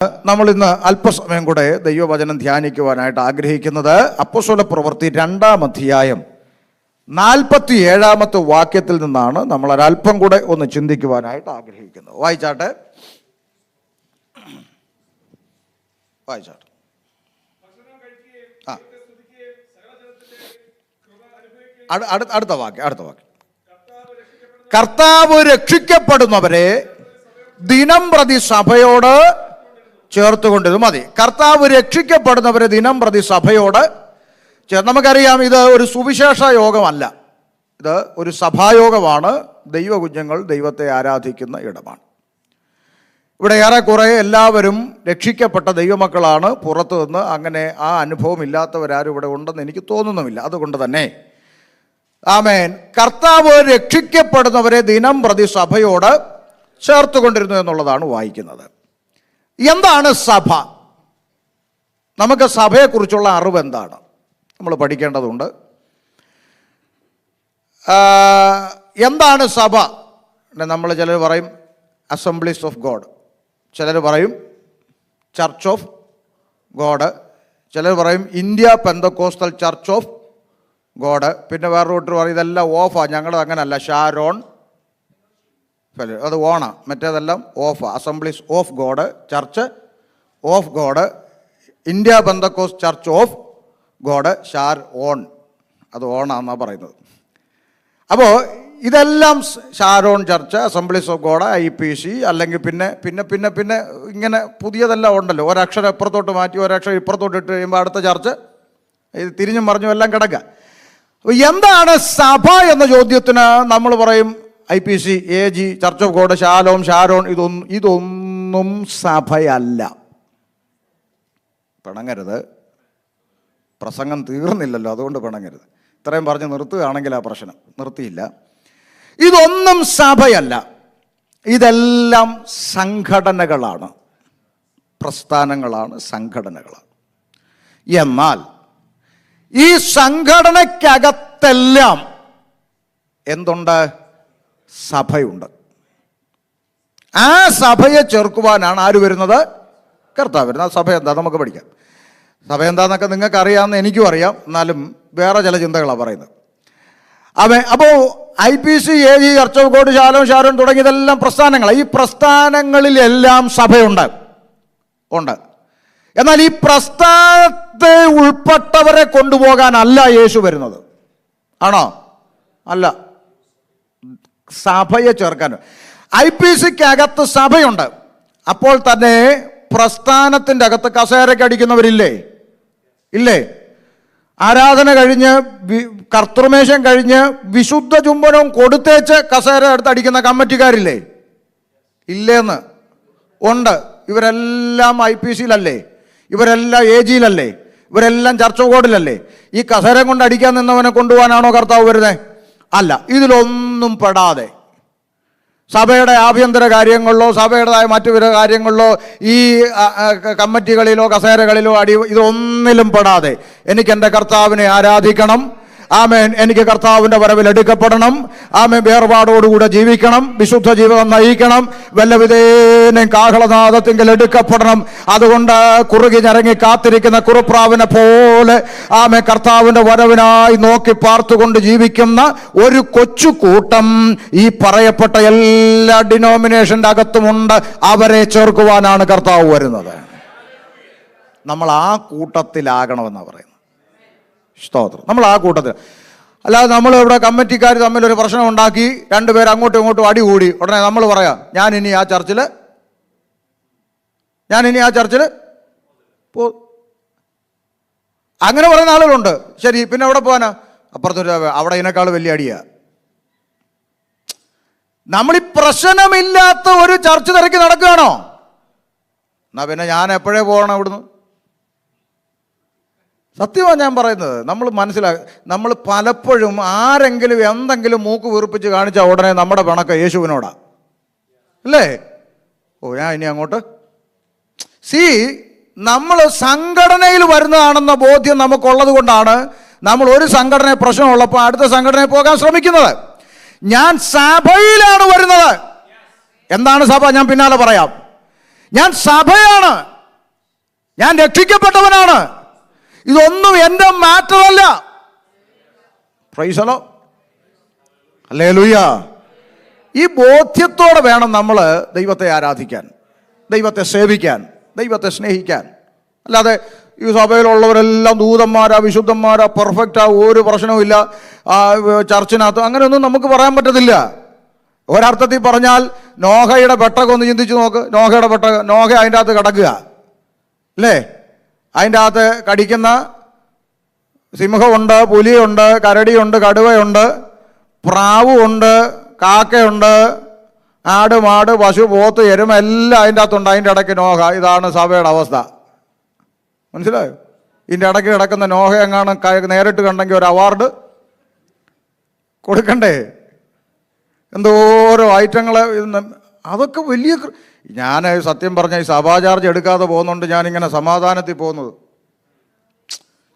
നമ്മൾ ഇന്ന് അല്പസമയം കൂടെ ദൈവവചനം ധ്യാനിക്കുവാനായിട്ട് ആഗ്രഹിക്കുന്നത് അപ്പോസ്തല പ്രവൃത്തി 2-ാം അധ്യായം 47-ാമത്തെ വാക്യത്തിൽ നിന്നാണ്. നമ്മൾ ഒരല്പം കൂടെ ഒന്ന് ചിന്തിക്കുവാനായിട്ട് ആഗ്രഹിക്കുന്നത്. വായിച്ചാട്ടെ. അടുത്ത വാക്യം. കർത്താവ് രക്ഷിക്കപ്പെടുന്നവരെ ദിനം പ്രതി സഭയോട് ചേർത്തുകൊണ്ടിരുന്നു. മതി. കർത്താവ് രക്ഷിക്കപ്പെടുന്നവരെ ദിനം പ്രതി സഭയോട് നമുക്കറിയാം, ഇത് ഒരു സുവിശേഷ യോഗമല്ല, ഇത് ഒരു സഭായോഗമാണ്. ദൈവകുഞ്ഞുങ്ങൾ ദൈവത്തെ ആരാധിക്കുന്ന ഇടമാണ്. ഇവിടെ ഏറെക്കുറെ എല്ലാവരും രക്ഷിക്കപ്പെട്ട ദൈവമക്കളാണ്. പുറത്തു നിന്ന് അങ്ങനെ ആ അനുഭവം ഇല്ലാത്തവരാരും ഇവിടെ ഉണ്ടെന്ന് എനിക്ക് തോന്നുന്നുമില്ല. അതുകൊണ്ട് തന്നെ ആമേൻ, കർത്താവ് രക്ഷിക്കപ്പെടുന്നവരെ ദിനം പ്രതി സഭയോട് ചേർത്തുകൊണ്ടിരുന്നു എന്നുള്ളതാണ് വായിക്കുന്നത്. എന്താണ് സഭ? നമുക്ക് സഭയെക്കുറിച്ചുള്ള അറിവ് എന്താണ് നമ്മൾ പഠിക്കേണ്ടതുണ്ട്. എന്താണ് സഭ? നമ്മൾ ചിലർ പറയും അസംബ്ലീസ് ഓഫ് ഗോഡ്, ചിലർ പറയും ചർച്ച് ഓഫ് ഗോഡ്, ചിലർ പറയും India Pentecostal church of God. പിന്നെ വേറെ കൂട്ടർ പറയും ഇതെല്ലാം ഓഫാണ്, ഞങ്ങൾ അങ്ങനല്ല, ഷാരോൺ, അത് ഓണ, മറ്റേതെല്ലാം of. Assemblies of God, church of God, India Pentecostal church of God, Sharon, അത് ഓണാന്നാണ് പറയുന്നത്. അപ്പോൾ ഇതെല്ലാം Sharon church, assemblies of God, IPC, അല്ലെങ്കിൽ പിന്നെ പിന്നെ പിന്നെ പിന്നെ ഇങ്ങനെ പുതിയതെല്ലാം ഉണ്ടല്ലോ. ഒരക്ഷരം ഇപ്പുറത്തോട്ട് മാറ്റി ഒരക്ഷരം ഇപ്പുറത്തോട്ട് ഇട്ട് കഴിയുമ്പോൾ അടുത്ത ചർച്ച് ഇത് തിരിഞ്ഞും മറിഞ്ഞും എല്ലാം കിടക്കുക. അപ്പോൾ എന്താണ് സഭ എന്ന ചോദ്യത്തിന് നമ്മൾ പറയും IPC, AG, church of God, Shalom, Sharon, ഇതൊന്നും സഭയല്ല. പിണങ്ങരുത്, പ്രസംഗം തീർന്നില്ലല്ലോ, അതുകൊണ്ട് പിണങ്ങരുത്. ഇത്രയും പറഞ്ഞ് നിർത്തുകയാണെങ്കിൽ ആ പ്രശ്നം. നിർത്തിയില്ല. ഇതൊന്നും സഭയല്ല, ഇതെല്ലാം സംഘടനകളാണ്, പ്രസ്ഥാനങ്ങളാണ്, സംഘടനകളാണ്. എന്നാൽ ഈ സംഘടനയ്ക്കകത്തെല്ലാം എന്തുണ്ട്? സഭയുണ്ട്. ആ സഭയെ ചേർക്കുവാനാണ് ആര് വരുന്നത്? കർത്താവ് വരുന്നത്. സഭ എന്താ നമുക്ക് പഠിക്കാം. സഭ എന്താന്നൊക്കെ നിങ്ങൾക്ക് അറിയാമെന്ന് എനിക്കും അറിയാം, എന്നാലും വേറെ ചില ചിന്തകളാണ് പറയുന്നത്. അപ്പോൾ IPC, AG, church of God, Sharon തുടങ്ങിയതെല്ലാം പ്രസ്ഥാനങ്ങളാണ്. ഈ പ്രസ്ഥാനങ്ങളിലെല്ലാം സഭയുണ്ട്. എന്നാൽ ഈ പ്രസ്ഥാനത്തെ ഉൾപ്പെട്ടവരെ കൊണ്ടുപോകാനല്ല യേശു വരുന്നത്. ആണോ? അല്ല, സഭയെ ചേർക്കാൻ. IPCക്കകത്ത് സഭയുണ്ട്. അപ്പോൾ തന്നെ പ്രസ്ഥാനത്തിൻ്റെ അകത്ത് കസേരയ്ക്ക് അടിക്കുന്നവരില്ലേ? ഇല്ലേ? ആരാധന കഴിഞ്ഞ് കർത്തൃമേശം കഴിഞ്ഞ് വിശുദ്ധ ചുംബനവും കൊടുത്തേച്ച് കസേര എടുത്ത് അടിക്കുന്ന കമ്മിറ്റിക്കാരില്ലേ? ഇല്ലേന്ന്? ഉണ്ട്. ഇവരെല്ലാം IPCയിലല്ലേ? ഇവരെല്ലാം AGയിലല്ലേ? ഇവരെല്ലാം ചർച്ച് ഓഫ് ഗോഡിലല്ലേ? ഈ കസേര കൊണ്ട് അടിക്കാൻ നിന്നവനെ കൊണ്ടുപോകാനാണോ കർത്താവ് വരുന്നത്? അല്ല. ഇതിലൊന്നും പെടാതെ സഭയുടെ ആഭ്യന്തര കാര്യങ്ങളിലോ സഭയുടേതായ മറ്റു വിധ കാര്യങ്ങളിലോ ഈ കമ്മിറ്റികളിലോ കസേരകളിലോ ഇതൊന്നിലും പെടാതെ എനിക്ക് എൻ്റെ കർത്താവിനെ ആരാധിക്കണം. ആമേൻ. എനിക്ക് കർത്താവിൻ്റെ വരവിൽ എടുക്കപ്പെടണം. ആമേൻ. വേർപാടോടുകൂടെ ജീവിക്കണം, വിശുദ്ധ ജീവിതം നയിക്കണം, വല്ലവിധേനം കാഹളനാദത്തിങ്കിൽ എടുക്കപ്പെടണം. അതുകൊണ്ട് കുറുകി ഞരങ്ങി കാത്തിരിക്കുന്ന കുറുപ്രാവിനെ പോലെ ആമേൻ കർത്താവിൻ്റെ വരവിനായി നോക്കി പാർത്തുകൊണ്ട് ജീവിക്കുന്ന ഒരു കൊച്ചു കൂട്ടം ഈ പറയപ്പെട്ട എല്ലാ ഡിനോമിനേഷൻ്റെ അകത്തുമുണ്ട്. അവരെ ചേർക്കുവാനാണ് കർത്താവ് വരുന്നത്. നമ്മൾ ആ കൂട്ടത്തിലാകണമെന്നാണ് പറയുന്നത്. സ്തോത്രം. നമ്മൾ ആ കൂട്ടത്തിൽ. അല്ലാതെ നമ്മൾ ഇവിടെ കമ്മിറ്റിക്കാർ തമ്മിലൊരു പ്രശ്നം ഉണ്ടാക്കി രണ്ടുപേർ അങ്ങോട്ടും ഇങ്ങോട്ടും അടി കൂടി ഉടനെ നമ്മൾ പറയാം ഞാനിനി ആ ചർച്ചിൽ പോ. അങ്ങനെ പറയുന്ന ആളുകളുണ്ട്. ശരി, പിന്നെ എവിടെ പോകാനാ? അപ്പുറത്തൊരു അവിടെ ഇതിനേക്കാൾ വലിയ അടിയാ. നമ്മളീ പ്രശ്നമില്ലാത്ത ഒരു ചർച്ച തിരക്കി നടക്കുകയാണോ? എന്നാ പിന്നെ ഞാൻ എപ്പോഴേ പോകണം ഇവിടുന്ന്? സത്യമാണ് ഞാൻ പറയുന്നത്. നമ്മൾ നമ്മൾ പലപ്പോഴും ആരെങ്കിലും എന്തെങ്കിലും മൂക്ക് വീർപ്പിച്ച് കാണിച്ചാൽ ഉടനെ നമ്മുടെ പിണക്കം യേശുവിനോടാ, അല്ലേ? ഞാൻ ഇനി അങ്ങോട്ട് നമ്മൾ സംഘടനയിൽ വരുന്നതാണെന്ന ബോധ്യം നമുക്കുള്ളത് കൊണ്ടാണ് നമ്മൾ ഒരു സംഘടന പ്രശ്നമുള്ളപ്പോൾ അടുത്ത സംഘടനയിൽ പോകാൻ ശ്രമിക്കുന്നത്. ഞാൻ സഭയിലാണ് വരുന്നത്. എന്താണ് സഭ? ഞാൻ പിന്നാലെ പറയാം. ഞാൻ സഭയാണ്, ഞാൻ രക്ഷിക്കപ്പെട്ടവനാണ്. ഇതൊന്നും എൻ്റെ മാറ്ററല്ല. Praise the Lord. ഹല്ലേലൂയ. ഈ ബോധ്യത്തോടെ വേണം നമ്മൾ ദൈവത്തെ ആരാധിക്കാൻ, ദൈവത്തെ സേവിക്കാൻ, ദൈവത്തെ സ്നേഹിക്കാൻ. അല്ലാതെ ഈ സഭയിലുള്ളവരെല്ലാം ദൂതന്മാരാ, വിശുദ്ധന്മാരാ, പെർഫെക്റ്റാ, ഒരു പ്രശ്നവുമില്ല ചർച്ചിനകത്ത്, അങ്ങനെയൊന്നും നമുക്ക് പറയാൻ പറ്റത്തില്ല. ഒരർത്ഥത്തിൽ പറഞ്ഞാൽ നോഹയുടെ പെട്ടകം ഒന്ന് ചിന്തിച്ച് നോക്ക്. നോഹയുടെ പെട്ടകം, നോഹ അതിൻ്റെ അകത്ത് കിടക്കുക അല്ലേ? അതിൻ്റെ അകത്ത് കടിക്കുന്ന സിംഹമുണ്ട്, പുലിയുണ്ട്, കരടിയുണ്ട്, കടുവയുണ്ട്, പ്രാവുണ്ട്, കാക്കയുണ്ട്, ആട്, മാട്, പശു, പോത്ത്, എരുമ എല്ലാം അതിൻ്റെ അകത്തുണ്ട്. അതിൻ്റെ ഇടയ്ക്ക് നോഹ. ഇതാണ് സഭയുടെ അവസ്ഥ. മനസ്സിലായോ? ഇതിൻ്റെ ഇടയ്ക്ക് കിടക്കുന്ന നോഹ എങ്ങാനും നേരിട്ട് കണ്ടെങ്കിൽ ഒരു അവാർഡ് കൊടുക്കണ്ടേ? എന്തോരോ ഐറ്റങ്ങൾ. അതൊക്കെ വലിയ. ഞാൻ സത്യം പറഞ്ഞ ഈ സഭാ ചാർജ് എടുക്കാതെ പോകുന്നുണ്ട് ഞാനിങ്ങനെ സമാധാനത്തിൽ പോകുന്നത്.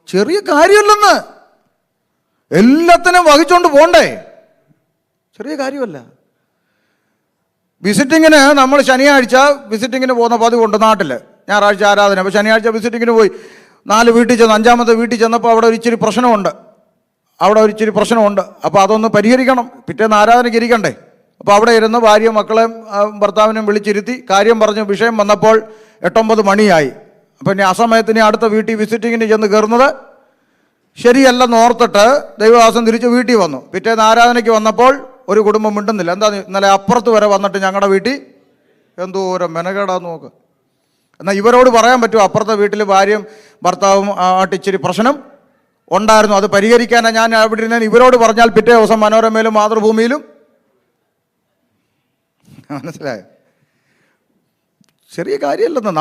ചെറിയ കാര്യമല്ലെന്ന്, എല്ലാത്തിനും വഹിച്ചുകൊണ്ട് പോണ്ടേ, ചെറിയ കാര്യമല്ല. വിസിറ്റിങ്ങിന് നമ്മൾ ശനിയാഴ്ച വിസിറ്റിങ്ങിന് പോകുന്ന പതിവുണ്ട് നാട്ടിൽ. ഞായറാഴ്ച ആരാധന. അപ്പോൾ ശനിയാഴ്ച വിസിറ്റിങ്ങിന് പോയി 4 വീട്ടിൽ ചെന്ന് 5ാമത്തെ വീട്ടിൽ ചെന്നപ്പോൾ അവിടെ ഒരു ഇച്ചിരി പ്രശ്നമുണ്ട്. അപ്പോൾ അതൊന്ന് പരിഹരിക്കണം. പിറ്റേന്ന് ആരാധനയ്ക്ക് ഇരിക്കണ്ടേ? അപ്പോൾ അവിടെ ഇരുന്ന് ഭാര്യ മക്കളെയും ഭർത്താവിനെയും വിളിച്ചിരുത്തി കാര്യം പറഞ്ഞ് വിഷയം വന്നപ്പോൾ 8-9 മണിയായി. അപ്പം ഇനി ആ സമയത്തിന് അടുത്ത വീട്ടിൽ വിസിറ്റിങ്ങിന് ചെന്ന് കയറുന്നത് ശരിയല്ലെന്ന് ഓർത്തിട്ട് ദൈവദാസൻ തിരിച്ച് വീട്ടിൽ വന്നു. പിറ്റേന്ന് ആരാധനയ്ക്ക് വന്നപ്പോൾ ഒരു കുടുംബം മിണ്ടുന്നില്ല. എന്താ, ഇന്നലെ അപ്പുറത്ത് വരെ വന്നിട്ട് ഞങ്ങളുടെ വീട്ടിൽ എന്തോരം മെനകേടാന്ന് നോക്ക്. എന്നാൽ ഇവരോട് പറയാൻ പറ്റുമോ അപ്പുറത്തെ വീട്ടിൽ ഭാര്യയും ഭർത്താവും ആയിട്ട് ഇച്ചിരി പ്രശ്നം ഉണ്ടായിരുന്നു, അത് പരിഹരിക്കാനാണ് ഞാൻ അവിടെ ഇരുന്ന് ഇവരോട് പറഞ്ഞാൽ പിറ്റേ ദിവസം മനോരമയിലും മാതൃഭൂമിയിലും. മനസ്സിലായോ? ചെറിയ കാര്യമല്ലെന്ന്.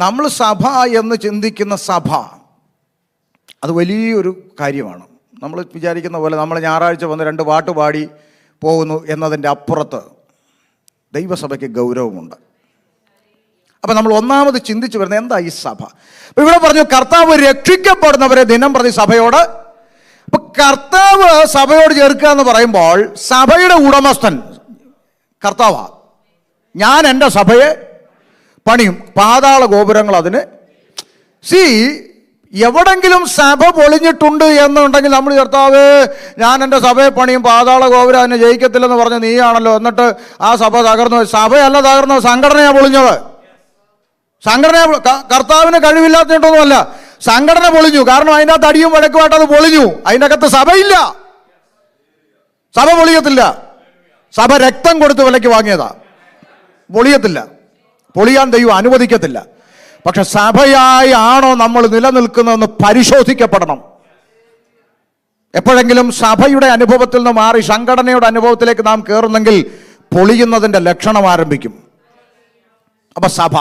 നമ്മൾ സഭ എന്ന് ചിന്തിക്കുന്ന സഭ അത് വലിയൊരു കാര്യമാണ്. നമ്മൾ വിചാരിക്കുന്ന പോലെ നമ്മൾ ഞായറാഴ്ച വന്ന് 2 പാട്ട് പാടി പോകുന്നു എന്നതിൻ്റെ അപ്പുറത്ത് ദൈവസഭയ്ക്ക് ഗൗരവമുണ്ട്. അപ്പം നമ്മൾ ഒന്നാമത് ചിന്തിച്ചു വരുന്നത് എന്താ ഈ സഭ. അപ്പം ഇവിടെ പറഞ്ഞു കർത്താവ് രക്ഷിക്കപ്പെടുന്നവരെ ദിനം പ്രതി സഭയോട്. അപ്പം കർത്താവ് സഭയോട് ചേർക്കുക എന്ന് പറയുമ്പോൾ സഭയുടെ ഉടമസ്ഥൻ കർത്താവാണ്. ഞാൻ എൻ്റെ സഭയെ പണിയും, പാതാള ഗോപുരങ്ങൾ അതിന്. എവിടെങ്കിലും സഭ പൊളിഞ്ഞിട്ടുണ്ട് എന്നുണ്ടെങ്കിൽ നമ്മൾ കർത്താവ് ഞാൻ എൻ്റെ സഭയെ പണിയും, പാതാള ഗോപുരം അതിനെ ജയിക്കത്തില്ലെന്ന് പറഞ്ഞ് നീയാണല്ലോ, എന്നിട്ട് ആ സഭ തകർന്നു. സഭയല്ല തകർന്നത്, സംഘടനയാണ് പൊളിഞ്ഞത്. സംഘടന കർത്താവിന് കഴിവില്ലാത്തിട്ടൊന്നുമല്ല, സംഘടന പൊളിഞ്ഞു. കാരണം അതിൻ്റെ അകത്ത് അടിയും വഴക്കുമായിട്ട് അത് പൊളിഞ്ഞു. അതിൻ്റെ അകത്ത് സഭയില്ല. സഭ പൊളിയത്തില്ല. സഭ രക്തം കൊടുത്ത് വിലയ്ക്ക് വാങ്ങിയതാ. പൊളിയത്തില്ല, പൊളിയാൻ ദൈവം അനുവദിക്കത്തില്ല. പക്ഷെ സഭയായി ആണോ നമ്മൾ നിലനിൽക്കുന്നതെന്ന് പരിശോധിക്കപ്പെടണം. എപ്പോഴെങ്കിലും സഭയുടെ അനുഭവത്തിൽ നിന്ന് മാറി സംഘടനയുടെ അനുഭവത്തിലേക്ക് നാം കയറുന്നെങ്കിൽ പൊളിയുന്നതിൻ്റെ ലക്ഷണം ആരംഭിക്കും. അപ്പൊ സഭ,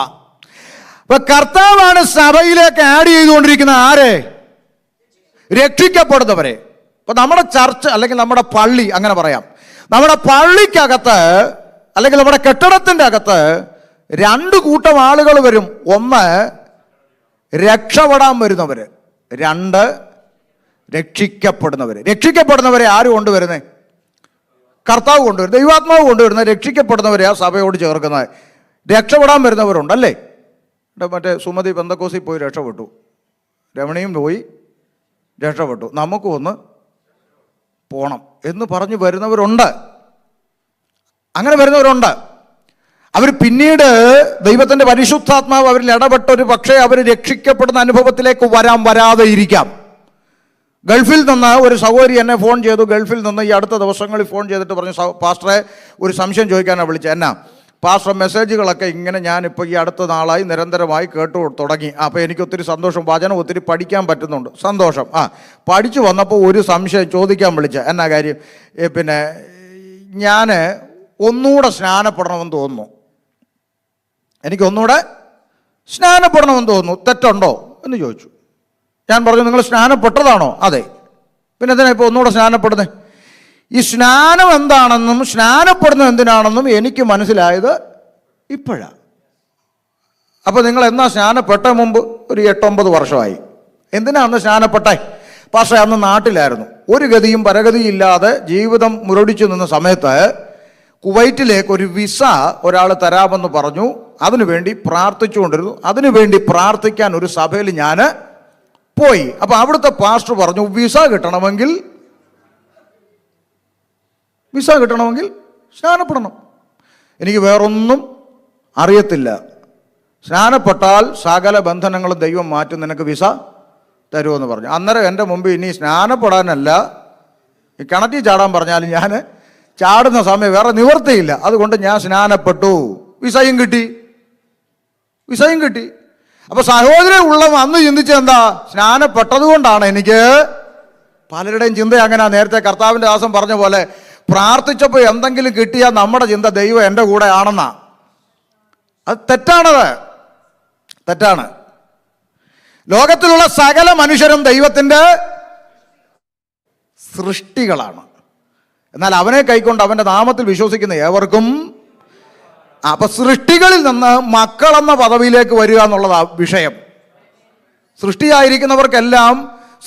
അപ്പൊ കർത്താവാണ് സഭയിലേക്ക് ആഡ് ചെയ്തുകൊണ്ടിരിക്കുന്ന ആരെ? രക്ഷിക്കപ്പെടുന്നവരെ. ഇപ്പൊ നമ്മുടെ ചർച്ച് അല്ലെങ്കിൽ നമ്മുടെ പള്ളി, അങ്ങനെ പറയാം, നമ്മുടെ പള്ളിക്കകത്ത് അല്ലെങ്കിൽ നമ്മുടെ കെട്ടിടത്തിൻ്റെ അകത്ത് 2 കൂട്ടം ആളുകൾ വരും. ഒന്ന് രക്ഷപ്പെടാൻ വരുന്നവര്, 2 രക്ഷിക്കപ്പെടുന്നവര്. രക്ഷിക്കപ്പെടുന്നവരെ ആര് കൊണ്ടുവരുന്നത്? കർത്താവ് കൊണ്ടുവരും, ദൈവാത്മാവ് കൊണ്ടുവരുന്നത്. രക്ഷിക്കപ്പെടുന്നവരെ ആ സഭയോട് ചേർക്കുന്നത്. രക്ഷപ്പെടാൻ വരുന്നവരുണ്ടല്ലേ. മറ്റേ സുമതി പെന്തക്കോസിൽ പോയി രക്ഷപ്പെട്ടു, രമണിയും പോയി രക്ഷപ്പെട്ടു, നമുക്കും ഒന്ന് പോണം എന്ന് പറഞ്ഞ് വരുന്നവരുണ്ട്. അങ്ങനെ വരുന്നവരുണ്ട്. അവർ പിന്നീട് ദൈവത്തിൻ്റെ പരിശുദ്ധാത്മാവ് അവരിൽ ഇടപെട്ടൊരു പക്ഷേ അവർ രക്ഷിക്കപ്പെടുന്ന അനുഭവത്തിലേക്ക് വരാതെ ഇരിക്കാം. ഗൾഫിൽ നിന്ന് ഒരു സഹോദരി എന്നെ ഫോൺ ചെയ്തു. ഗൾഫിൽ നിന്ന് ഈ അടുത്ത ദിവസങ്ങളിൽ ഫോൺ ചെയ്തിട്ട് പറഞ്ഞു, പാസ്റ്ററെ ഒരു സംശയം ചോദിക്കാനാണ് വിളിച്ചത്. എന്നാ പാസ്റ്റർ, മെസ്സേജുകളൊക്കെ ഇങ്ങനെ ഞാനിപ്പോൾ ഈ അടുത്ത നാളായി നിരന്തരമായി കേട്ടു തുടങ്ങി. അപ്പോൾ എനിക്കൊത്തിരി സന്തോഷം, വചനം ഒത്തിരി പഠിക്കാൻ പറ്റുന്നുണ്ട്, സന്തോഷം. പഠിച്ചു വന്നപ്പോൾ ഒരു സംശയം ചോദിക്കാൻ വിളിച്ച. എന്നാ കാര്യം? പിന്നെ ഞാൻ ഒന്നുകൂടെ സ്നാനപ്പെടണമെന്ന് തോന്നുന്നു, എനിക്കൊന്നുകൂടെ സ്നാനപ്പെടണമെന്ന് തോന്നുന്നു, തെറ്റുണ്ടോ എന്ന് ചോദിച്ചു. ഞാൻ പറഞ്ഞു, നിങ്ങൾ സ്നാനപ്പെട്ടതാണോ? അതെ. പിന്നെ എന്തിനാ ഇപ്പോൾ ഒന്നുകൂടെ സ്നാനപ്പെടുന്നത്? ഈ സ്നാനം എന്താണെന്നും സ്നാനപ്പെടുന്നത് എന്തിനാണെന്നും എനിക്ക് മനസ്സിലായത് ഇപ്പോഴാണ്. അപ്പോൾ നിങ്ങൾ എന്നാ സ്നാനപ്പെട്ട? മുമ്പ് ഒരു 8-9 വർഷമായി. എന്തിനാ അന്ന് സ്നാനപ്പെട്ടെ? പക്ഷേ അന്ന് നാട്ടിലായിരുന്നു, ഒരു ഗതിയും പരഗതിയും ഇല്ലാതെ ജീവിതം മുരടിച്ചു നിന്ന സമയത്ത് കുവൈറ്റിലേക്ക് ഒരു വിസ ഒരാൾ തരാമെന്ന് പറഞ്ഞു. അതിനുവേണ്ടി പ്രാർത്ഥിച്ചുകൊണ്ടിരുന്നു. അതിനുവേണ്ടി പ്രാർത്ഥിക്കാൻ ഒരു സഭയിൽ ഞാൻ പോയി. അപ്പോൾ അവിടുത്തെ പാസ്റ്റർ പറഞ്ഞു, വിസ കിട്ടണമെങ്കിൽ സ്നാനപ്പെടണം. എനിക്ക് വേറൊന്നും അറിയത്തില്ല. സ്നാനപ്പെട്ടാൽ സകല ബന്ധനങ്ങളും ദൈവം മാറ്റും, നിനക്ക് വിസ തരുമെന്ന് പറഞ്ഞു. അന്നേരം എൻ്റെ മുമ്പിൽ ഇനി സ്നാനപ്പെടാനല്ല, ഈ കിണറ്റിൽ ചാടാൻ പറഞ്ഞാലും ഞാൻ ചാടുന്ന സമയം വേറെ നിവർത്തിയില്ല. അതുകൊണ്ട് ഞാൻ സ്നാനപ്പെട്ടു. വിസയും കിട്ടി. അപ്പോൾ സഹോദരൻ ഉള്ള അന്ന് ചിന്തിച്ചെന്താ, സ്നാനപ്പെട്ടത് കൊണ്ടാണ് എനിക്ക്. പലരുടെയും ചിന്ത അങ്ങനെ. നേരത്തെ കർത്താവിൻ്റെ ദാസൻ പറഞ്ഞ പോലെ പ്രാർത്ഥിച്ചപ്പോൾ എന്തെങ്കിലും കിട്ടിയാൽ നമ്മുടെ ചിന്ത ദൈവം എൻ്റെ കൂടെ ആണെന്നാ. അത് തെറ്റാണ്. ലോകത്തിലുള്ള സകല മനുഷ്യരും ദൈവത്തിൻ്റെ സൃഷ്ടികളാണ്. എന്നാൽ അവനെ കൈക്കൊണ്ട് അവൻ്റെ നാമത്തിൽ വിശ്വസിക്കുന്ന ഏവർക്കും, അപ്പൊ സൃഷ്ടികളിൽ നിന്ന് മക്കളെന്ന പദവിയിലേക്ക് വരിക എന്നുള്ളതാ വിഷയം. സൃഷ്ടിയായിരിക്കുന്നവർക്കെല്ലാം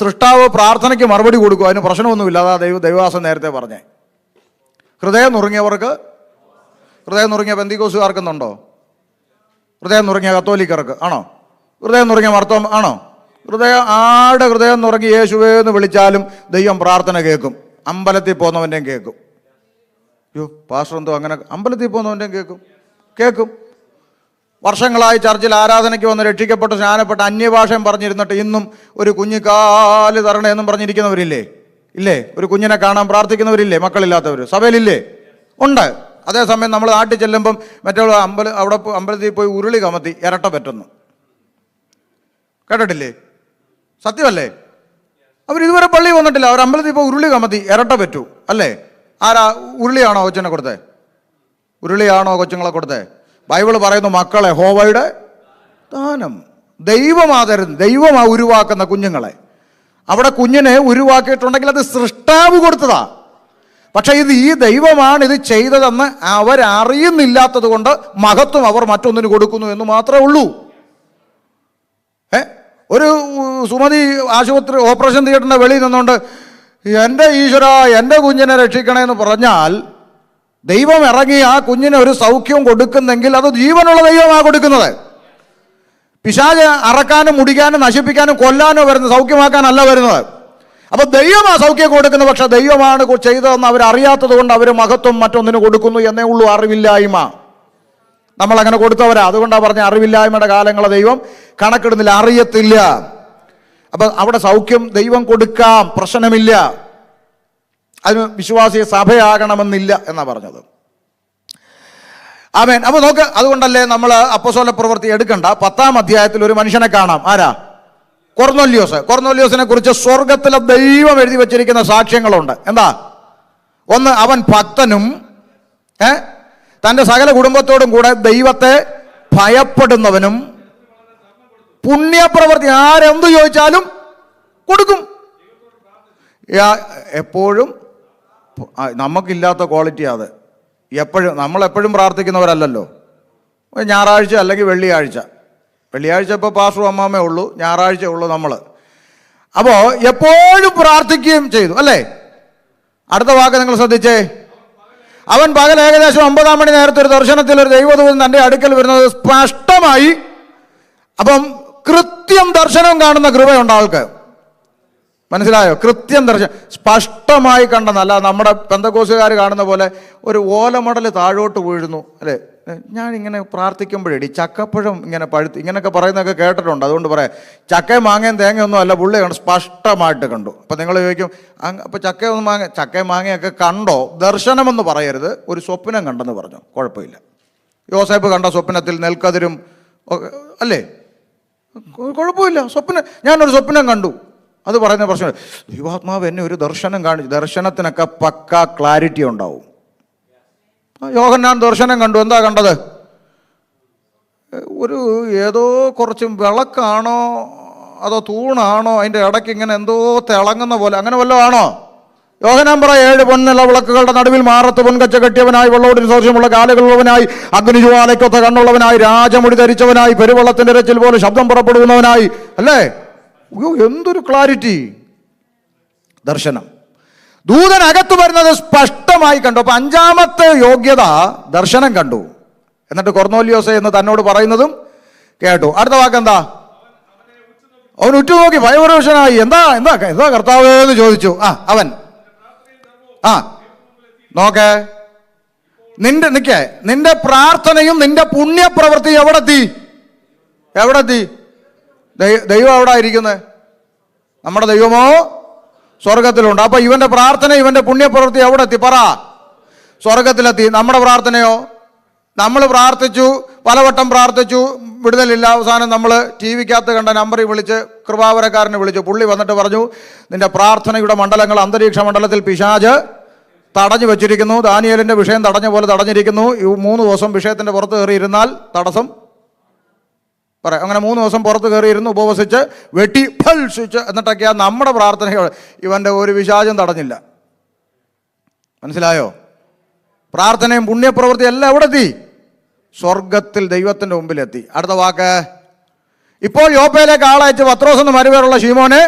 സൃഷ്ടാവ് പ്രാർത്ഥനയ്ക്ക് മറുപടി കൊടുക്കും, അതിന് പ്രശ്നമൊന്നുമില്ല. അതാ ദൈവദാസൻ നേരത്തെ പറഞ്ഞേ. ഹൃദയം നുറുങ്ങിയ പെന്തിക്കോസുകാർക്കുന്നുണ്ടോ? ഹൃദയം നുറുങ്ങിയ കത്തോലിക്കർക്ക് ആണോ? ഹൃദയം നുറുങ്ങിയ മർത്തോം ആണോ? ഹൃദയം നുറുങ്ങി യേശുവേ എന്ന് വിളിച്ചാലും ദൈവം പ്രാർത്ഥന കേൾക്കും. അമ്പലത്തിൽ പോകുന്നവൻ്റെയും കേൾക്കും. അയ്യോ പാസ്റ്റർ എന്തോ അങ്ങനെ? അമ്പലത്തിൽ പോകുന്നവൻ്റെയും കേൾക്കും. വർഷങ്ങളായി ചർച്ചിൽ ആരാധനയ്ക്ക് വന്ന് രക്ഷിക്കപ്പെട്ട് സ്നാനപ്പെട്ട് അന്യഭാഷയും പറഞ്ഞിരുന്നിട്ട് ഇന്നും ഒരു കുഞ്ഞിക്കാല് തരണേ എന്നും പറഞ്ഞിരിക്കുന്നവരില്ലേ? ഇല്ലേ? ഒരു കുഞ്ഞിനെ കാണാൻ പ്രാർത്ഥിക്കുന്നവരില്ലേ? മക്കളില്ലാത്തവർ സഭയിലില്ലേ? ഉണ്ട്. അതേസമയം നമ്മൾ നാട്ടിൽ ചെല്ലുമ്പം മറ്റുള്ള അമ്പലത്തിൽ പോയി ഉരുളി കമത്തി ഇരട്ട പറ്റുന്നു. കേട്ടിട്ടില്ലേ? സത്യമല്ലേ? അവരിതുവരെ പള്ളി വന്നിട്ടില്ല, അവർ അമ്പലത്തിൽ പോയി ഉരുളി കമത്തി ഇരട്ട പറ്റൂ അല്ലേ? ആരാ? ഉരുളിയാണോ കൊച്ചിനെ കൊടുത്തേ? ഉരുളിയാണോ കൊച്ചുങ്ങളെ കൊടുത്തേ? ബൈബിൾ പറയുന്നു, മക്കളെ യഹോവയുടെ ദാനം. ദൈവമാ ഉരുവാക്കുന്ന കുഞ്ഞുങ്ങളെ. അവിടെ കുഞ്ഞിനെ ഉരുവാക്കിയിട്ടുണ്ടെങ്കിൽ അത് സൃഷ്ടാവ് കൊടുത്തതാ. പക്ഷെ ഈ ദൈവമാണ് ഇത് ചെയ്തതെന്ന് അവരറിയുന്നില്ലാത്തത് കൊണ്ട് മഹത്വം അവർ മറ്റൊന്നിന് കൊടുക്കുന്നു എന്ന് മാത്രമേ ഉള്ളൂ. ഒരു സുമതി ആശുപത്രി ഓപ്പറേഷൻ തിയേറ്ററിൻ്റെ വെളിയിൽ നിന്നുകൊണ്ട് എൻ്റെ ഈശ്വര എൻ്റെ കുഞ്ഞിനെ രക്ഷിക്കണമെന്ന് പറഞ്ഞാൽ ദൈവം ഇറങ്ങി ആ കുഞ്ഞിന് ഒരു സൗഖ്യം കൊടുക്കുന്നെങ്കിൽ അത് ജീവനുള്ള ദൈവമാണ് കൊടുക്കുന്നത്. പിശാച് അറക്കാനും മുടിക്കാനും നശിപ്പിക്കാനും കൊല്ലാനോ വരുന്നത്, സൗഖ്യമാക്കാനല്ല വരുന്നത്. അപ്പൊ ദൈവമാണ് സൗഖ്യം കൊടുക്കുന്നത്. പക്ഷെ ദൈവമാണ് ചെയ്തതെന്ന് അവരറിയാത്തത് കൊണ്ട് അവർ മഹത്വം മറ്റൊന്നിന് കൊടുക്കുന്നു എന്നേ ഉള്ളൂ. അറിവില്ലായ്മ. നമ്മളങ്ങനെ കൊടുത്തവരാ. അതുകൊണ്ടാണ് പറഞ്ഞ അറിവില്ലായ്മയുടെ കാലങ്ങളെ ദൈവം കണക്കിടുന്നില്ല, അറിയത്തില്ല. അപ്പൊ അവിടെ സൗഖ്യം ദൈവം കൊടുക്കാം, പ്രശ്നമില്ല. അതിന് വിശ്വാസി സഭയാകണമെന്നില്ല എന്നാ പറഞ്ഞത്. ആമേൻ. അപ്പൊ നോക്ക്, അതുകൊണ്ടല്ലേ നമ്മൾ അപ്പോസ്തല പ്രവൃത്തി എടുക്കണ്ട 10-ാം അധ്യായത്തിൽ ഒരു മനുഷ്യനെ കാണാം. ആരാ? കൊർന്നൊല്യോസിനെ കുറിച്ച് സ്വർഗത്തിലെ ദൈവം എഴുതി വെച്ചിരിക്കുന്ന സാക്ഷ്യങ്ങളുണ്ട്. എന്താ? ഒന്ന്, അവൻ ഭക്തനും തൻ്റെ സകല കുടുംബത്തോടും കൂടെ ദൈവത്തെ ഭയപ്പെടുന്നവനും, പുണ്യപ്രവൃത്തി ആരെന്ത് ചോദിച്ചാലും കൊടുക്കും. എപ്പോഴും നമുക്കില്ലാത്ത ക്വാളിറ്റി അത്. നമ്മളെപ്പോഴും പ്രാർത്ഥിക്കുന്നവരല്ലല്ലോ. ഞായറാഴ്ച അല്ലെങ്കിൽ വെള്ളിയാഴ്ച ഇപ്പോൾ പാസ്റ്ററും അമ്മാമേ ഉള്ളൂ, ഞായറാഴ്ച ഉള്ളൂ നമ്മൾ. അപ്പോൾ എപ്പോഴും പ്രാർത്ഥിക്കുകയും ചെയ്തു അല്ലേ? അടുത്ത വാക്ക് നിങ്ങൾ ശ്രദ്ധിച്ചേ. അവൻ പകൽ ഏകദേശം 9-ാം മണി നേരത്തെ ഒരു ദർശനത്തിൽ ഒരു ദൈവദൂതൻ തൻ്റെ അടുക്കൽ വരുന്നത് സ്പഷ്ടമായി. അപ്പം കൃത്യം ദർശനം കാണുന്ന കൃപയുണ്ട് ആൾക്ക്. മനസ്സിലായോ? കൃത്യം ദർശനം സ്പഷ്ടമായി കണ്ടെന്നല്ല നമ്മുടെ പെന്തക്കോസുകാർ കാണുന്ന പോലെ ഒരു ഓലമടൽ താഴോട്ട് വീഴുന്നു അല്ലേ? ഞാനിങ്ങനെ പ്രാർത്ഥിക്കുമ്പോഴേടി ചക്കപ്പഴം ഇങ്ങനെ പഴുത്ത് ഇങ്ങനെയൊക്കെ പറയുന്നതൊക്കെ കേട്ടിട്ടുണ്ട്. അതുകൊണ്ട് പറയാം, ചക്കയും മാങ്ങയും തേങ്ങയൊന്നും അല്ല, പുള്ളി കണ്ടു, സ്പഷ്ടമായിട്ട് കണ്ടു. അപ്പം നിങ്ങൾ ചോദിക്കും, അപ്പോൾ ചക്കയും മാങ്ങയൊക്കെ കണ്ടോ? ദർശനമെന്ന് പറയരുത്, ഒരു സ്വപ്നം കണ്ടെന്ന് പറഞ്ഞു, കുഴപ്പമില്ല. യോസേപ്പ് കണ്ട സ്വപ്നത്തിൽ നെൽക്കതിരും അല്ലേ? കുഴപ്പമില്ല. ഞാനൊരു സ്വപ്നം കണ്ടു, അത് പറയുന്ന പ്രശ്നം. ദൈവാത്മാവ് എന്നെ ഒരു ദർശനം കാണിച്ചു. ദർശനത്തിനൊക്കെ പക്ക ക്ലാരിറ്റി ഉണ്ടാവും. യോഹന്നാൻ ദർശനം കണ്ടു. എന്താ കണ്ടത്? ഏതോ കുറച്ച് വിളക്കാണോ അതോ തൂണാണോ, അതിൻ്റെ ഇടയ്ക്ക് ഇങ്ങനെ എന്തോ തിളങ്ങുന്ന പോലെ, അങ്ങനെ വല്ലതും ആണോ? യോഹന്നാൻ പറ, 7 പൊന്നുള്ള വിളക്കുകളുടെ നടുവിൽ മാറത്ത് പൊൻകച്ച കെട്ടിയവനായി, വെള്ളോടിന് സദൃശമുള്ള കാലുകളുള്ളവനായി, അഗ്നിജ്വാലയ്ക്കൊത്ത കണ്ണുള്ളവനായി, രാജമുടി ധരിച്ചവനായി, പെരുവെള്ളത്തിന്റെ ഇരച്ചിൽ പോലെ ശബ്ദം പുറപ്പെടുന്നവനായി. അല്ലേ? എന്തൊരു ക്ലാരിറ്റി! ദർശനം. ദൂതൻ അകത്ത് വരുന്നത് സ്പഷ്ടമായി കണ്ടു. അപ്പൊ അഞ്ചാമത്തെ യോഗ്യത ദർശനം കണ്ടു. എന്നിട്ട് കൊർന്നേലിയോസേ എന്ന് തന്നോട് പറയുന്നതും കേട്ടു. അടുത്ത വാക്കെന്താ? അവൻ ഉറ്റുനോക്കി ഭയപരവശനായി. എന്താ എന്താ എന്താ കർത്താവേ എന്ന് ചോദിച്ചു. അവൻ നോക്കേ, നിന്റെ പ്രാർത്ഥനയും നിന്റെ പുണ്യപ്രവൃത്തിയും എവിടെത്തി? ദൈവം എവിടെ ഇരിക്കുന്നത്? നമ്മുടെ ദൈവമോ സ്വർഗത്തിലുണ്ട്. അപ്പൊ ഇവന്റെ പ്രാർത്ഥന, ഇവന്റെ പുണ്യപ്രവൃത്തി എവിടെ എത്തി? പറ. സ്വർഗത്തിലെത്തി. നമ്മുടെ പ്രാർത്ഥനയോ? നമ്മൾ പ്രാർത്ഥിച്ചു, പലവട്ടം പ്രാർത്ഥിച്ചു, വിടുതലില്ല. അവസാനം നമ്മൾ ടി വിക്കകത്ത് കണ്ട നമ്പറിൽ വിളിച്ച് കൃപാവരക്കാരനെ വിളിച്ചു. പുള്ളി വന്നിട്ട് പറഞ്ഞു, നിന്റെ പ്രാർത്ഥനയുടെ മണ്ഡലങ്ങൾ അന്തരീക്ഷ മണ്ഡലത്തിൽ പിശാച് തടഞ്ഞു വെച്ചിരിക്കുന്നു. ദാനിയേലിന്റെ വിഷയം തടഞ്ഞ പോലെ തടഞ്ഞിരിക്കുന്നു. 3 ദിവസം വിഷയത്തിന്റെ പുറത്ത് കയറിയിരുന്നാൽ തടസ്സം പറയാം. അങ്ങനെ 3 ദിവസം പുറത്ത് കയറിയിരുന്നു, ഉപവസിച്ച് വെട്ടി ഫൽസിച്ച് എന്നിട്ടൊക്കെയാണ് നമ്മുടെ പ്രാർത്ഥനകൾ. ഇവന്റെ ഒരു പിശാചും തടഞ്ഞില്ല. മനസ്സിലായോ? പ്രാർത്ഥനയും പുണ്യപ്രവൃത്തി എല്ലാം എവിടെ എത്തി? സ്വർഗത്തിൽ ദൈവത്തിന്റെ മുമ്പിലെത്തി. അടുത്ത വാക്ക്, ഇപ്പോൾ യോപ്പയിലേക്ക് ആളയച്ച് പത്രോസ് എന്ന് മരുപേരുള്ള ശീമോനെ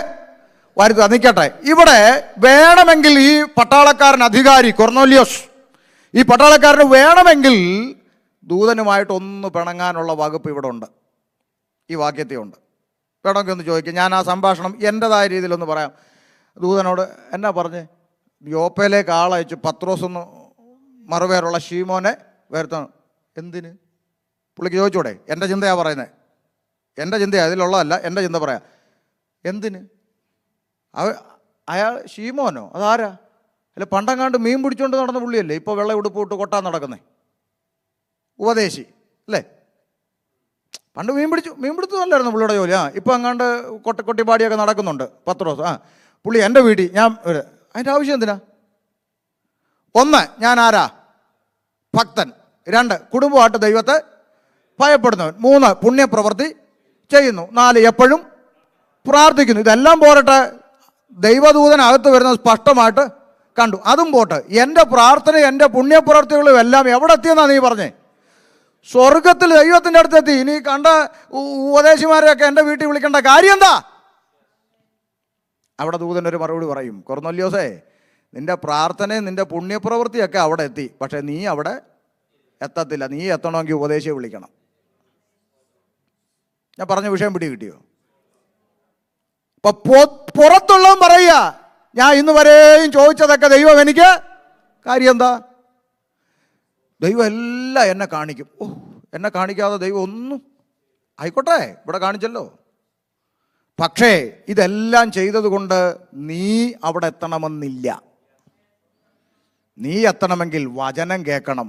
വരുത്തുക. നിൽക്കട്ടെ, ഇവിടെ വേണമെങ്കിൽ ഈ പട്ടാളക്കാരൻ അധികാരി കൊർന്നേലിയോസ്, ഈ പട്ടാളക്കാരന് വേണമെങ്കിൽ ദൂതനുമായിട്ട് ഒന്ന് പിണങ്ങാനുള്ള വകുപ്പ് ഇവിടെ ഉണ്ട്, ഈ വാക്യത്തിൽ ഉണ്ട്. വേണമെങ്കിൽ ഒന്ന് ചോദിക്കും. ഞാൻ ആ സംഭാഷണം എൻ്റെതായ രീതിയിലൊന്ന് പറയാം. ദൂതനോട് എന്നാ പറഞ്ഞ്? യോപ്പയിലേക്ക് ആളയച്ച് പത്രോസ് എന്ന് മറുപേരുള്ള ശീമോനെ വരുത്തണം. എന്തിന്? പുള്ളിക്ക് ചോദിച്ചൂടെ? എൻ്റെ ചിന്തയാണ് പറയുന്നത്, എൻ്റെ ചിന്തയാണ്, അതിലുള്ളതല്ല, എൻ്റെ ചിന്ത പറയാം. എന്തിന്? അയാൾ ശീമോനോ? അതാരാ? അല്ല, പണ്ടങ്ങാണ്ട് മീൻ പിടിച്ചുകൊണ്ട് നടന്ന പുള്ളിയല്ലേ ഇപ്പോൾ വെള്ള ഉടുപ്പിട്ട് കൊട്ടാൻ നടക്കുന്നേ? ഉപദേശി അല്ലേ? പണ്ട് മീൻ പിടുത്തമല്ലായിരുന്നു പുള്ളിയുടെ ജോലി. ഇപ്പം അങ്ങാണ്ട് കൊട്ടിപ്പാടിയൊക്കെ നടക്കുന്നുണ്ട് പത്രോസ്. പുള്ളി എൻ്റെ വീട്ടിൽ ഞാൻ അതിൻ്റെ ആവശ്യം എന്തിനാ? 1, ഞാൻ ആരാ? ഭക്തൻ. 2, കുടുംബമായിട്ട് ദൈവത്തെ ഭയപ്പെടുന്നവൻ. 3, പുണ്യപ്രവൃത്തി ചെയ്യുന്നു. 4, എപ്പോഴും പ്രാർത്ഥിക്കുന്നു. ഇതെല്ലാം പോരട്ടെ, ദൈവദൂതനകത്ത് വരുന്നത് സ്പഷ്ടമായിട്ട് കണ്ടു. അതും പോട്ടെ, എൻ്റെ പ്രാർത്ഥനയും എൻ്റെ പുണ്യപ്രവൃത്തികളും എല്ലാം എവിടെ എത്തിയെന്നാണ് നീ പറഞ്ഞേ? സ്വർഗത്തിൽ ദൈവത്തിൻ്റെ അടുത്തെത്തി. ഇനി കണ്ട ഉപദേശിമാരെയൊക്കെ എൻ്റെ വീട്ടിൽ വിളിക്കേണ്ട കാര്യം എന്താ? അവിടെ ദൂതനൊരു മറുപടി പറയും, കൊർന്നേലിയോസേ, നിന്റെ പ്രാർത്ഥനയും നിന്റെ പുണ്യപ്രവൃത്തിയൊക്കെ അവിടെ എത്തി, പക്ഷെ നീ അവിടെ എത്തത്തില്ല. നീ എത്തണമെങ്കിൽ ഉപദേശിയെ വിളിക്കണം. ഞാൻ പറഞ്ഞ വിഷയം പിടി കിട്ടിയോ? അപ്പൊ പുറത്തുള്ളവൻ പറയുക, ഞാൻ ഇന്ന് വരെയും ചോദിച്ചതൊക്കെ ദൈവം എനിക്ക് കാര്യം എന്താ? ദൈവം എല്ലാം എന്നെ കാണിക്കും. എന്നെ കാണിക്കാതെ ദൈവം ഒന്നും ആയിക്കോട്ടെ, ഇവിടെ കാണിച്ചല്ലോ. പക്ഷേ ഇതെല്ലാം ചെയ്തതുകൊണ്ട് നീ അവിടെ എത്തണമെന്നില്ല. നീ എത്തണമെങ്കിൽ വചനം കേൾക്കണം.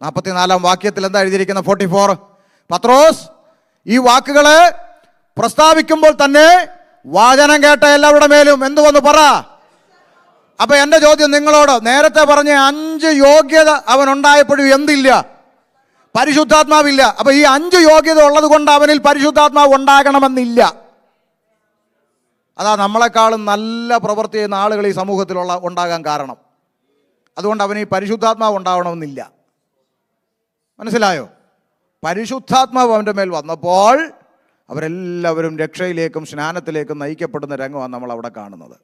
44-ാം വാക്യത്തിൽ എന്താ എഴുതിയിരിക്കുന്ന? 44. പത്രോസ് ഈ വാക്കുകളെ പ്രസ്താവിക്കുമ്പോൾ തന്നെ വചനം കേട്ട എല്ലാവരുടെ മേലും എന്തു വന്നു പറ. അപ്പൊ എൻ്റെ ചോദ്യം നിങ്ങളോട്, നേരത്തെ പറഞ്ഞ 5 യോഗ്യത അവനുണ്ടായപ്പോഴും എന്തില്ല? പരിശുദ്ധാത്മാവില്ല. അപ്പൊ ഈ 5 യോഗ്യത ഉള്ളത് കൊണ്ട് അവനിൽ പരിശുദ്ധാത്മാവ് ഉണ്ടാകണമെന്നില്ല. അതാ നമ്മളെക്കാളും നല്ല പ്രവൃത്തി ചെയ്യുന്ന ആളുകൾ ഈ സമൂഹത്തിലുള്ള ഉണ്ടാകാൻ കാരണം. അതുകൊണ്ട് അവന് ഈ പരിശുദ്ധാത്മാവ് ഉണ്ടാവണമെന്നില്ല. മനസ്സിലായോ? പരിശുദ്ധാത്മാവ് അവൻ്റെ മേൽ വന്നപ്പോൾ അവരെല്ലാവരും രക്ഷയിലേക്കും സ്നാനത്തിലേക്കും നയിക്കപ്പെടുന്ന രംഗമാണ് നമ്മൾ അവിടെ കാണുന്നത്.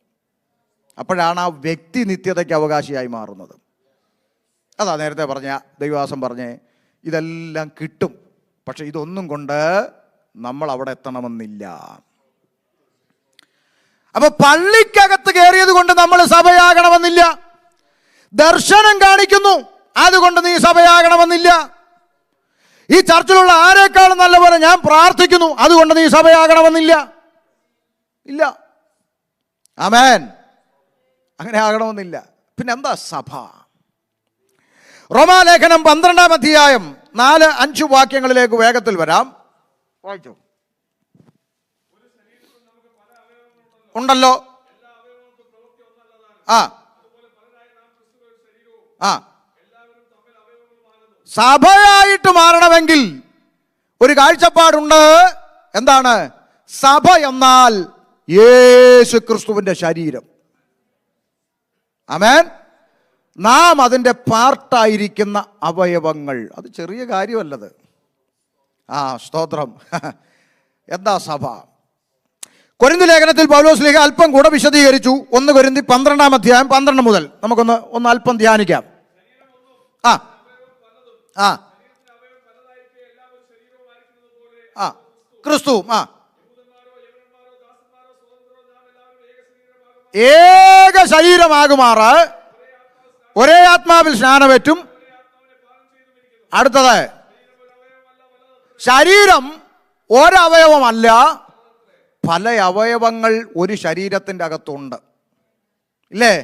അപ്പോഴാണ് ആ വ്യക്തി നിത്യതയ്ക്ക് അവകാശിയായി മാറുന്നത്. അതാ നേരത്തെ പറഞ്ഞ ദൈവദാസൻ പറഞ്ഞേ, ഇതെല്ലാം കിട്ടും, പക്ഷെ ഇതൊന്നും കൊണ്ട് നമ്മൾ അവിടെ എത്തണമെന്നില്ല. അപ്പൊ പള്ളിക്കകത്ത് കയറിയത് കൊണ്ട് നമ്മൾ സഭയാകണമെന്നില്ല. ദർശനം കാണിക്കുന്നു, അതുകൊണ്ട് നീ സഭയാകണമെന്നില്ല. ഈ ചർച്ചിലുള്ള ആരെക്കാളും നല്ലപോലെ ഞാൻ പ്രാർത്ഥിക്കുന്നു, അതുകൊണ്ട് നീ സഭയാകണമെന്നില്ല. ഇല്ല. ആമേൻ. അങ്ങനെ ആകണമെന്നില്ല. പിന്നെ എന്താ സഭ? റോമാലേഖനം 12-ാം അധ്യായം 4-5 വാക്യങ്ങളിലേക്ക് വേഗത്തിൽ വരാം. വായിച്ചു. ഉണ്ടല്ലോ. സഭയായിട്ട് മാറണമെങ്കിൽ ഒരു കാഴ്ചപ്പാടുണ്ട്. എന്താണ് സഭ എന്നാൽ? യേശു ക്രിസ്തുവിന്റെ ശരീരം. ആമേൻ. നാം അതിൻ്റെ പാർട്ടായിരിക്കുന്ന അവയവങ്ങൾ. അത് ചെറിയ കാര്യമല്ലത്. സ്തോത്രം. എന്താ സഭ? കൊരിന്ത് ലേഖനത്തിൽ പൗലോസ് ലേഖ അല്പം കൂടെ വിശദീകരിച്ചു. 1 കൊരിന്തി 12-ാം അധ്യായം 12 മുതൽ നമുക്കൊന്ന് അല്പം ധ്യാനിക്കാം. ആ ആ ആ ക്രിസ്തു ഏക ശരീരമാകുമാറ് ഒരേ ആത്മാവിൽ സ്നാനമേറ്റും. അടുത്തത്, ശരീരം ഒരവയവമല്ല, പല അവയവങ്ങൾ ഒരു ശരീരത്തിൻ്റെ അകത്തുണ്ട്. ഇല്ലേ?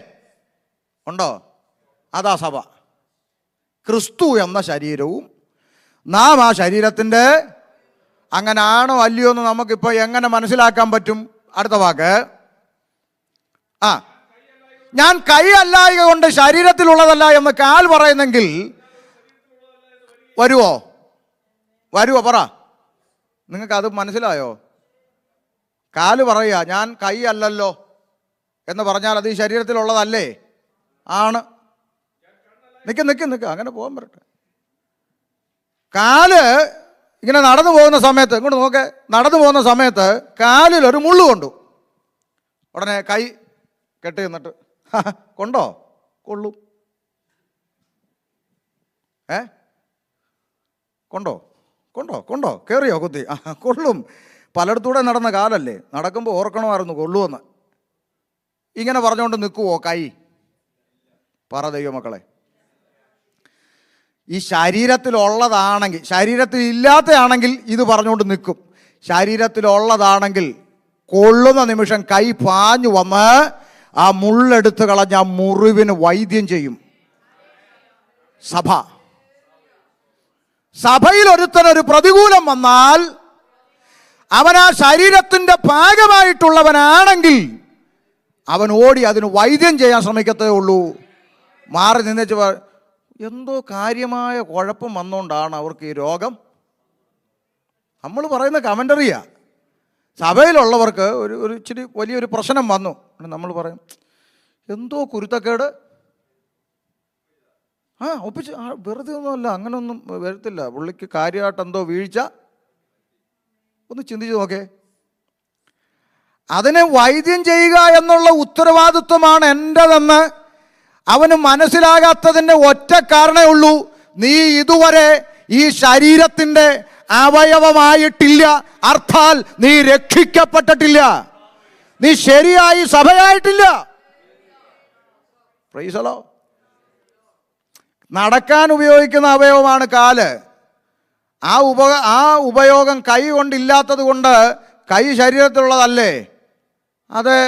ഉണ്ടോ? അതാ സഭ. ക്രിസ്തു എന്ന ശരീരവും നാം ആ ശരീരത്തിൻ്റെ. അങ്ങനെ ആണോ അല്ലയോ എന്ന് നമുക്കിപ്പോൾ എങ്ങനെ മനസ്സിലാക്കാൻ പറ്റും? അടുത്ത വാക്ക്, ഞാൻ കൈ അല്ലായക കൊണ്ട് ശരീരത്തിലുള്ളതല്ല എന്ന് കാൽ പറയുന്നെങ്കിൽ വരുവോ പറ. നിങ്ങൾക്ക് അത് മനസ്സിലായോ? കാല് പറയുക ഞാൻ കൈ അല്ലല്ലോ എന്ന് പറഞ്ഞാൽ അത് ഈ ശരീരത്തിലുള്ളതല്ലേ? ആണ്. നിൽക്ക് അങ്ങനെ പോകാൻ പറ്റട്ടെ. കാല് ഇങ്ങനെ നടന്നു പോകുന്ന സമയത്ത്, ഇങ്ങോട്ട് നോക്കെ, നടന്നു പോകുന്ന സമയത്ത് കാലിൽ ഒരു മുള്ളു കൊണ്ടു. ഉടനെ കൈ കെട്ടി നിന്നിട്ട് കൊണ്ടോ? കൊള്ളും. കൊണ്ടോ കയറിയോ കുത്തി? കൊള്ളും. പലയിടത്തൂടെ നടന്ന കാലല്ലേ, നടക്കുമ്പോൾ ഓർക്കണമായിരുന്നു കൊള്ളുമെന്ന്. ഇങ്ങനെ പറഞ്ഞുകൊണ്ട് നിൽക്കുവോ കൈ? പറ ദൈവമക്കളെ. ഈ ശരീരത്തിലുള്ളതാണെങ്കിൽ, ശരീരത്തിൽ ഇല്ലാത്തതാണെങ്കിൽ ഇത് പറഞ്ഞുകൊണ്ട് നിൽക്കും. ശരീരത്തിലുള്ളതാണെങ്കിൽ കൊള്ളുന്ന നിമിഷം കൈ പാഞ്ഞു വന്ന് ആ മുള്ളെടുത്ത് കളഞ്ഞ ആ മുറിവിന് വൈദ്യം ചെയ്യും സഭയിൽ ഒരുത്തനൊരു പ്രതികൂലം വന്നാൽ അവൻ ആ ശരീരത്തിൻ്റെ ഭാഗമായിട്ടുള്ളവനാണെങ്കിൽ അവൻ ഓടി അതിന് വൈദ്യം ചെയ്യാൻ ശ്രമിക്കത്തേ ഉള്ളൂ. മാറി നിന്നേച്ച് എന്തോ കാര്യമായ കുഴപ്പം വന്നുകൊണ്ടാണ് അവർക്ക് ഈ രോഗം. നമ്മൾ പറയുന്ന കമൻ്ററിയാ. സഭയിലുള്ളവർക്ക് ഒരു ഇച്ചിരി വലിയൊരു പ്രശ്നം വന്നു, നമ്മൾ പറയും എന്തോ കുരുത്തക്കേട്. ഒപ്പിച്ച് വെറുതെ ഒന്നുമല്ല, അങ്ങനെയൊന്നും വരത്തില്ല. പുള്ളിക്ക് കാര്യമായിട്ട് എന്തോ വീഴ്ച. ഒന്ന് ചിന്തിച്ച് നോക്കേ. അതിനെ വൈദ്യം ചെയ്യുക എന്നുള്ള ഉത്തരവാദിത്വമാണ് എൻ്റെതെന്ന് അവന് മനസ്സിലാകാത്തതിൻ്റെ ഒറ്റ കാരണമേ ഉള്ളൂ. നീ ഇതുവരെ ഈ ശരീരത്തിൻ്റെ അവയവമായിട്ടില്ല. അർത്ഥാൽ നീ രക്ഷിക്കപ്പെട്ടിട്ടില്ല. നീ ശരിയായി സഭയായിട്ടില്ല. Price the Lord. നടക്കാൻ ഉപയോഗിക്കുന്ന അവയവമാണ് കാല്. ആ ഉപയോഗം കൈ കൊണ്ടില്ലാത്തത് കൊണ്ട് കൈ ശരീരത്തിലുള്ളതല്ലേ? അതെ.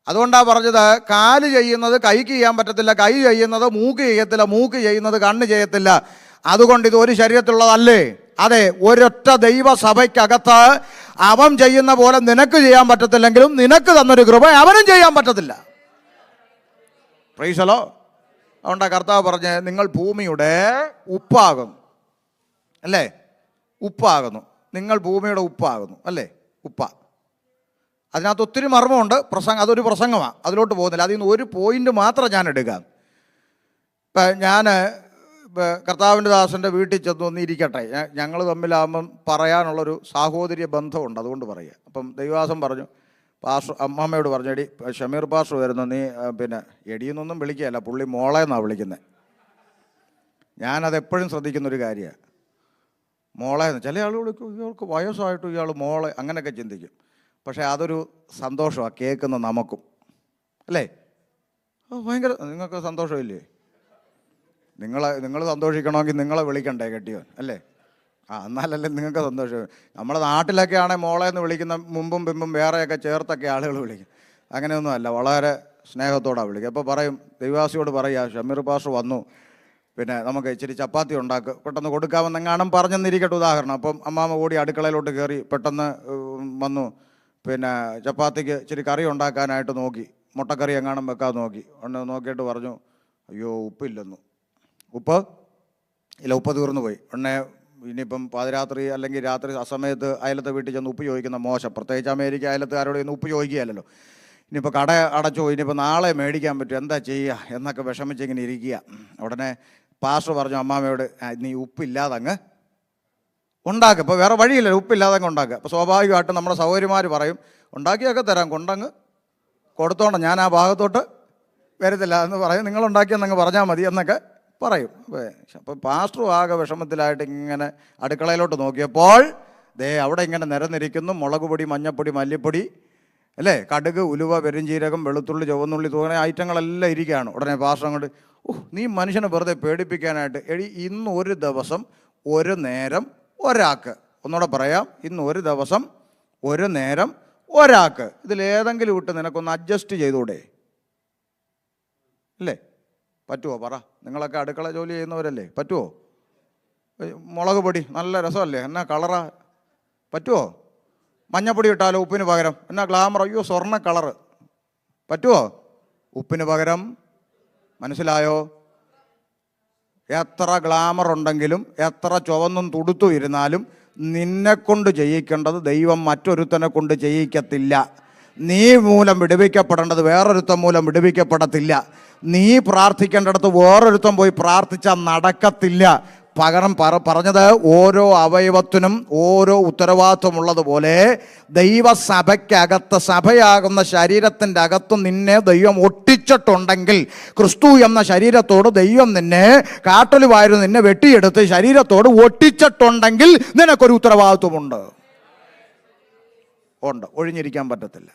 അതുകൊണ്ടാണ് പറഞ്ഞത്, കാല് ചെയ്യുന്നത് കൈക്ക് ചെയ്യാൻ പറ്റത്തില്ല, കൈ ചെയ്യുന്നത് മൂക്ക് ചെയ്യത്തില്ല, മൂക്ക് ചെയ്യുന്നത് കണ്ണ് ചെയ്യത്തില്ല. അതുകൊണ്ട് ഇത് ഒരു ശരീരത്തിലുള്ളതല്ലേ? അതെ. ഒരൊറ്റ ദൈവസഭയ്ക്കകത്ത് അവൻ ചെയ്യുന്ന പോലെ നിനക്ക് ചെയ്യാൻ പറ്റത്തില്ലെങ്കിലും നിനക്ക് തന്നൊരു കൃപ അവനും ചെയ്യാൻ പറ്റത്തില്ല. Price the Lord. അതുകൊണ്ടാണ് കർത്താവ് പറഞ്ഞ് നിങ്ങൾ ഭൂമിയുടെ ഉപ്പാകുന്നു. അല്ലേ? ഉപ്പാകുന്നു. നിങ്ങൾ ഭൂമിയുടെ ഉപ്പാകുന്നു. അല്ലേ? ഉപ്പ. അതിനകത്ത് ഒത്തിരി മർമ്മമുണ്ട്. അതൊരു പ്രസംഗമാണ്, അതിലോട്ട് പോകുന്നില്ല. അതിൽ നിന്ന് ഒരു പോയിന്റ് മാത്രം ഞാൻ എടുക്കാം. ഇപ്പം ഞാൻ കർത്താവിൻ്റെ ദാസൻ്റെ വീട്ടിൽ ചെന്ന് ഒന്നിരിക്കട്ടെ, ഞങ്ങൾ തമ്മിലാകുമ്പം പറയാനുള്ളൊരു സാഹോദര്യ ബന്ധമുണ്ട്, അതുകൊണ്ട് പറയുക. അപ്പം ദൈവദാസൻ പറഞ്ഞു, അമ്മമ്മയോട് പറഞ്ഞു, എടി ഷമീർ പാസ്റ്റർ വരുന്നു, നീ പിന്നെ എടിയെന്നൊന്നും വിളിക്കുകയല്ല, പുള്ളി മോളെ എന്നാണ് വിളിക്കുന്നത്. ഞാനതെപ്പോഴും ശ്രദ്ധിക്കുന്നൊരു കാര്യമാണ്. മോളെ എന്ന് ചില ആളുകൾ വിളിക്കും, ഇയാൾക്ക് വയസ്സായിട്ടും ഇയാൾ മോളെ, അങ്ങനെയൊക്കെ ചിന്തിക്കും. പക്ഷേ അതൊരു സന്തോഷമാണ് കേൾക്കുന്ന നമുക്കും. അല്ലേ? ഭയങ്കര. നിങ്ങൾക്ക് സന്തോഷമില്ലേ? നിങ്ങൾ സന്തോഷിക്കണമെങ്കിൽ നിങ്ങളെ വിളിക്കണ്ടേ കെട്ടിയോൻ? അല്ലേ? എന്നാലല്ലേ നിങ്ങൾക്ക് സന്തോഷം. നമ്മുടെ നാട്ടിലൊക്കെ ആണെങ്കിൽ മോളെ എന്ന് വിളിക്കുന്ന മുമ്പും പിമ്പും വേറെയൊക്കെ ചേർത്തൊക്കെ ആളുകൾ വിളിക്കും. അങ്ങനെയൊന്നും അല്ല, വളരെ സ്നേഹത്തോടാണ് വിളിക്കുക. അപ്പോൾ പറയും, ദൈവവാസിയോട് പറയുക, ഷമീർ പാസ്റ്റർ വന്നു, പിന്നെ നമുക്ക് ഇച്ചിരി ചപ്പാത്തി ഉണ്ടാക്കുക, പെട്ടെന്ന് കൊടുക്കാമെന്നെങ്ങാനും പറഞ്ഞെന്നിരിക്കട്ടെ ഉദാഹരണം. അപ്പം അമ്മാമ്മ ഓടി അടുക്കളയിലോട്ട് കയറി പെട്ടെന്ന് വന്നു, പിന്നെ ചപ്പാത്തിക്ക് ഇച്ചിരി കറി ഉണ്ടാക്കാനായിട്ട് നോക്കി, മുട്ടക്കറി എങ്ങാനും വെക്കാൻ നോക്കി. നോക്കിയിട്ട് പറഞ്ഞു, അയ്യോ ഉപ്പില്ലെന്നു. ഉപ്പ് തീർന്നു പോയി. ഇനിയിപ്പം പാതിരാത്രി അല്ലെങ്കിൽ രാത്രി അസമയത്ത് അയലത്തെ വീട്ടിൽ ചെന്ന് ഉപ്പ് ചോദിക്കുന്ന മോശം. പ്രത്യേകിച്ച് അമേരിക്ക അയലത്തുകാരോട് ഇന്ന് ഉപ്പ് ചോദിക്കുകയല്ലോ. ഇനിയിപ്പോൾ കട അടച്ചോ, ഇനിയിപ്പോൾ നാളെ മേടിക്കാൻ പറ്റും, എന്താ ചെയ്യുക എന്നൊക്കെ വിഷമിച്ചിങ്ങനെ ഇരിക്കുക. ഉടനെ പാസ്റ്റർ പറഞ്ഞു അമ്മാമ്മയോട്, നീ ഉപ്പില്ലാതെ അങ്ങ് ഉണ്ടാക്കുക. ഇപ്പോൾ വേറെ വഴിയില്ല, ഉപ്പില്ലാതെ അങ്ങ് ഉണ്ടാക്കുക. അപ്പോൾ സ്വാഭാവികമായിട്ടും നമ്മുടെ സഹോദരിമാർ പറയും, ഉണ്ടാക്കിയൊക്കെ തരാം, കൊണ്ടങ്ങ് കൊടുത്തോണം, ഞാൻ ആ ഭാഗത്തോട്ട് വരത്തില്ല എന്ന് പറയും. നിങ്ങളുണ്ടാക്കിയെന്നങ്ങ് പറഞ്ഞാൽ മതി എന്നൊക്കെ പറയും. അപ്പോൾ പാസ്റ്ററും ആകെ വിഷമത്തിലായിട്ട് ഇങ്ങനെ അടുക്കളയിലോട്ട് നോക്കിയപ്പോൾ അവിടെ ഇങ്ങനെ നിരന്നിരിക്കുന്നു മുളക് പൊടി, മഞ്ഞപ്പൊടി, മല്ലിപ്പൊടി, അല്ലേ, കടുക്, ഉലുവ, പെരുംജീരകം, വെളുത്തുള്ളി, ചുവന്നുള്ളി തുടങ്ങിയ ഐറ്റങ്ങളെല്ലാം ഇരിക്കുകയാണ്. ഉടനെ പാസ്റ്റർ അങ്ങോട്ട്, നീ മനുഷ്യനെ വെറുതെ പേടിപ്പിക്കാനായിട്ട്, ഇന്ന് ഒരു ദിവസം ഒരു നേരം ഒരാൾക്ക്, ഒന്നുകൂടെ പറയാം, ഇന്ന് ഒരു ദിവസം ഒരു നേരം ഒരാൾക്ക്, ഇതിലേതെങ്കിലും ഇട്ട് നിനക്കൊന്ന് അഡ്ജസ്റ്റ് ചെയ്തൂടെ? അല്ലേ, പറ്റുമോ? പറ, നിങ്ങളൊക്കെ അടുക്കള ജോലി ചെയ്യുന്നവരല്ലേ, പറ്റുമോ? മുളക് പൊടി നല്ല രസമല്ലേ, എന്നാ കളറാ, പറ്റുമോ? മഞ്ഞപ്പൊടി ഇട്ടാലോ ഉപ്പിന് പകരം, എന്നാ ഗ്ലാമർ, അയ്യോ സ്വർണ്ണ കളറ്, പറ്റുമോ? ഉപ്പിന് പകരം, മനസ്സിലായോ? എത്ര ഗ്ലാമർ ഉണ്ടെങ്കിലും എത്ര ചുവന്നും തുടുത്തു ഇരുന്നാലും നിന്നെക്കൊണ്ട് ചെയ്യിക്കേണ്ടത് ദൈവം മറ്റൊരുത്തനെ കൊണ്ട് ചെയ്യിക്കത്തില്ല. നീ മൂലം വിടുവിക്കപ്പെടേണ്ടത് വേറൊരുത്തൻ മൂലം വിടുവിക്കപ്പെടത്തില്ല. നീ പ്രാർത്ഥിക്കേണ്ടടുത്ത് വേറൊരുത്തൻ പോയി പ്രാർത്ഥിച്ചാൽ നടക്കത്തില്ല. പകരം പറഞ്ഞത് ഓരോ അവയവത്തിനും ഓരോ ഉത്തരവാദിത്വമുള്ളതുപോലെ ദൈവസഭയ്ക്കകത്ത്, സഭയാകുന്ന ശരീരത്തിൻ്റെ അകത്ത് നിന്നെ ദൈവം ഒട്ടിച്ചിട്ടുണ്ടെങ്കിൽ, ക്രിസ്തു എന്ന ശരീരത്തോട് ദൈവം നിന്നെ കാട്ടലുവായിരുന്നു നിന്നെ വെട്ടിയെടുത്ത് ശരീരത്തോട് ഒട്ടിച്ചിട്ടുണ്ടെങ്കിൽ നിനക്കൊരു ഉത്തരവാദിത്വമുണ്ട്. ഉണ്ട്, ഒഴിഞ്ഞിരിക്കാൻ പറ്റത്തില്ല.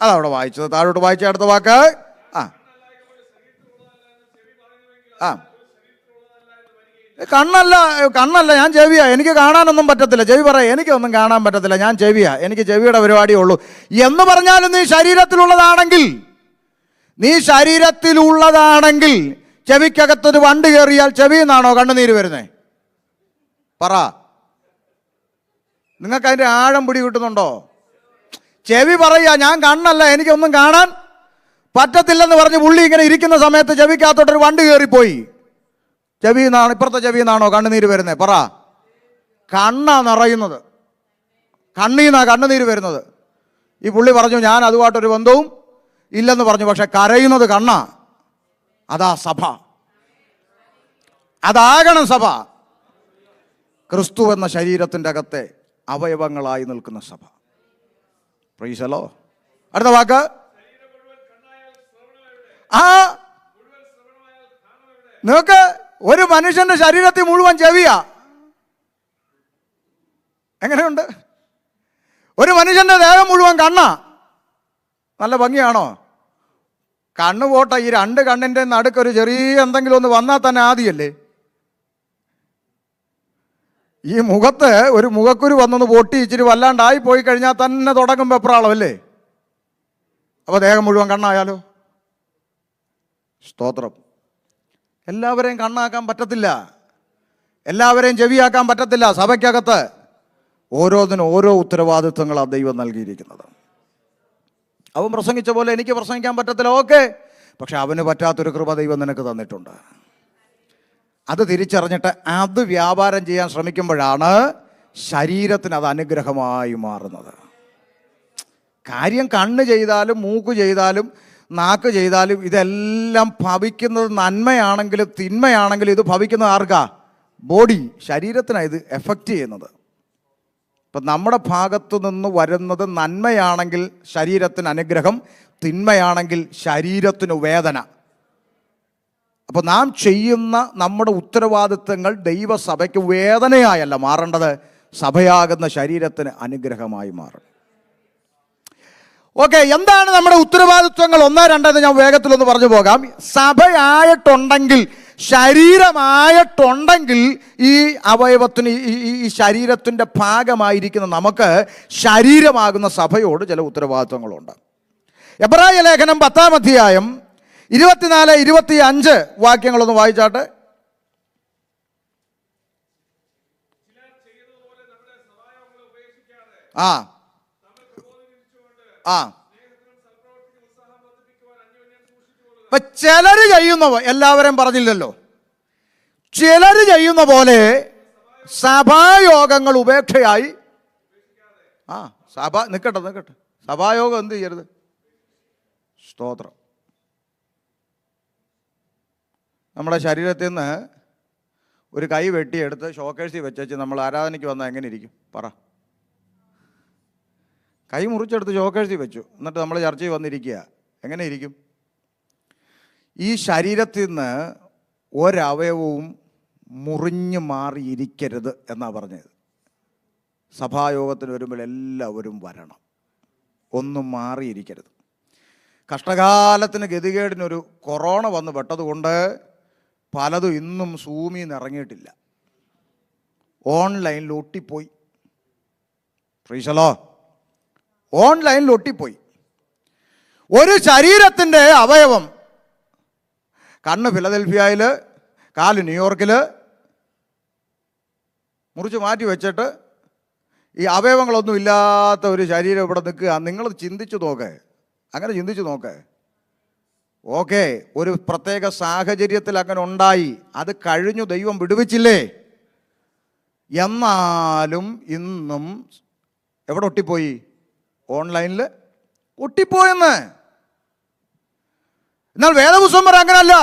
അതവിടെ വായിച്ചത്, താഴോട്ട് വായിച്ച അടുത്ത വാക്ക്. കണ്ണല്ല, ഞാൻ ചെവിയാ, എനിക്ക് കാണാനൊന്നും പറ്റത്തില്ല. ചെവി പറയാം, എനിക്കൊന്നും കാണാൻ പറ്റത്തില്ല, ഞാൻ ചെവിയാ, എനിക്ക് ചെവിയുടെ പരിപാടിയേ ഉള്ളൂ എന്ന് പറഞ്ഞാലും നീ ശരീരത്തിലുള്ളതാണെങ്കിൽ ചെവിക്കകത്തൊരു വണ്ട് കയറിയാൽ ചെവിയിൽ നിന്നാണോ കണ്ണുനീര് വരുന്നേ? പറ, നിങ്ങൾക്ക് അതിൻ്റെ ആഴം പിടി കിട്ടുന്നുണ്ടോ? ചെവി പറയുക, ഞാൻ കണ്ണല്ല, എനിക്കൊന്നും കാണാൻ പറ്റത്തില്ലെന്ന് പറഞ്ഞ് പുള്ളി ഇങ്ങനെ ഇരിക്കുന്ന സമയത്ത് ചെവിക്കകത്തോട്ടൊരു വണ്ട് കയറിപ്പോയി. ചെവിയിൽ നിന്നാണ്, ഇപ്പുറത്തെ ചെവിയിൽ നിന്നാണോ കണ്ണുനീര് വരുന്നത്? പറ. കണ്ണാ നിറയുന്നത്, കണ്ണീൽ നിന്നാണ് കണ്ണുനീര് വരുന്നത്. ഈ പുള്ളി പറഞ്ഞു ഞാൻ അതുമായിട്ടൊരു ബന്ധവും ഇല്ലെന്ന് പറഞ്ഞു, പക്ഷെ കരയുന്നത് കണ്ണാ. അതാ സഭ, അതാകണം സഭ. ക്രിസ്തു എന്ന ശരീരത്തിൻ്റെ അകത്തെ അവയവങ്ങളായി നിൽക്കുന്ന സഭ. Price the Lord. അടുത്ത വാക്ക്. നോക്ക്, ഒരു മനുഷ്യന്റെ ശരീരത്തിൽ മുഴുവൻ ചെവിയാ. എങ്ങനെയുണ്ട്? ഒരു മനുഷ്യന്റെ ദേഹം മുഴുവൻ കണ്ണാ. നല്ല ഭംഗിയാണോ? കണ്ണ് പോട്ടെ, ഈ രണ്ട് കണ്ണിൻ്റെ നടുക്കൊരു ചെറിയ എന്തെങ്കിലും ഒന്ന് വന്നാൽ തന്നെ ആദിയല്ലേ? ഈ മുഖത്ത് ഒരു മുഖക്കുരു വന്നൊന്ന് പൊട്ടി ഇച്ചിരി വല്ലാണ്ടായി പോയി കഴിഞ്ഞാൽ തന്നെ തുടങ്ങും വെപ്രാളമല്ലേ? അപ്പോൾ ദേഹം മുഴുവൻ കണ്ണായാലോ? സ്തോത്രം. എല്ലാവരെയും കണ്ണാക്കാൻ പറ്റത്തില്ല, എല്ലാവരെയും ചെവിയാക്കാൻ പറ്റത്തില്ല. സഭയ്ക്കകത്ത് ഓരോന്നിനും ഓരോ ഉത്തരവാദിത്വങ്ങളാണ് ദൈവം നൽകിയിരിക്കുന്നത്. അവൻ പ്രസംഗിച്ച പോലെ എനിക്ക് പ്രസംഗിക്കാൻ പറ്റത്തില്ല, ഓക്കെ, പക്ഷെ അവന് പറ്റാത്തൊരു കൃപ ദൈവം നിനക്ക് തന്നിട്ടുണ്ട്. അത് തിരിച്ചറിഞ്ഞിട്ട് അത് വ്യാപാരം ചെയ്യാൻ ശ്രമിക്കുമ്പോഴാണ് ശരീരത്തിന് അത് അനുഗ്രഹമായി മാറുന്നത്. കാര്യം കണ്ണ് ചെയ്താലും മൂക്ക് ചെയ്താലും നാക്ക് ചെയ്താലും ഇതെല്ലാം ഭവിക്കുന്നത് നന്മയാണെങ്കിലും തിന്മയാണെങ്കിലും ഇത് ഭവിക്കുന്നത് ആർക്കാ? ബോഡി, ശരീരത്തിനാണ് ഇത് എഫക്റ്റ് ചെയ്യുന്നത്. ഇപ്പം നമ്മുടെ ഭാഗത്തു നിന്ന് വരുന്നത് നന്മയാണെങ്കിൽ ശരീരത്തിന് അനുഗ്രഹം, തിന്മയാണെങ്കിൽ ശരീരത്തിന് വേദന. അപ്പോൾ നാം ചെയ്യുന്ന നമ്മുടെ ഉത്തരവാദിത്തങ്ങൾ ദൈവസഭയ്ക്ക് വേദനയായല്ല മാറേണ്ടത്, സഭയാകുന്ന ശരീരത്തിന് അനുഗ്രഹമായി മാറും. ഓക്കെ, എന്താണ് നമ്മുടെ ഉത്തരവാദിത്വങ്ങൾ? 1, 2 എന്ന് ഞാൻ വേഗത്തിലൊന്ന് പറഞ്ഞു പോകാം. സഭയായിട്ടുണ്ടെങ്കിൽ, ശരീരമായിട്ടുണ്ടെങ്കിൽ, ഈ അവയവത്തിന്, ഈ ശരീരത്തിൻ്റെ ഭാഗമായിരിക്കുന്ന നമുക്ക് ശരീരമാകുന്ന സഭയോട് ചില ഉത്തരവാദിത്വങ്ങളുണ്ട്. എബ്രായ ലേഖനം 10-ാം അധ്യായം 24-25 വാക്യങ്ങളൊന്ന് വായിച്ചാട്ടെ. ചിലര് ചെയ്യുന്ന, എല്ലാവരും പറഞ്ഞില്ലല്ലോ, ചിലര് ചെയ്യുന്ന പോലെ സഭായോഗങ്ങൾ ഉപേക്ഷയായി. സഭ നിൽക്കട്ടെ, സഭായോഗം എന്ത് ചെയ്യരുത്? സ്തോത്രം. നമ്മുടെ ശരീരത്തിൽ നിന്ന് ഒരു കൈ വെട്ടിയെടുത്ത് ഷോക്കേഴ്സിൽ വെച്ച് നമ്മൾ ആരാധനയ്ക്ക് വന്നാൽ എങ്ങനെ ഇരിക്കും? പറ. കൈ മുറിച്ചെടുത്ത് ചോക്കെഴുതി വെച്ചു. എന്നിട്ട് നമ്മൾ ചർച്ചയിൽ വന്നിരിക്കുക. എങ്ങനെ ഇരിക്കും? ഈ ശരീരത്തിൽ നിന്ന് ഒരവയവവും മുറിഞ്ഞു മാറിയിരിക്കരുത് എന്നാണ് പറഞ്ഞത്. സഭായോഗത്തിന് വരുമ്പോൾ എല്ലാവരും വരണം, ഒന്നും മാറിയിരിക്കരുത്. കഷ്ടകാലത്തിന് ഗതികേടിനൊരു കൊറോണ വന്ന് പെട്ടതുകൊണ്ട് പലതും ഇന്നും സൂമിൽ നിന്ന് ഇറങ്ങിയിട്ടില്ല, ഓൺലൈനിൽ ഒട്ടിപ്പോയി. പ്രീശലോ, ഓൺലൈനിൽ ഒട്ടിപ്പോയി. ഒരു ശരീരത്തിൻ്റെ അവയവം, കണ്ണ് ഫിലദൽഫിയയിൽ, കാല് ന്യൂയോർക്കിൽ മുറിച്ച് മാറ്റി വെച്ചിട്ട് ഈ അവയവങ്ങളൊന്നും ഇല്ലാത്ത ഒരു ശരീരം ഇവിടെ നിൽക്കുക. നിങ്ങൾ ചിന്തിച്ചു നോക്കേ, അങ്ങനെ ചിന്തിച്ചു നോക്കേ. ഓക്കെ, ഒരു പ്രത്യേക സാഹചര്യത്തിൽ അങ്ങനെ ഉണ്ടായി, അത് കഴിഞ്ഞു, ദൈവം വിടുവിച്ചില്ലേ? എന്നാലും ഇന്നും എവിടെ ഒട്ടിപ്പോയി? ഓൺലൈനിൽ ഒട്ടിപ്പോയെന്ന്. എന്നാൽ വേദപുസ്തകം പറ അങ്ങനല്ല.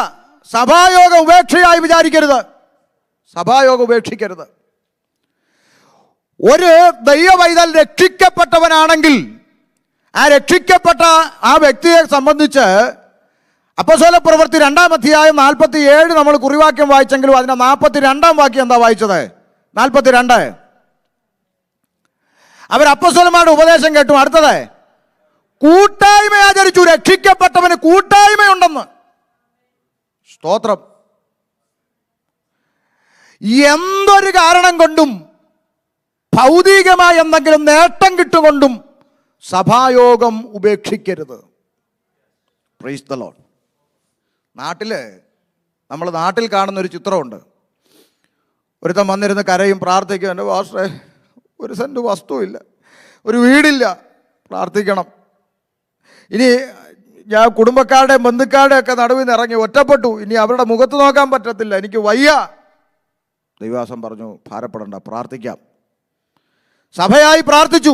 സഭായോഗം ഉപേക്ഷയായി വിചാരിക്കരുത്, സഭായോഗം ഉപേക്ഷിക്കരുത്. ഒരു ദൈവവൈതൽ രക്ഷിക്കപ്പെട്ടവനാണെങ്കിൽ ആ രക്ഷിക്കപ്പെട്ട ആ വ്യക്തിയെ സംബന്ധിച്ച് അപ്പോസ്തല പ്രവൃത്തി 2-ാം അധ്യായം 47 നമ്മൾ കുറിവാക്യം വായിച്ചെങ്കിലും അതിൻ്റെ 42-ാം വാക്യം എന്താ വായിച്ചത്? 42. അവർ അപ്പോസ്തലന്മാരുടെ ഉപദേശം കേട്ടു. അടുത്തത് കൂട്ടായ്മ ആചരിച്ചു. രക്ഷിക്കപ്പെട്ടവന് കൂട്ടായ്മയുണ്ടെന്ന്. സ്തോത്രം. എന്തൊരു കാരണം കൊണ്ടും ഭൗതികമായ എന്തെങ്കിലും നേട്ടം കിട്ടുകൊണ്ടും സഭായോഗം ഉപേക്ഷിക്കരുത്. Price the Lord. നാട്ടിൽ കാണുന്നൊരു ചിത്രമുണ്ട്. ഒരുത്തൻ വന്നിരുന്ന് കരയും, പ്രാർത്ഥിക്കും. എൻ്റെ പാസ്റ്ററെ, ഒരു സെൻറ്റ് വസ്തുവില്ല, ഒരു വീടില്ല, പ്രാർത്ഥിക്കണം. ഇനി ഞാൻ കുടുംബക്കാരുടെയും ബന്ധുക്കാരുടെയും ഒക്കെ നടുവിൽ നിന്ന് ഇറങ്ങി ഒറ്റപ്പെട്ടു, ഇനി അവരുടെ മുഖത്ത് നോക്കാൻ പറ്റത്തില്ല, എനിക്ക് വയ്യ. ദൈവദാസൻ പറഞ്ഞു, ഭാരപ്പെടണ്ട, പ്രാർത്ഥിക്കാം. സഭയായി പ്രാർത്ഥിച്ചു.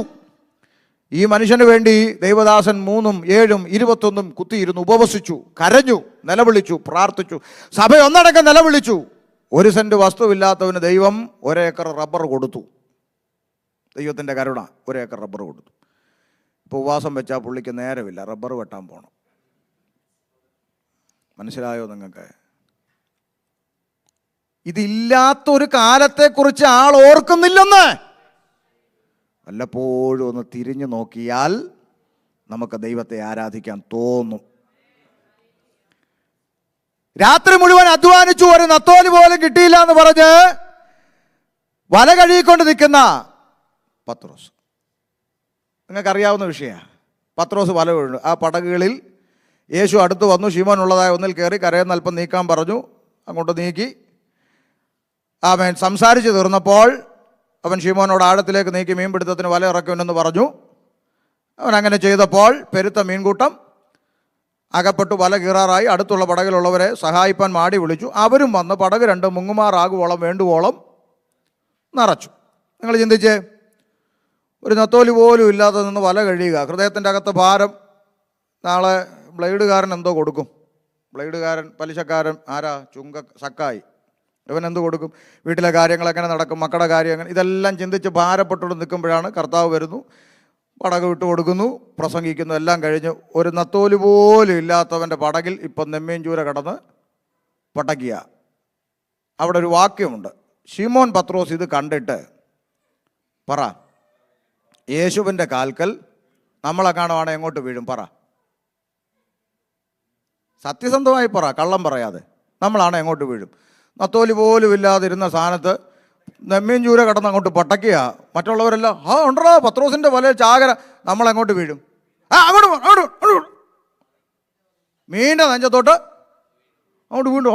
ഈ മനുഷ്യന് വേണ്ടി ദൈവദാസൻ 3, 7, 21 കുത്തിയിരുന്നു, ഉപവസിച്ചു, കരഞ്ഞു, നിലവിളിച്ചു, പ്രാർത്ഥിച്ചു. സഭ ഒന്നടങ്കം നിലവിളിച്ചു. 1 സെൻറ്റ് വസ്തുവില്ലാത്തവന് ദൈവം 1 ഏക്കർ റബ്ബർ കൊടുത്തു. ദൈവത്തിൻ്റെ കരുണ, 1 ഏക്കർ റബ്ബർ കൊടുത്തു. ഇപ്പോൾ ഉപവാസം വെച്ചാൽ പുള്ളിക്ക് നേരമില്ല, റബ്ബർ വെട്ടാൻ പോകണം. മനസ്സിലായോ നിങ്ങൾക്ക്? ഇതില്ലാത്തൊരു കാലത്തെക്കുറിച്ച് ആൾ ഓർക്കുന്നില്ലെന്ന്. വല്ലപ്പോഴും ഒന്ന് തിരിഞ്ഞു നോക്കിയാൽ നമുക്ക് ദൈവത്തെ ആരാധിക്കാൻ തോന്നും. രാത്രി മുഴുവൻ അധ്വാനിച്ചു, ഒരു നത്തോലി പോലും കിട്ടിയില്ല എന്ന് പറഞ്ഞ് വല കഴുകിക്കൊണ്ട് നിൽക്കുന്ന പത്രോസ്. നിങ്ങൾക്കറിയാവുന്ന വിഷയമാണ്. പത്രോസ് വല വീണു. ആ പടകുകളിൽ യേശു അടുത്ത് വന്നു. ശിമോൻ ഉള്ളതായ ഒന്നിൽ കയറി കരയെന്ന് അല്പം നീക്കാൻ പറഞ്ഞു. അങ്ങോട്ട് നീക്കി. അവൻ സംസാരിച്ച് തീർന്നപ്പോൾ അവൻ ശിമോനോട് ആഴത്തിലേക്ക് നീക്കി മീൻപിടുത്തത്തിന് വല ഇറക്കുമെന്ന് പറഞ്ഞു. അവൻ അങ്ങനെ ചെയ്തപ്പോൾ പെരുത്ത മീൻകൂട്ടം അകപ്പെട്ടു, വല കീറാറായി. അടുത്തുള്ള പടകിലുള്ളവരെ സഹായിപ്പാൻ മാടി വിളിച്ചു. അവരും വന്ന് പടക് 2 മുങ്ങുമാറാകുവോളം വേണ്ടുവോളം നിറച്ചു. നിങ്ങൾ ചിന്തിച്ചേ, ഒരു നത്തോലി പോലും ഇല്ലാതെ നിന്ന് വല കഴിയുക. ഹൃദയത്തിൻ്റെ അകത്ത് ഭാരം. നാളെ ബ്ലേഡുകാരൻ എന്തോ കൊടുക്കും? ബ്ലേഡുകാരൻ, പലിശക്കാരൻ ആരാ? സക്കായി. ഇവൻ എന്ത് കൊടുക്കും? വീട്ടിലെ കാര്യങ്ങൾ എങ്ങനെ നടക്കും? മക്കളുടെ കാര്യം എങ്ങനെ? ഇതെല്ലാം ചിന്തിച്ച് ഭാരപ്പെട്ടുകൊണ്ട് നിൽക്കുമ്പോഴാണ് കർത്താവ് വരുന്നു, പടക് വിട്ടു കൊടുക്കുന്നു, പ്രസംഗിക്കുന്നു. എല്ലാം കഴിഞ്ഞ് ഒരു നത്തോലി പോലും ഇല്ലാത്തവൻ്റെ പടകിൽ ഇപ്പം നെമ്മീൻ ചൂര കടന്ന് പടക്കുക. അവിടെ ഒരു വാക്യമുണ്ട്. ശിമോൻ പത്രോസ് ഇത് കണ്ടിട്ട് പറ, യേശുവിൻ്റെ കാൽക്കൽ നമ്മളെ കാണുവാണ് എങ്ങോട്ട് വീഴും? പറ, സത്യസന്ധമായി പറ, കള്ളം പറയാതെ. നമ്മളാണ് എങ്ങോട്ട് വീഴും? നത്തോലി പോലും ഇല്ലാതിരുന്ന സ്ഥാനത്ത് നെമ്മീൻ ചൂര കടന്ന് അങ്ങോട്ട് പട്ടയ്ക്കുക. മറ്റുള്ളവരെല്ലാം ഉണ്ടോ പത്രോസിൻ്റെ വല ചാകര, നമ്മളെങ്ങോട്ട് വീഴും? അങ്ങോട്ട് മീൻ്റെ നെഞ്ചത്തോട്ട് അങ്ങോട്ട് വീണ്ടും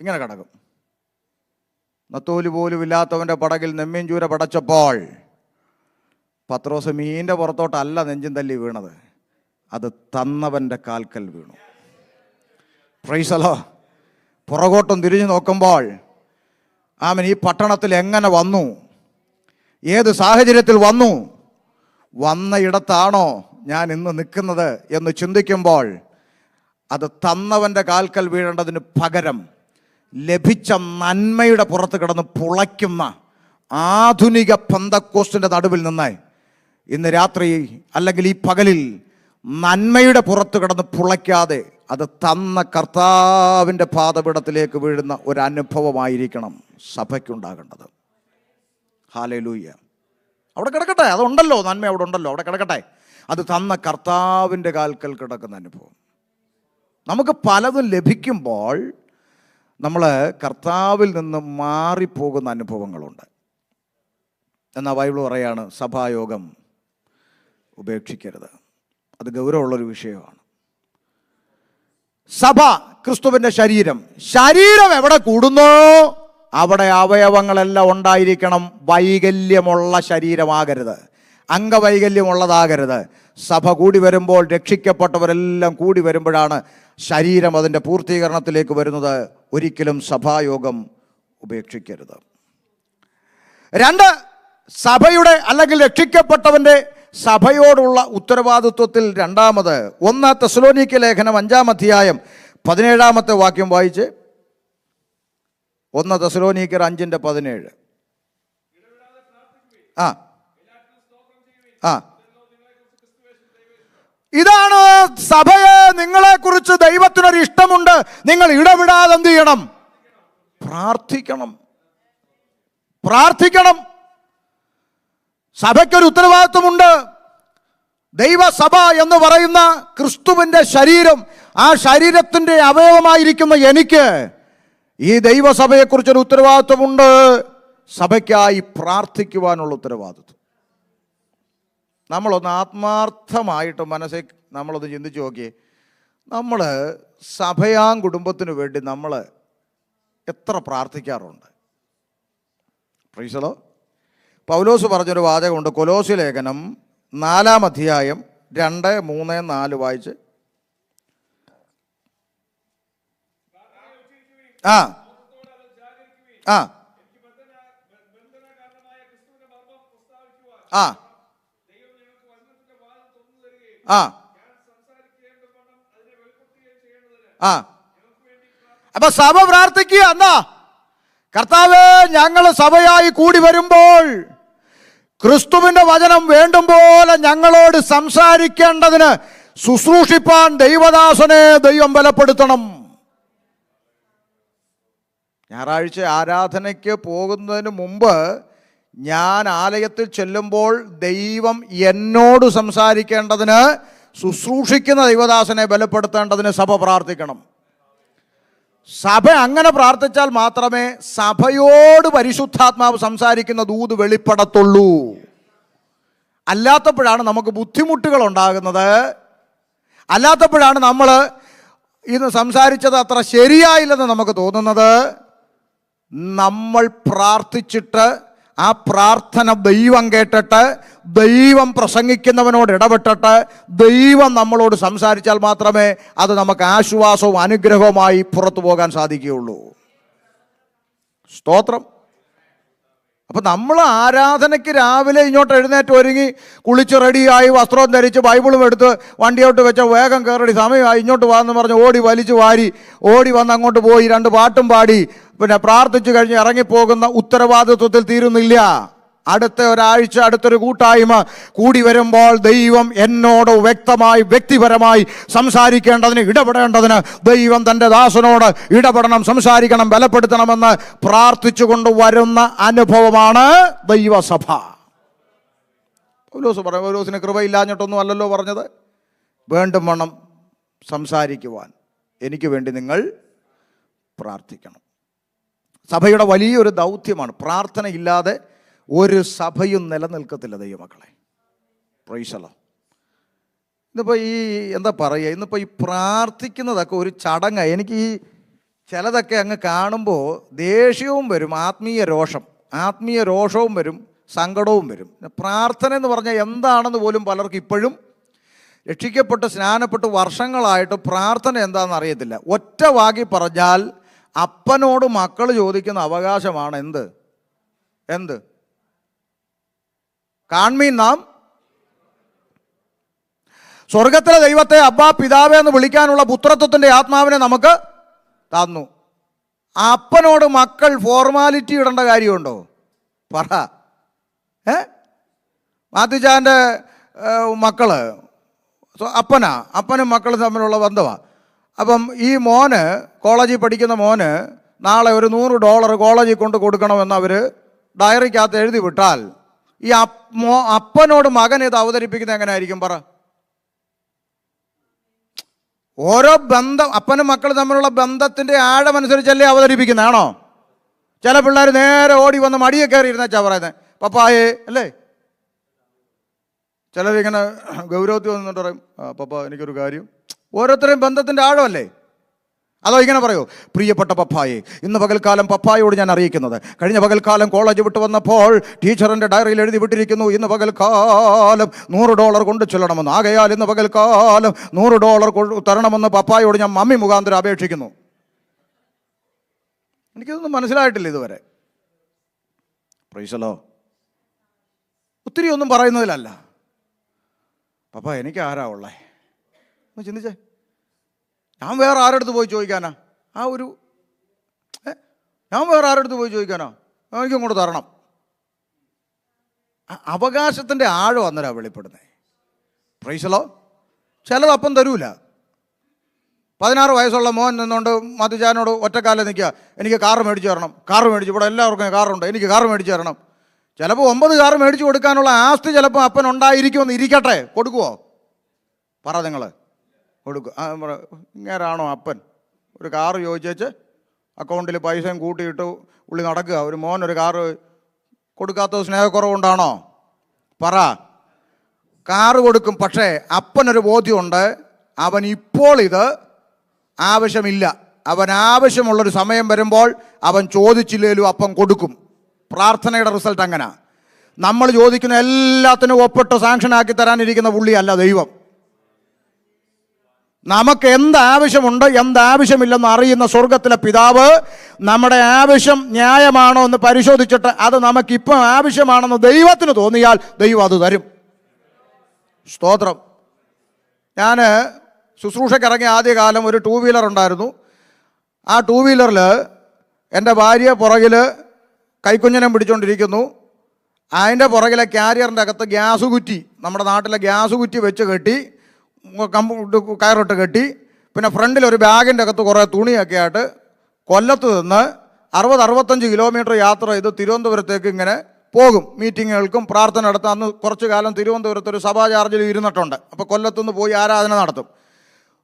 ഇങ്ങനെ കിടക്കും. നത്തോലി പോലും ഇല്ലാത്തവൻ്റെ പടകിൽ നെമ്മീൻ ചൂര പടച്ചപ്പോൾ പത്രോസ് മീൻ്റെ പുറത്തോട്ടല്ല നെഞ്ചും തല്ലി വീണത്, അത് തന്നവൻ്റെ കാൽക്കൽ വീണു. Price the Lord. പുറകോട്ടും തിരിഞ്ഞു നോക്കുമ്പോൾ ആമൻ ഈ പട്ടണത്തിൽ എങ്ങനെ വന്നു, ഏത് സാഹചര്യത്തിൽ വന്നു, വന്ന ഇടത്താണോ ഞാൻ ഇന്ന് നിൽക്കുന്നത് എന്ന് ചിന്തിക്കുമ്പോൾ അത് തന്നവൻ്റെ കാൽക്കൽ വീഴേണ്ടതിന് പകരം ലഭിച്ച നന്മയുടെ പുറത്ത് കിടന്ന് പുളയ്ക്കുന്ന ആധുനിക പെന്തക്കോസ്തിൻ്റെ നടുവിൽ നിന്ന് ഇന്ന് രാത്രി അല്ലെങ്കിൽ ഈ പകലിൽ നന്മയുടെ പുറത്ത് കിടന്ന് പുളയ്ക്കാതെ അത് തന്ന കർത്താവിൻ്റെ പാദപീഠത്തിലേക്ക് വീഴുന്ന ഒരു അനുഭവമായിരിക്കണം സഭയ്ക്കുണ്ടാകേണ്ടത്. ഹല്ലേലൂയ. അവിടെ കിടക്കട്ടെ, അതുണ്ടല്ലോ, നന്മ അവിടെ ഉണ്ടല്ലോ, അവിടെ കിടക്കട്ടെ. അത് തന്ന കർത്താവിൻ്റെ കാൽക്കൽ കിടക്കുന്ന അനുഭവം. നമുക്ക് പലതും ലഭിക്കുമ്പോൾ നമ്മൾ കർത്താവിൽ നിന്ന് മാറിപ്പോകുന്ന അനുഭവങ്ങളുണ്ട്. എന്നാൽ ബൈബിൾ പറയാണ് സഭായോഗം ഉപേക്ഷിക്കരുത്. അത് ഗൗരവമുള്ളൊരു വിഷയമാണ്. സഭ ക്രിസ്തുവിൻ്റെ ശരീരം. ശരീരം എവിടെ കൂടുന്നോ അവിടെ അവയവങ്ങളെല്ലാം ഉണ്ടായിരിക്കണം. വൈകല്യമുള്ള ശരീരമാകരുത്, അംഗവൈകല്യമുള്ളതാകരുത്. സഭ കൂടി വരുമ്പോൾ, രക്ഷിക്കപ്പെട്ടവരെല്ലാം കൂടി വരുമ്പോഴാണ് ശരീരം അതിൻ്റെ പൂർത്തീകരണത്തിലേക്ക് വരുന്നത്. ഒരിക്കലും സഭായോഗം ഉപേക്ഷിക്കരുത്. 2, സഭയുടെ അല്ലെങ്കിൽ രക്ഷിക്കപ്പെട്ടവൻ്റെ സഭയോടുള്ള ഉത്തരവാദിത്വത്തിൽ രണ്ടാമത് 1 തെസ്സലോനിക്ക ലേഖനം 5-ാം അധ്യായം 17-ാമത്തെ വാക്യം വായിച്ച്. 1 തെസ്സലോനിക്കർ 5:17. ഇതാണ് സഭയെ നിങ്ങളെക്കുറിച്ച് ദൈവത്തിനൊരു ഇഷ്ടമുണ്ട്. നിങ്ങൾ ഇടവിടാതെ എന്ത് ചെയ്യണം? പ്രാർത്ഥിക്കണം. പ്രാർത്ഥിക്കണം. സഭയ്ക്കൊരു ഉത്തരവാദിത്വമുണ്ട്. ദൈവസഭ എന്ന് പറയുന്ന ക്രിസ്തുവിൻ്റെ ശരീരം, ആ ശരീരത്തിൻ്റെ അവയവമായിരിക്കുന്ന എനിക്ക് ഈ ദൈവസഭയെക്കുറിച്ചൊരു ഉത്തരവാദിത്വമുണ്ട്. സഭയ്ക്കായി പ്രാർത്ഥിക്കുവാനുള്ള ഉത്തരവാദിത്വം. നമ്മളൊന്ന് ആത്മാർത്ഥമായിട്ട് മനസ്സിൽ നമ്മളൊന്ന് ചിന്തിച്ച് നോക്കിയേ. നമ്മൾ സഭയാം കുടുംബത്തിന് വേണ്ടി നമ്മൾ എത്ര പ്രാർത്ഥിക്കാറുണ്ട്? Praise the Lord. പൗലോസ് പറഞ്ഞൊരു വാചകമുണ്ട്, കൊലോസ്യ ലേഖനം 4-ാം അധ്യായം 2, 3, 4 വായിച്ച്. ആ ആ ആ ആ ആ അപ്പൊ സഭ പ്രാർത്ഥിക്കുക. എന്നാ കർത്താവേ, ഞങ്ങൾ സഭയായി കൂടി വരുമ്പോൾ ക്രിസ്തുവിൻ്റെ വചനം വേണ്ടും പോലെ ഞങ്ങളോട് സംസാരിക്കേണ്ടതിന് ശുശ്രൂഷിപ്പാൻ ദൈവദാസനെ ദൈവം ബലപ്പെടുത്തണം. ഞായറാഴ്ച ആരാധനയ്ക്ക് പോകുന്നതിന് മുമ്പ് ഞാൻ ആലയത്തിൽ ചെല്ലുമ്പോൾ ദൈവം എന്നോട് സംസാരിക്കേണ്ടതിന് ശുശ്രൂഷിക്കുന്ന ദൈവദാസനെ ബലപ്പെടുത്തേണ്ടതിന് സഭ പ്രാർത്ഥിക്കണം. സഭ അങ്ങനെ പ്രാർത്ഥിച്ചാൽ മാത്രമേ സഭയോട് പരിശുദ്ധാത്മാവ് സംസാരിക്കുന്ന ദൂത് വെളിപ്പെടത്തുള്ളൂ. അല്ലാത്തപ്പോഴാണ് നമുക്ക് ബുദ്ധിമുട്ടുകൾ ഉണ്ടാകുന്നത്. അല്ലാത്തപ്പോഴാണ് നമ്മൾ ഇന്ന് സംസാരിച്ചത് അത്ര ശരിയായില്ലെന്ന് നമുക്ക് തോന്നുന്നത്. നമ്മൾ പ്രാർത്ഥിച്ചിട്ട് ആ പ്രാർത്ഥന ദൈവം കേട്ടിട്ട്, ദൈവം പ്രസംഗിക്കുന്നവനോട് ഇടപെട്ടിട്ട്, ദൈവം നമ്മളോട് സംസാരിച്ചാൽ മാത്രമേ അത് നമുക്ക് ആശ്വാസവും അനുഗ്രഹവുമായി പുറത്തു പോകാൻ സാധിക്കുകയുള്ളൂ. സ്തോത്രം. അപ്പം നമ്മൾ ആരാധനയ്ക്ക് രാവിലെ ഇങ്ങോട്ട് എഴുന്നേറ്റ് ഒരുങ്ങി കുളിച്ച് റെഡിയായി വസ്ത്രവും ധരിച്ച് ബൈബിളും എടുത്ത് വണ്ടിയോട്ട് വെച്ച വേഗം കയറി സമയമായി ഇങ്ങോട്ട് വാന്ന് പറഞ്ഞ് ഓടി വലിച്ചു വാരി ഓടി വന്ന് അങ്ങോട്ട് പോയി 2 പാട്ടും പാടി പിന്നെ പ്രാർത്ഥിച്ചു കഴിഞ്ഞ് ഇറങ്ങിപ്പോകുന്ന ഉത്തരവാദിത്വത്തിൽ തീരുന്നില്ല. അടുത്ത ഒരാഴ്ച, അടുത്തൊരു കൂട്ടായ്മ കൂടി വരുമ്പോൾ ദൈവം എന്നോട് വ്യക്തമായി വ്യക്തിപരമായി സംസാരിക്കേണ്ടതിന്, ഇടപെടേണ്ടതിന് ദൈവം തൻ്റെ ദാസനോട് ഇടപെടണം, സംസാരിക്കണം, ബലപ്പെടുത്തണമെന്ന് പ്രാർത്ഥിച്ചു കൊണ്ടുവരുന്ന അനുഭവമാണ് ദൈവസഭ. പൗലോസ് പറയും, പൗലോസിന് കൃപയില്ലാഞ്ഞിട്ടൊന്നും അല്ലല്ലോ പറഞ്ഞത്. വേണ്ടും വണ്ണം സംസാരിക്കുവാൻ എനിക്ക് വേണ്ടി നിങ്ങൾ പ്രാർത്ഥിക്കണം. സഭയുടെ വലിയൊരു ദൗത്യമാണ്. പ്രാർത്ഥനയില്ലാതെ ഒരു സഭയും നിലനിൽക്കത്തില്ല ദൈവമക്കളെ. Price the Lord. ഇന്നിപ്പോൾ ഈ എന്താ പറയുക, ഇന്നിപ്പോൾ ഈ പ്രാർത്ഥിക്കുന്നതൊക്കെ ഒരു ചടങ്ങാണ്. എനിക്ക് ഈ ചിലതൊക്കെ അങ്ങ് കാണുമ്പോൾ ദേഷ്യവും വരും, ആത്മീയ രോഷവും വരും, സങ്കടവും വരും. പ്രാർത്ഥന എന്ന് പറഞ്ഞാൽ എന്താണെന്ന് പോലും പലർക്കും ഇപ്പോഴും, രക്ഷിക്കപ്പെട്ട് സ്നാനപ്പെട്ട് വർഷങ്ങളായിട്ട് പ്രാർത്ഥന എന്താണെന്ന് അറിയത്തില്ല. ഒറ്റ വാക്കി പറഞ്ഞാൽ അപ്പനോട് മക്കൾ ചോദിക്കുന്ന അവകാശമാണ് എന്ത് കാൺമീൻ നാം. സ്വർഗത്തിലെ ദൈവത്തെ അബ്ബാ പിതാവേ എന്ന് വിളിക്കാനുള്ള പുത്രത്വത്തിൻ്റെ ആത്മാവിനെ നമുക്ക് തന്നു. അപ്പനോട് മക്കൾ ഫോർമാലിറ്റി ഇടേണ്ട കാര്യമുണ്ടോ? പറ. മാത്യുച്ചാൻ്റെ മക്കള് അപ്പനും മക്കളും തമ്മിലുള്ള ബന്ധമാണ്. അപ്പം ഈ മോന്, കോളേജിൽ പഠിക്കുന്ന മോന് നാളെ ഒരു $100 കോളേജിൽ കൊണ്ട് കൊടുക്കണമെന്ന് അവർ ഡയറിക്കകത്ത് എഴുതി വിട്ടാൽ ഈ അപ്പനോട് മകൻ ഇത് അവതരിപ്പിക്കുന്നത് എങ്ങനെയായിരിക്കും? പറ. ഓരോ ബന്ധം, അപ്പനും മക്കളും തമ്മിലുള്ള ബന്ധത്തിൻ്റെ ആഴമനുസരിച്ചല്ലേ അവതരിപ്പിക്കുന്നതാണോ? ചില പിള്ളേർ നേരെ ഓടി വന്ന് മടിയെ കയറി ഇരുന്നേച്ചാ പറയുന്നത് പപ്പായേ അല്ലേ. ചിലരിങ്ങനെ ഗൗരവത്തിൽ വന്നിട്ട് പറയും പപ്പ എനിക്കൊരു കാര്യം. ഓരോരുത്തരെയും ബന്ധത്തിൻ്റെ ആഴമല്ലേ. അതോ ഇങ്ങനെ പറയൂ, പ്രിയപ്പെട്ട പപ്പായെ, ഇന്ന് പകൽക്കാലം പപ്പായോട് ഞാൻ അറിയിക്കുന്നത്, കഴിഞ്ഞ പകൽക്കാലം കോളേജ് വിട്ട് വന്നപ്പോൾ ടീച്ചറിൻ്റെ ഡയറിയിൽ എഴുതി വിട്ടിരിക്കുന്നു ഇന്ന് പകൽക്കാലം $100 കൊണ്ട് ചെല്ലണമെന്ന്. ആകയാൽ ഇന്ന് പകൽക്കാലം $100 തരണമെന്ന് പപ്പായോട് ഞാൻ മമ്മി മുഖാന്തരം അപേക്ഷിക്കുന്നു. എനിക്കിതൊന്നും മനസ്സിലായിട്ടില്ല ഇതുവരെ. പ്രൈസലോ. ഒത്തിരി ഒന്നും പറയുന്നതിലല്ല. പപ്പ എനിക്ക് ആരാ ഉള്ളേ ഒന്ന് ചിന്തിച്ചേ. ഞാൻ വേറെ ആരെടുത്ത് പോയി ചോദിക്കാനാ? ഞാൻ വേറെ ആരെടുത്ത് പോയി ചോദിക്കാനാ? എനിക്ക് ഇങ്ങോട്ട് തരണം. അവകാശത്തിൻ്റെ ആഴം അന്നേരം വെളിപ്പെടുന്നത്. പ്രൈസലോ. ചിലത് അപ്പം തരൂല. 16 വയസ്സുള്ള മോൻ നിന്നുകൊണ്ട് മധുജാനോട് ഒറ്റക്കാലം നിൽക്കുക, എനിക്ക് കാറ് മേടിച്ച് തരണം. കാറ് മേടിച്ച്, ഇവിടെ എല്ലാവർക്കും കാറുണ്ട്, എനിക്ക് കാറ് മേടിച്ച് തരണം. ചിലപ്പോൾ 9 കാറ് മേടിച്ച് കൊടുക്കാനുള്ള ആസ്തി ചിലപ്പോൾ അപ്പൻ ഉണ്ടായിരിക്കുമെന്ന് ഇരിക്കട്ടെ. കൊടുക്കുവോ? പറ നിങ്ങൾ. കൊടുക്കും. ഇങ്ങനാണോ അപ്പൻ? ഒരു കാറ് ചോദിച്ചേച്ച് അക്കൗണ്ടിൽ പൈസയും കൂട്ടിയിട്ട് ഉള്ളി നടക്കുക. ഒരു മോൻ ഒരു കാറ് കൊടുക്കാത്തത് സ്നേഹക്കുറവുകൊണ്ടാണോ? പറ. കാറ് കൊടുക്കും. പക്ഷേ അപ്പനൊരു ബോധ്യമുണ്ട്, അവൻ ഇപ്പോൾ ഇത് ആവശ്യമില്ല. അവൻ ആവശ്യമുള്ളൊരു സമയം വരുമ്പോൾ അവൻ ചോദിച്ചില്ലേലും അപ്പം കൊടുക്കും. പ്രാർത്ഥനയുടെ റിസൾട്ട് അങ്ങനെ. നമ്മൾ ചോദിക്കുന്ന എല്ലാത്തിനും ഒപ്പിട്ട് സാങ്ഷനാക്കി തരാനിരിക്കുന്ന പുള്ളിയല്ല ദൈവം. നമുക്ക് എന്താവശ്യമുണ്ട് എന്താവശ്യമില്ലെന്ന് അറിയുന്ന സ്വർഗത്തിലെ പിതാവ് നമ്മുടെ ആവശ്യം ന്യായമാണോ എന്ന് പരിശോധിച്ചിട്ട് അത് നമുക്കിപ്പം ആവശ്യമാണെന്ന് ദൈവത്തിന് തോന്നിയാൽ ദൈവം അത് തരും. സ്തോത്രം. ഞാൻ ശുശ്രൂഷയ്ക്കിറങ്ങിയ ആദ്യകാലം ഒരു 2 വീലർ ഉണ്ടായിരുന്നു. ആ 2 വീലറിൽ എൻ്റെ ഭാര്യ പുറകിൽ കൈക്കുഞ്ഞിനെ പിടിച്ചുകൊണ്ടിരിക്കുന്നു. അതിൻ്റെ പുറകിലെ ക്യാരിയറിൻ്റെ അകത്ത് ഗ്യാസ് കുറ്റി, നമ്മുടെ നാട്ടിലെ ഗ്യാസ് കുറ്റി വെച്ച് കെട്ടി, കയറിട്ട് കെട്ടി, പിന്നെ ഫ്രണ്ടിൽ ഒരു ബാഗിൻ്റെ അകത്ത് കുറേ തുണിയൊക്കെ ആയിട്ട് കൊല്ലത്ത് നിന്ന് 60-65 കിലോമീറ്റർ യാത്ര ചെയ്ത് തിരുവനന്തപുരത്തേക്ക് ഇങ്ങനെ പോകും. മീറ്റിങ്ങുകൾക്കും പ്രാർത്ഥന നടത്താൻ. അന്ന് കുറച്ച് കാലം തിരുവനന്തപുരത്ത് ഒരു സഭാ ചാർജിൽ ഇരുന്നിട്ടുണ്ട്. അപ്പോൾ കൊല്ലത്തുനിന്ന് പോയി ആരാധന നടത്തും.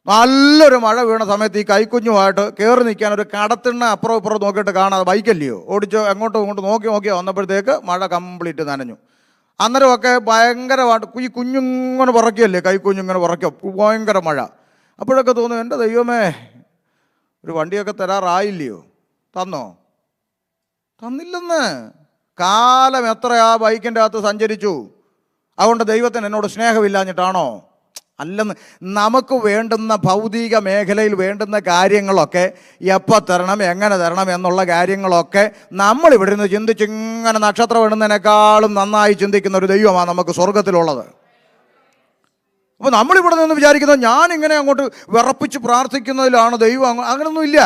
നല്ലൊരു മഴ വീണ സമയത്ത് ഈ കൈക്കുഞ്ഞുമായിട്ട് കയറി നിൽക്കാൻ ഒരു കടത്തിണ്ണ അപ്പുറം ഇപ്പുറം നോക്കിയിട്ട് കാണാതെ ബൈക്കല്ലയോ ഓടിച്ച് അങ്ങോട്ടും ഇങ്ങോട്ടും നോക്കിയാൽ വന്നപ്പോഴത്തേക്ക് മഴ കംപ്ലീറ്റ് നനഞ്ഞു. അന്നേരമൊക്കെ ഭയങ്കരമായിട്ട് ഈ കുഞ്ഞിങ്ങനെ പറക്കുകയല്ലേ, കൈക്കുഞ്ഞിങ്ങനെ പറയ്ക്കും, ഭയങ്കര മഴ. അപ്പോഴൊക്കെ തോന്നും എൻ്റെ ദൈവമേ ഒരു വണ്ടിയൊക്കെ തരാറായില്ലയോ? തന്നോ? തന്നില്ലെന്ന്. കാലം എത്ര ആ ബൈക്കിൻ്റെ അകത്ത് സഞ്ചരിച്ചു. അതുകൊണ്ട് ദൈവത്തിന് എന്നോട് സ്നേഹമില്ലാഞ്ഞിട്ടാണോ? അല്ലെന്ന്. നമുക്ക് വേണ്ടുന്ന ഭൗതിക മേഖലയിൽ വേണ്ടുന്ന കാര്യങ്ങളൊക്കെ എപ്പോൾ തരണം, എങ്ങനെ തരണം എന്നുള്ള കാര്യങ്ങളൊക്കെ നമ്മളിവിടെ നിന്ന് ചിന്തിച്ചിങ്ങനെ നക്ഷത്രം ഇടുന്നതിനേക്കാളും നന്നായി ചിന്തിക്കുന്ന ഒരു ദൈവമാണ് നമുക്ക് സ്വർഗത്തിലുള്ളത്. അപ്പോൾ നമ്മളിവിടെ നിന്ന് വിചാരിക്കുന്നത് ഞാനിങ്ങനെ അങ്ങോട്ട് വിറപ്പിച്ച് പ്രാർത്ഥിക്കുന്നതിലാണ് ദൈവം. അങ്ങനെയൊന്നുമില്ല.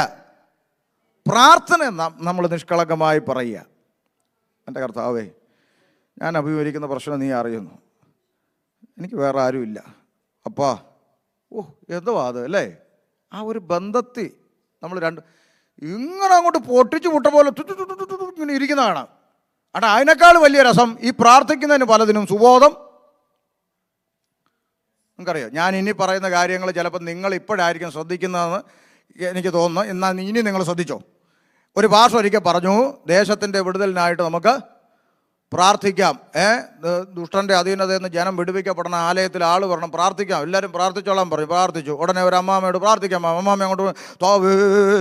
പ്രാർത്ഥന നമ്മൾ നിഷ്കളങ്കമായി പറയുക, എൻ്റെ കർത്താവേ ഞാൻ അഭിമുഖീകരിക്കുന്ന പ്രശ്നം നീ അറിയുന്നു, എനിക്ക് വേറെ ആരുമില്ല അപ്പാ. എന്തുവാ അത് അല്ലേ? ആ ഒരു ബന്ധത്തിൽ നമ്മൾ ഇങ്ങനെ അങ്ങോട്ട് പൊട്ടിച്ച് വിട്ട പോലെ ഇങ്ങനെ ഇരിക്കുന്നതാണ്. അവിടെ അതിനേക്കാൾ വലിയ രസം ഈ പ്രാർത്ഥിക്കുന്നതിന് പലതിനും സുബോധം. നിങ്ങൾക്കറിയാം, ഞാൻ ഇനി പറയുന്ന കാര്യങ്ങൾ ചിലപ്പോൾ നിങ്ങൾ ഇപ്പോഴായിരിക്കും ശ്രദ്ധിക്കുന്നതെന്ന് എനിക്ക് തോന്നുന്നു. എന്നാൽ ഇനി നിങ്ങൾ ശ്രദ്ധിച്ചോ. ഒരു ഭാഷ ഒരിക്കൽ പറഞ്ഞു, ദേശത്തിൻ്റെ വിടുതലിനായിട്ട് നമുക്ക് പ്രാർത്ഥിക്കാം. ദുഷ്ടൻ്റെ അധീനതയിൽ നിന്ന് ജനം വിടുവിക്കപ്പെടണം, ആലയത്തിൽ ആൾ വരണം, പ്രാർത്ഥിക്കാം, എല്ലാവരും പ്രാർത്ഥിച്ചോളാൻ പറഞ്ഞു. പ്രാർത്ഥിച്ചു. ഉടനെ ഒരു അമ്മാമ്മയോട് പ്രാർത്ഥിക്കാം. അമ്മാമ്മ അങ്ങോട്ട് താവേ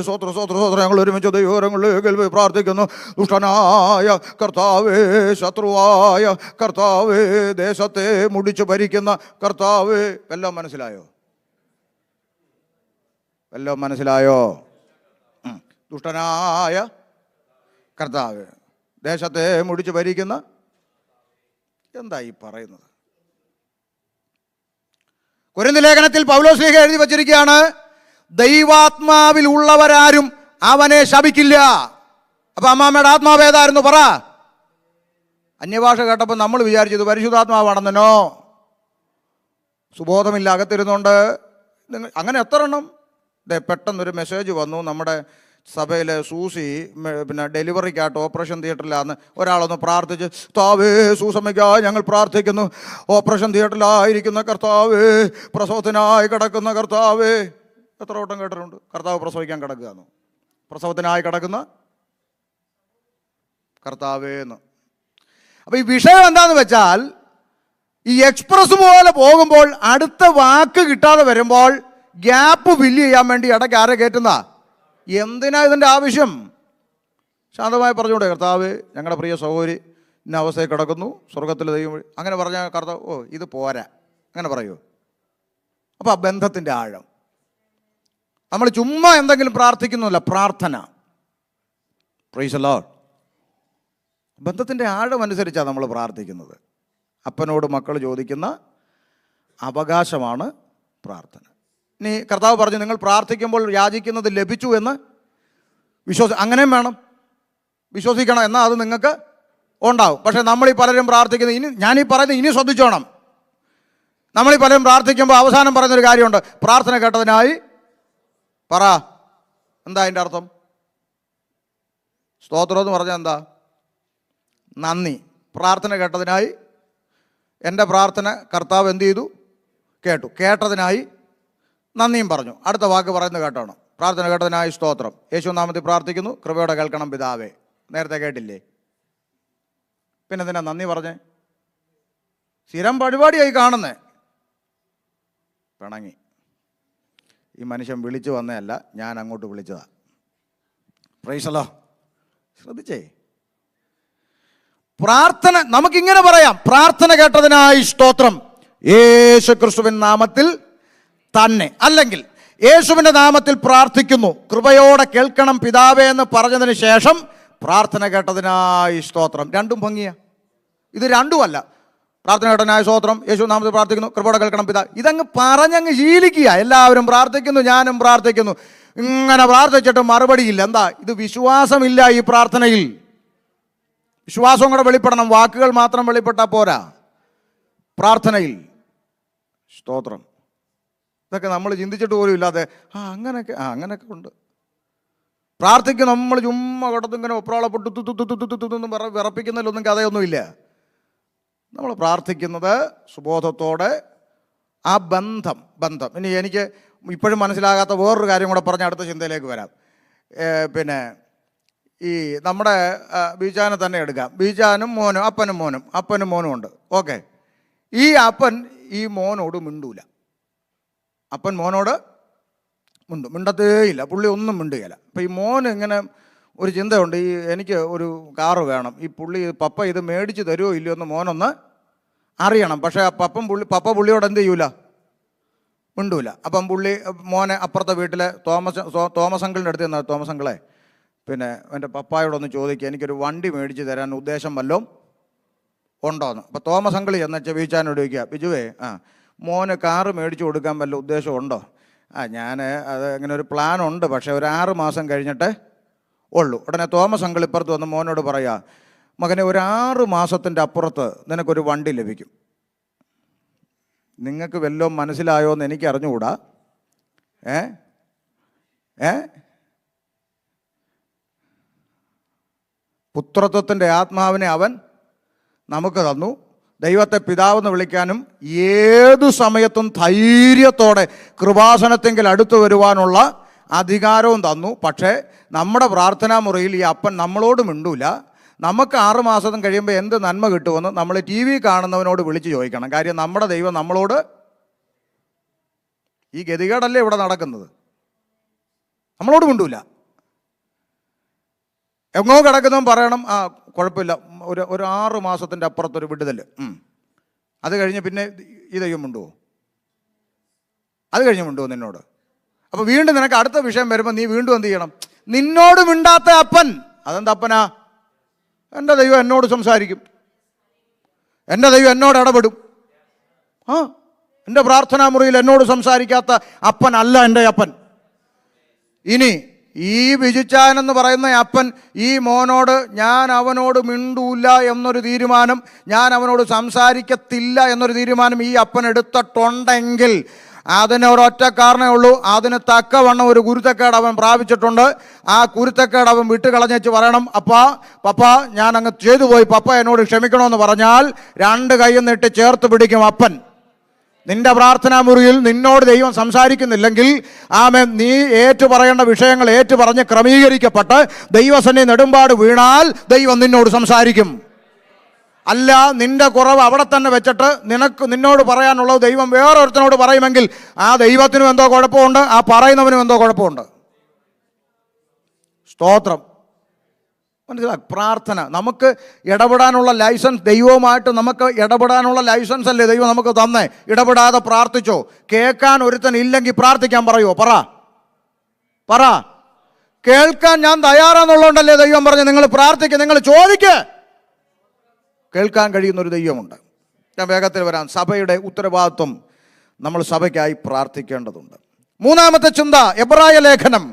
സ്വോത്ര സ്വോത്ര സ്വോത്ര ഞങ്ങൾ ഒരുമിച്ച് ദൈവങ്ങളിലേക്ക് പ്രാർത്ഥിക്കുന്നു. ദുഷ്ടനായ കർത്താവേ, ശത്രുവായ കർത്താവേ, ദേശത്തെ മുടിച്ചു ഭരിക്കുന്ന കർത്താവേ. എല്ലാം മനസ്സിലായോ? എല്ലാം മനസ്സിലായോ? ദുഷ്ടനായ കർത്താവ്, ദേശത്തെ മുടിച്ച് ഭരിക്കുന്ന. എന്താ ഈ പറയുന്നത്? കൊരിന്ത് ലേഖനത്തിൽ പൗലോസ് എഴുതി വച്ചിരിക്കുകയാണ്, ദൈവാത്മാവിൽ ഉള്ളവരാരും അവനെ ശപിക്കില്ല. അപ്പൊ അമ്മാമ്മയുടെ ആത്മാവ് ഏതായിരുന്നു? പറ. അന്യഭാഷ കേട്ടപ്പോൾ നമ്മൾ വിചാരിച്ചത് പരിശുദ്ധാത്മാവാണെന്നോ. സുബോധമില്ല, അകത്തിരുന്നുകൊണ്ട് നിങ്ങൾ അങ്ങനെ എത്ര എണ്ണം. പെട്ടെന്നൊരു മെസ്സേജ് വന്നു, നമ്മുടെ സഭയിലെ സൂസി പിന്നെ ഡെലിവറിക്കായിട്ട് ഓപ്പറേഷൻ തിയേറ്ററിലാന്ന് ഒരാളൊന്ന് പ്രാർത്ഥിച്ച്, കർത്താവേ സൂസമ്മയ്ക്കായി ഞങ്ങൾ പ്രാർത്ഥിക്കുന്നു, ഓപ്പറേഷൻ തിയേറ്ററിലായിരിക്കുന്ന കർത്താവേ, പ്രസവത്തിനായി കിടക്കുന്ന കർത്താവേ. എത്ര വട്ടം കേട്ടിട്ടുണ്ട് കർത്താവ് പ്രസവിക്കാൻ കിടക്കുകയെന്ന്, പ്രസവത്തിനായി കിടക്കുന്ന കർത്താവേന്ന്. അപ്പം ഈ വിഷയം എന്താണെന്ന് വെച്ചാൽ, ഈ എക്സ്പ്രസ് പോലെ പോകുമ്പോൾ അടുത്ത വാക്ക് കിട്ടാതെ വരുമ്പോൾ ഗ്യാപ്പ് ഫില്ല് ചെയ്യാൻ വേണ്ടി ഇടയ്ക്ക് ആരെ കയറ്റുന്ന? എന്തിനാ ഇതിൻ്റെ ആവശ്യം? ശാന്തമായി പറഞ്ഞുകൂടെ, കർത്താവ് ഞങ്ങളുടെ പ്രിയ സഹോദരി ഇന്ന അവസ്ഥയിൽ കിടക്കുന്നു, സ്വർഗത്തിൽ ദൈവം അങ്ങനെ പറഞ്ഞാൽ കർത്താവ് ഓ ഇത് പോരാ അങ്ങനെ പറയൂ? അപ്പോൾ ആ ബന്ധത്തിൻ്റെ ആഴം. നമ്മൾ ചുമ്മാ എന്തെങ്കിലും പ്രാർത്ഥിക്കുന്നില്ല, പ്രാർത്ഥന. Price the Lord. ബന്ധത്തിൻ്റെ ആഴം അനുസരിച്ചാണ് നമ്മൾ പ്രാർത്ഥിക്കുന്നത്. അപ്പനോട് മക്കൾ ചോദിക്കുന്ന അവകാശമാണ് പ്രാർത്ഥന. ഇനി കർത്താവ് പറഞ്ഞു, നിങ്ങൾ പ്രാർത്ഥിക്കുമ്പോൾ യാചിക്കുന്നത് ലഭിച്ചു എന്ന് അങ്ങനെയും വേണം, വിശ്വസിക്കണം, എന്നാൽ അത് നിങ്ങൾക്ക് ഉണ്ടാവും. പക്ഷേ നമ്മളീ പലരും പ്രാർത്ഥിക്കുന്നത്, ഇനി ഞാനീ പറയുന്നത് ഇനി ശ്രദ്ധിച്ചോണം, നമ്മളീ പലരും പ്രാർത്ഥിക്കുമ്പോൾ അവസാനം പറയുന്നൊരു കാര്യമുണ്ട്, പ്രാർത്ഥന കേട്ടതിനായി പറ. എന്താ അതിൻ്റെ അർത്ഥം? സ്തോത്രം എന്ന് പറഞ്ഞാൽ എന്താ? നന്ദി. പ്രാർത്ഥന കേട്ടതിനായി, എൻ്റെ പ്രാർത്ഥന കർത്താവ് എന്ത് ചെയ്തു? കേട്ടു. കേട്ടതിനായി നന്ദിയും പറഞ്ഞു. അടുത്ത വാക്ക് പറയുന്നത് കേട്ടോണം. പ്രാർത്ഥന കേട്ടതിനായി സ്തോത്രം. യേശു നാമത്തിൽ പ്രാർത്ഥിക്കുന്നു, കൃപയോടെ കേൾക്കണം പിതാവേ. നേരത്തെ കേട്ടില്ലേ? പിന്നെ എന്തിനാ നന്ദി പറഞ്ഞേ? സ്ഥിരം പരിപാടിയായി കാണുന്നേ. പിണങ്ങി. ഈ മനുഷ്യൻ വിളിച്ചു വന്നതല്ല, ഞാൻ അങ്ങോട്ട് വിളിച്ചതാ. Price the Lord. ശ്രദ്ധിച്ചേ, പ്രാർത്ഥന നമുക്കിങ്ങനെ പറയാം, പ്രാർത്ഥന കേട്ടതിനായി സ്തോത്രം, യേശു ക്രിസ്തുവിൻ നാമത്തിൽ തന്നെ. അല്ലെങ്കിൽ യേശുവിൻ്റെ നാമത്തിൽ പ്രാർത്ഥിക്കുന്നു, കൃപയോടെ കേൾക്കണം പിതാവേ എന്ന് പറഞ്ഞതിന് ശേഷം പ്രാർത്ഥന കേട്ടതിനായി സ്തോത്രം. രണ്ടും ഭംഗിയാ. ഇത് രണ്ടുമല്ല. പ്രാർത്ഥന കേട്ടതിനായി സ്തോത്രം, യേശു നാമത്തിൽ പ്രാർത്ഥിക്കുന്നു, കൃപയോടെ കേൾക്കണം പിതാ. ഇതങ്ങ് പറഞ്ഞങ്ങ് ശീലിക്കുക. എല്ലാവരും പ്രാർത്ഥിക്കുന്നു, ഞാനും പ്രാർത്ഥിക്കുന്നു. ഇങ്ങനെ പ്രാർത്ഥിച്ചിട്ട് മറുപടിയില്ല. എന്താ? ഇത് വിശ്വാസമില്ല ഈ പ്രാർത്ഥനയിൽ. വിശ്വാസം കൂടെ വെളിപ്പെടണം. വാക്കുകൾ മാത്രം വെളിപ്പെട്ടാൽ പോരാ. പ്രാർത്ഥനയിൽ സ്തോത്രം. ഇതൊക്കെ നമ്മൾ ചിന്തിച്ചിട്ട് പോലും ഇല്ലാതെ അങ്ങനെയൊക്കെ ഉണ്ട്. പ്രാർത്ഥിക്കും നമ്മൾ ചുമ്മാ കിടത്തിങ്ങനെ ഒപ്രാളപ്പെട്ട് തുത്തുന്നും വിറപ്പിക്കുന്നതിലൊന്നും കഥയൊന്നുമില്ല. നമ്മൾ പ്രാർത്ഥിക്കുന്നത് സുബോധത്തോടെ, ആ ബന്ധം. ഇനി എനിക്ക് ഇപ്പോഴും മനസ്സിലാകാത്ത വേറൊരു കാര്യം കൂടെ പറഞ്ഞ് അടുത്ത ചിന്തയിലേക്ക് വരാം. പിന്നെ ഈ നമ്മുടെ ബീജാനെ തന്നെ എടുക്കാം. ബീജാനും മോനും, അപ്പനും മോനും ഉണ്ട്. ഓക്കെ, ഈ അപ്പൻ ഈ മോനോട് മിണ്ടൂല. അപ്പൻ മോനോട് മിണ്ടത്തേയില്ല, പുള്ളി ഒന്നും മിണ്ടുകയില്ല. അപ്പം ഈ മോന് ഇങ്ങനെ ഒരു ചിന്തയുണ്ട്, ഈ എനിക്ക് ഒരു കാറ് വേണം, ഈ പപ്പ ഇത് മേടിച്ച് തരുമോ ഇല്ലയോ എന്ന് മോനൊന്ന് അറിയണം. പക്ഷേ പപ്പ പുള്ളിയോട് എന്ത് ചെയ്യൂല? മിണ്ടൂല. അപ്പം മോനെ അപ്പുറത്തെ വീട്ടിലെ തോമസ് അങ്കിളിൻ്റെ അടുത്ത് ചെന്നാൽ, തോമസ് അങ്കിളെ പിന്നെ എൻ്റെ പപ്പായോടൊന്ന് ചോദിക്കുക, എനിക്കൊരു വണ്ടി മേടിച്ച് തരാൻ ഉദ്ദേശം വല്ലതും ഉണ്ടോയെന്ന്. അപ്പോൾ തോമസ് അങ്കിൾ ചെന്ന് ബീച്ചാനോട് ചോദിക്കുക, ബിജുവേ മോന് കാറ് മേടിച്ച് കൊടുക്കാൻ വല്ല ഉദ്ദേശം ഉണ്ടോ? ഞാൻ അത് ഇങ്ങനെ ഒരു പ്ലാൻ ഉണ്ട്, പക്ഷേ ഒരു 6 മാസം കഴിഞ്ഞിട്ട് ഉള്ളൂ. ഉടനെ തോമസ് അങ്കിൾ ഇപ്പുറത്ത് വന്ന് മോനോട് പറയുക, മകനെ ഒരു 6 മാസത്തിൻ്റെ അപ്പുറത്ത് നിനക്കൊരു വണ്ടി ലഭിക്കും. നിങ്ങൾക്ക് വല്ലതും മനസ്സിലായോ എന്ന് എനിക്ക് അറിഞ്ഞുകൂടാ. പുത്രത്വത്തിൻ്റെ ആത്മാവിനെ അവൻ നമുക്ക് തന്നു. ദൈവത്തെ പിതാവെന്ന് വിളിക്കാനും ഏതു സമയത്തും ധൈര്യത്തോടെ കൃപാസനത്തെങ്കിൽ അടുത്തു വരുവാനുള്ള അധികാരവും തന്നു. പക്ഷേ നമ്മുടെ പ്രാർത്ഥനാ മുറിയിൽ ഈ അപ്പൻ നമ്മളോട് മിണ്ടൂല. നമുക്ക് 6 മാസം കഴിയുമ്പോൾ എന്ത് നന്മ കിട്ടുമെന്ന് നമ്മൾ TV കാണുന്നവനോട് വിളിച്ച് ചോദിക്കണം. കാര്യം നമ്മുടെ ദൈവം നമ്മളോട് ഈ ഗതികേടല്ലേ ഇവിടെ നടക്കുന്നത്. നമ്മളോട് മിണ്ടൂല. എങ്ങോ കിടക്കുന്നവൻ പറയണം, കുഴപ്പമില്ല, ഒരു 6 മാസത്തിൻ്റെ അപ്പുറത്തൊരു വിടുതൽ. അത് കഴിഞ്ഞ് പിന്നെ ഈ ദൈവം മിണ്ടുവോ? അത് കഴിഞ്ഞ് മിണ്ടുവോ നിന്നോട്? അപ്പോൾ വീണ്ടും നിനക്ക് അടുത്ത വിഷയം വരുമ്പോൾ നീ വീണ്ടും എന്ത് ചെയ്യണം? നിന്നോട് മിണ്ടാത്ത അപ്പൻ. അതെന്താ അപ്പനാ? എൻ്റെ ദൈവം എന്നോട് സംസാരിക്കും, എൻ്റെ ദൈവം എന്നോട് ഇടപെടും. എൻ്റെ പ്രാർത്ഥനാ മുറിയിൽ എന്നോട് സംസാരിക്കാത്ത അപ്പൻ അല്ല എൻ്റെ അപ്പൻ. ഇനി ഈ ബിജുച്ചാൻ എന്ന് പറയുന്ന അപ്പൻ ഈ മോനോട് ഞാൻ അവനോട് മിണ്ടൂല എന്നൊരു തീരുമാനം, ഞാൻ അവനോട് സംസാരിക്കത്തില്ല എന്നൊരു തീരുമാനം ഈ അപ്പൻ എടുത്തിട്ടുണ്ടെങ്കിൽ അതിന് ഒരൊറ്റ കാരണമേ ഉള്ളൂ. അതിന് തക്കവണ്ണം ഒരു കുരുത്തക്കേട് അവൻ പ്രാപിച്ചിട്ടുണ്ട്. ആ കുരുത്തക്കേട് അവൻ വിട്ടുകളഞ്ഞേച്ച് പറയണം, പപ്പ ഞാൻ അങ്ങ് ചെയ്തു പോയി, പപ്പ എന്നോട് ക്ഷമിക്കണമെന്ന് പറഞ്ഞാൽ 2 കൈയും നീട്ടി ചേർത്ത് പിടിക്കും അപ്പൻ. നിന്റെ പ്രാർത്ഥനാ മുറിയിൽ നിന്നോട് ദൈവം സംസാരിക്കുന്നില്ലെങ്കിൽ ആമേൻ, നീ ഏറ്റു പറയേണ്ട വിഷയങ്ങൾ ഏറ്റു പറഞ്ഞ് ക്രമീകരിക്കപ്പെട്ട് ദൈവസന്നിധി നെടുമ്പാട് വീണാൽ ദൈവം നിന്നോട് സംസാരിക്കും. അല്ല, നിന്റെ കുറവ് അവിടെ തന്നെ വെച്ചിട്ട് നിന്നോട് പറയാനുള്ളത് ദൈവം വേറൊരുത്തനോട് പറയുമെങ്കിൽ ആ ദൈവത്തിനും എന്തോ കുഴപ്പമുണ്ട്, ആ പറയുന്നവനും എന്തോ കുഴപ്പമുണ്ട്. സ്തോത്രം. മനസ്സിലാക്കി? പ്രാർത്ഥന നമുക്ക് ഇടപെടാനുള്ള ലൈസൻസ്, ദൈവവുമായിട്ട് നമുക്ക് ഇടപെടാനുള്ള ലൈസൻസ് അല്ലേ ദൈവം നമുക്ക് തന്നേ. ഇടപെടാതെ പ്രാർത്ഥിച്ചോ? കേൾക്കാൻ ഒരുത്തൻ ഇല്ലെങ്കിൽ പ്രാർത്ഥിക്കാൻ പറയുമോ? പറ. കേൾക്കാൻ ഞാൻ തയ്യാറാന്നുള്ളതുകൊണ്ടല്ലേ ദൈവം പറഞ്ഞു നിങ്ങൾ പ്രാർത്ഥിക്കുക, നിങ്ങൾ ചോദിക്കുക. കേൾക്കാൻ കഴിയുന്നൊരു ദൈവമുണ്ട്. ഞാൻ വേഗത്തിൽ വരാം. സഭയുടെ ഉത്തരവാദിത്വം നമ്മൾ സഭയ്ക്കായി പ്രാർത്ഥിക്കേണ്ടതുണ്ട്. 3-ാമത്തെ ചിന്ത, എബ്രായ ലേഖനം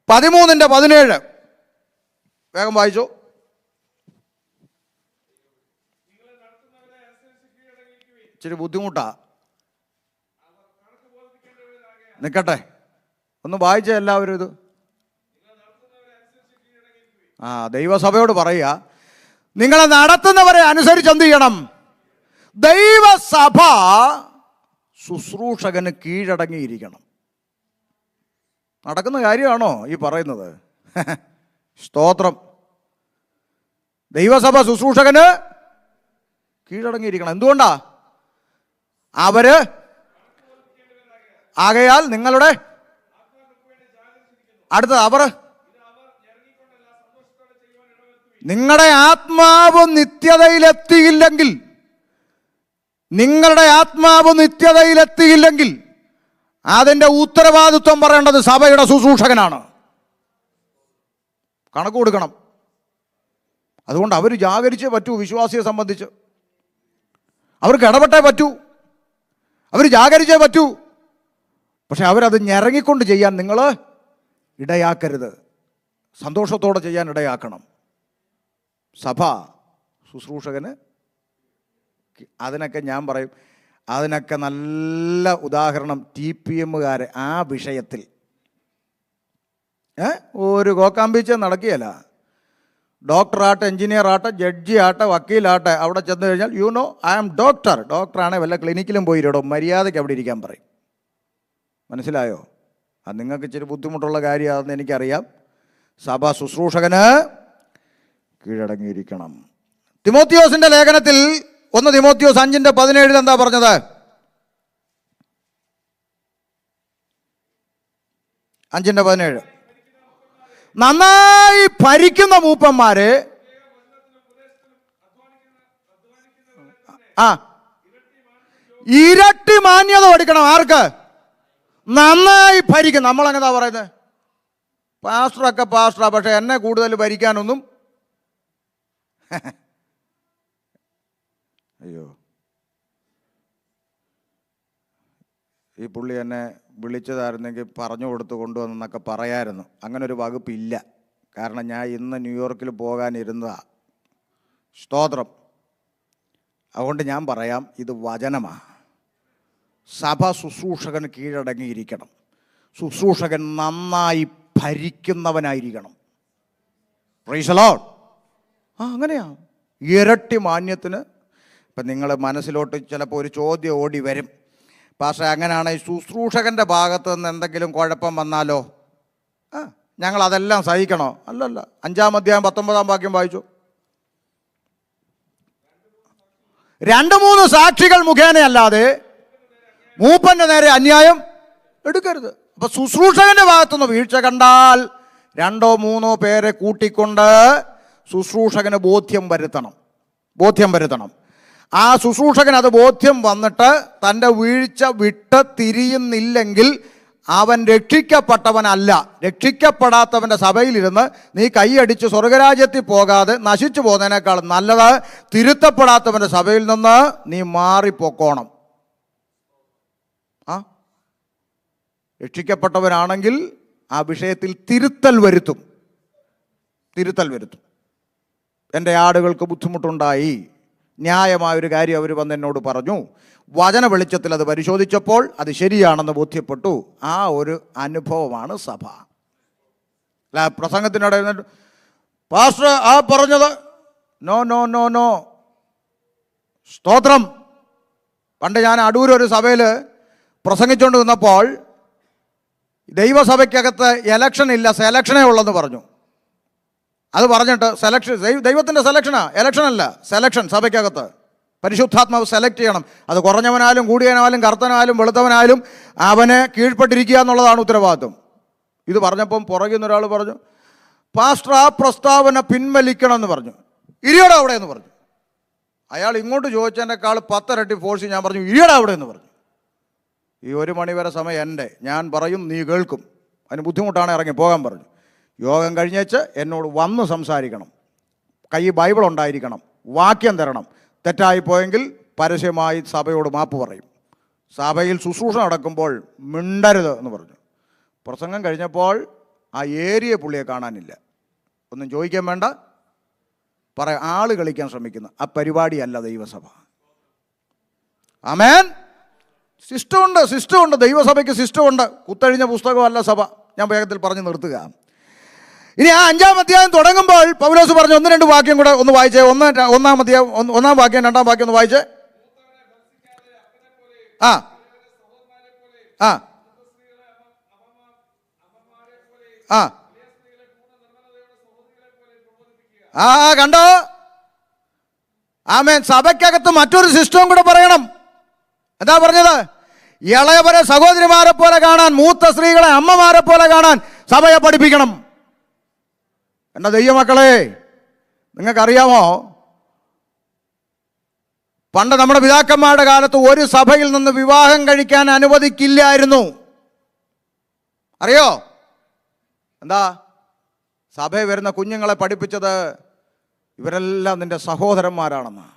13:17. വേഗം വായിച്ചോ. ഇച്ചിരി ബുദ്ധിമുട്ടാ, നിൽക്കട്ടെ, ഒന്ന് വായിച്ച എല്ലാവരും ഇത്. ദൈവസഭയോട് പറയുക, നിങ്ങളെ നടത്തുന്നവരെ അനുസരിച്ച് എന്ത് ചെയ്യണം? ദൈവസഭ ശുശ്രൂഷകന് കീഴടങ്ങിയിരിക്കണം. നടക്കുന്ന കാര്യമാണോ ഈ പറയുന്നത്? സ്തോത്രം. ദൈവസഭ ശുശ്രൂഷകന് കീഴടങ്ങിയിരിക്കണം. എന്തുകൊണ്ടാ? അവര് ആകയാൽ നിങ്ങളുടെ അടുത്തത് അവർ നിങ്ങളുടെ ആത്മാവ് നിത്യതയിലെത്തിയില്ലെങ്കിൽ, നിങ്ങളുടെ ആത്മാവ് നിത്യതയിലെത്തിയില്ലെങ്കിൽ അതിൻ്റെ ഉത്തരവാദിത്വം പറയേണ്ടത് സഭയുടെ ശുശ്രൂഷകനാണ്. കണക്ക് കൊടുക്കണം. അതുകൊണ്ട് അവർ ജാഗരിച്ചേ പറ്റൂ. വിശ്വാസിയെ സംബന്ധിച്ച് അവർക്ക് ഇടപെട്ടേ പറ്റൂ, അവർ ജാഗരിച്ചേ പറ്റൂ. പക്ഷെ അവരത് ഞെരങ്ങിക്കൊണ്ട് ചെയ്യാൻ നിങ്ങൾ ഇടയാക്കരുത്. സന്തോഷത്തോടെ ചെയ്യാൻ ഇടയാക്കണം. സഭ ശുശ്രൂഷകന് അതിനൊക്കെ ഞാൻ പറയും, അതിനൊക്കെ നല്ല ഉദാഹരണം TPM-കാരെ ആ വിഷയത്തിൽ ഒരു കോക്കാമ്പീച്ച നടക്കുകയല്ല. ഡോക്ടറാട്ടെ, എൻജിനീയർ ആട്ടെ, ജഡ്ജി ആട്ടെ, വക്കീലാട്ടെ, അവിടെ ചെന്ന് കഴിഞ്ഞാൽ ഐ ആം ഡോക്ടറാണെ വല്ല ക്ലിനിക്കിലും പോയിട്ടോ മര്യാദയ്ക്ക് അവിടെ ഇരിക്കാൻ പറയും. മനസ്സിലായോ? അത് നിങ്ങൾക്ക് ഇച്ചിരി ബുദ്ധിമുട്ടുള്ള കാര്യമാണെന്ന് എനിക്കറിയാം. സഭ ശുശ്രൂഷകന് കീഴടങ്ങിയിരിക്കണം. തിമോത്തിയോസിന്റെ ലേഖനത്തിൽ 1 തിമോത്തിയോസ് 5:17 എന്താ പറഞ്ഞത്? 5:17 നന്നായി ഭരിക്കുന്ന മൂപ്പന്മാരെ ഇരട്ടി മാന്യത പഠിക്കണം. ആർക്ക്? നന്നായി ഭരിക്കും. നമ്മളെങ്ങനെയാ പറയുന്നത്? പാസ്റ്ററൊക്കെ പാസ്റ്ററാ, പക്ഷെ എന്നെ കൂടുതൽ ഭരിക്കാനൊന്നും അയ്യോ, ഈ പുള്ളി എന്നെ വിളിച്ചതായിരുന്നെങ്കിൽ പറഞ്ഞു കൊടുത്ത് കൊണ്ടുവന്നെന്നൊക്കെ പറയായിരുന്നു. അങ്ങനെ ഒരു വകുപ്പില്ല. കാരണം ഞാൻ ഇന്ന് ന്യൂയോർക്കിൽ പോകാനിരുന്നതാണ്. സ്തോത്രം. അതുകൊണ്ട് ഞാൻ പറയാം, ഇത് വചനമാണ്. സഭ ശുശ്രൂഷകന് കീഴടങ്ങിയിരിക്കണം. ശുശ്രൂഷകൻ നന്നായി ഭരിക്കുന്നവനായിരിക്കണം. Price the Lord. അങ്ങനെയാ. ഇരട്ടി മാന്യത്തിന് ഇപ്പം നിങ്ങൾ മനസ്സിലോട്ട് ചിലപ്പോൾ ഒരു ചോദ്യം ഓടി വരും, പക്ഷേ അങ്ങനെയാണ് ഈ ശുശ്രൂഷകൻ്റെ ഭാഗത്ത് നിന്ന് എന്തെങ്കിലും കുഴപ്പം വന്നാലോ ഞങ്ങളതെല്ലാം സഹിക്കണോ? അല്ലല്ല. 5-ാം അധ്യായം 19-ാം വാക്യം വായിച്ചു. 2-3 സാക്ഷികൾ മുഖേനയല്ലാതെ മൂപ്പൻ്റെ നേരെ അന്യായം എടുക്കരുത്. അപ്പം ശുശ്രൂഷകൻ്റെ ഭാഗത്തുനിന്ന് വീഴ്ച കണ്ടാൽ 2-3 പേരെ കൂട്ടിക്കൊണ്ട് ശുശ്രൂഷകന് ബോധ്യം വരുത്തണം. ആ ശുശ്രൂഷകൻ അത് ബോധ്യം വന്നിട്ട് തൻ്റെ വീഴ്ച വിട്ട് തിരിയുന്നില്ലെങ്കിൽ അവൻ രക്ഷിക്കപ്പെട്ടവനല്ല. രക്ഷിക്കപ്പെടാത്തവൻ്റെ സഭയിലിരുന്ന് നീ കൈയടിച്ച് സ്വർഗരാജ്യത്തിൽ പോകാതെ നശിച്ചു പോകുന്നതിനേക്കാൾ നല്ലത് തിരുത്തപ്പെടാത്തവൻ്റെ സഭയിൽ നിന്ന് നീ മാറിപ്പോക്കോണം. രക്ഷിക്കപ്പെട്ടവനാണെങ്കിൽ ആ വിഷയത്തിൽ തിരുത്തൽ വരുത്തും. എൻ്റെ ആടുകൾക്ക് ബുദ്ധിമുട്ടുണ്ടായി, ന്യായമായൊരു കാര്യം അവർ വന്ന് എന്നോട് പറഞ്ഞു, വചന വെളിച്ചത്തിൽ അത് പരിശോധിച്ചപ്പോൾ അത് ശരിയാണെന്ന് ബോധ്യപ്പെട്ടു. ആ ഒരു അനുഭവമാണ് സഭ. അല്ല പ്രസംഗത്തിനിടെ പാസ്റ്റർ ആ പറഞ്ഞത് നോ നോ നോ നോ. സ്തോത്രം. പണ്ട് ഞാൻ അടൂരൊരു സഭയിൽ പ്രസംഗിച്ചുകൊണ്ട് നിന്നപ്പോൾ ദൈവസഭയ്ക്കകത്ത് എലക്ഷൻ ഇല്ല, സെലക്ഷനേ ഉള്ളെന്ന് പറഞ്ഞു. അത് പറഞ്ഞിട്ട് സെലക്ഷൻ ദൈവത്തിൻ്റെ സെലക്ഷനാ, എലക്ഷനല്ല, സെലക്ഷൻ. സഭയ്ക്കകത്ത് പരിശുദ്ധാത്മാവ് സെലക്ട് ചെയ്യണം. അത് കുറഞ്ഞവനായാലും കൂടിയവനായാലും കറുത്തവനായാലും വെളുത്തവനായാലും അവനെ കീഴ്പ്പെട്ടിരിക്കുക എന്നുള്ളതാണ് ഉത്തരവാദിത്വം. ഇത് പറഞ്ഞപ്പം പുറകിൽ നിന്ന് ഒരാൾ പറഞ്ഞു, പാസ്റ്റർ ആ പ്രസ്താവന പിൻവലിക്കണം എന്ന് പറഞ്ഞു. ഇരിയടാ അവിടെ എന്ന് പറഞ്ഞു. അയാൾ ഇങ്ങോട്ട് ചോദിച്ചതിനേക്കാൾ 10 ഇരട്ടി ഫോഴ്സ് ഞാൻ പറഞ്ഞു ഇരിയടാ അവിടെ എന്ന് പറഞ്ഞു. ഈ 1 മണിവരെ സമയം എൻ്റെ, ഞാൻ പറയും നീ കേൾക്കും, അതിന് ബുദ്ധിമുട്ടാണ്, ഇറങ്ങി പോകാൻ പറഞ്ഞു. യോഗം കഴിഞ്ഞേച്ച് എന്നോട് വന്ന് സംസാരിക്കണം, കൈ ബൈബിൾ ഉണ്ടായിരിക്കണം, വാക്യം തരണം. തെറ്റായിപ്പോയെങ്കിൽ പരസ്യമായി സഭയോട് മാപ്പ് പറയും. സഭയിൽ ശുശ്രൂഷ നടക്കുമ്പോൾ മിണ്ടരുത് എന്ന് പറഞ്ഞു. പ്രസംഗം കഴിഞ്ഞപ്പോൾ ആ ഏരിയ പുള്ളിയെ കാണാനില്ല. ഒന്നും ചോദിക്കാൻ വേണ്ട, ആള് കളിക്കാൻ ശ്രമിക്കുന്ന ആ പരിപാടിയല്ല ദൈവസഭ. ആമേൻ. സിസ്റ്റമുണ്ട്, ദൈവസഭയ്ക്ക് സിസ്റ്റമുണ്ട്. കുത്തഴിഞ്ഞ പുസ്തകമല്ല സഭ. ഞാൻ വേഗത്തിൽ പറഞ്ഞു നിർത്തുക. ഇനി ആ 5-ാം അധ്യായം തുടങ്ങുമ്പോൾ പൗലോസ് പറഞ്ഞു 1-2 വാക്യം കൂടെ ഒന്ന് വായിച്ചേ. 1-ാം അധ്യായം 1-ാം വാക്യം 2-ാം വാക്യം ഒന്ന് വായിച്ചേ. ആ ആ ആ ആ കണ്ടോ? ആമേൻ. സഭയ്ക്കകത്ത് മറ്റൊരു സിസ്റ്റവും കൂടെ പറയണം. എന്താ പറഞ്ഞത്? ഇളയവരെ സഹോദരിമാരെ പോലെ കാണാൻ, മൂത്ത സ്ത്രീകളെ അമ്മമാരെ പോലെ കാണാൻ സഭയെ പഠിപ്പിക്കണം. എൻ്റെ ദൈവമക്കളെ, നിങ്ങൾക്കറിയാമോ, പണ്ട് നമ്മുടെ പിതാക്കന്മാരുടെ കാലത്ത് ഒരു സഭയിൽ നിന്ന് വിവാഹം കഴിക്കാൻ അനുവദിക്കില്ലായിരുന്നു. അറിയോ? എന്താ? സഭയിൽ വരുന്ന കുഞ്ഞുങ്ങളെ പഠിപ്പിച്ചത് ഇവരെല്ലാം നിൻ്റെ സഹോദരന്മാരാണെന്ന്.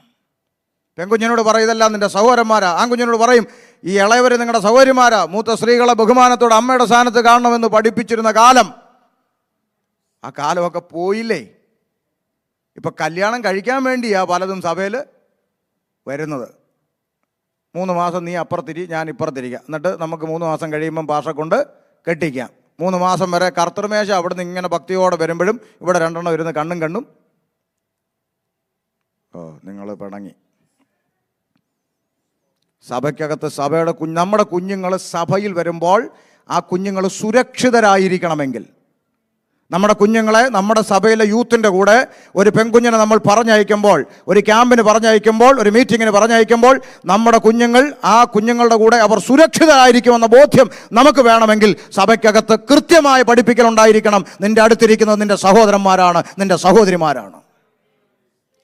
പെൺകുഞ്ഞിനോട് പറയും ഇതെല്ലാം നിൻ്റെ സഹോദരന്മാരാ. ആൺകുഞ്ഞിനോട് പറയും ഈ ഇളയവർ നിങ്ങളുടെ സഹോദരിമാരാ. മൂത്ത സ്ത്രീകളെ ബഹുമാനത്തോടെ അമ്മയുടെ സ്ഥാനത്ത് കാണണമെന്ന് പഠിപ്പിച്ചിരുന്ന കാലം, ആ കാലമൊക്കെ പോയില്ലേ? ഇപ്പം കല്യാണം കഴിക്കാൻ വേണ്ടിയാ പലതും സഭയിൽ വരുന്നത്. 3 മാസം നീ അപ്പുറത്തിരി, ഞാൻ ഇപ്പുറത്തിരിക്കാം, എന്നിട്ട് നമുക്ക് 3 മാസം കഴിയുമ്പം പാഷ കൊണ്ട് കെട്ടിക്കാം. 3 മാസം വരെ കർത്തൃമേശ അവിടുന്ന് ഇങ്ങനെ ഭക്തിയോടെ വരുമ്പോഴും ഇവിടെ 2 എണ്ണം ഇരുന്ന് കണ്ണും കണ്ണും. നിങ്ങൾ പിണങ്ങി. സഭയ്ക്കകത്ത് സഭയുടെ നമ്മുടെ കുഞ്ഞുങ്ങൾ സഭയിൽ വരുമ്പോൾ ആ കുഞ്ഞുങ്ങൾ സുരക്ഷിതരായിരിക്കണമെങ്കിൽ, നമ്മുടെ കുഞ്ഞുങ്ങളെ നമ്മുടെ സഭയിലെ യൂത്തിൻ്റെ കൂടെ ഒരു പെൺകുഞ്ഞിനെ നമ്മൾ പറഞ്ഞയക്കുമ്പോൾ, ഒരു ക്യാമ്പിന് പറഞ്ഞയക്കുമ്പോൾ, ഒരു മീറ്റിങ്ങിന് പറഞ്ഞയക്കുമ്പോൾ, നമ്മുടെ കുഞ്ഞുങ്ങൾ ആ കുഞ്ഞുങ്ങളുടെ കൂടെ അവർ സുരക്ഷിതരായിരിക്കുമെന്ന ബോധ്യം നമുക്ക് വേണമെങ്കിൽ സഭയ്ക്കകത്ത് കൃത്യമായ പഠിപ്പിക്കലുണ്ടായിരിക്കണം. നിൻ്റെ അടുത്തിരിക്കുന്നത് നിൻ്റെ സഹോദരന്മാരാണ്, നിൻ്റെ സഹോദരിമാരാണ്.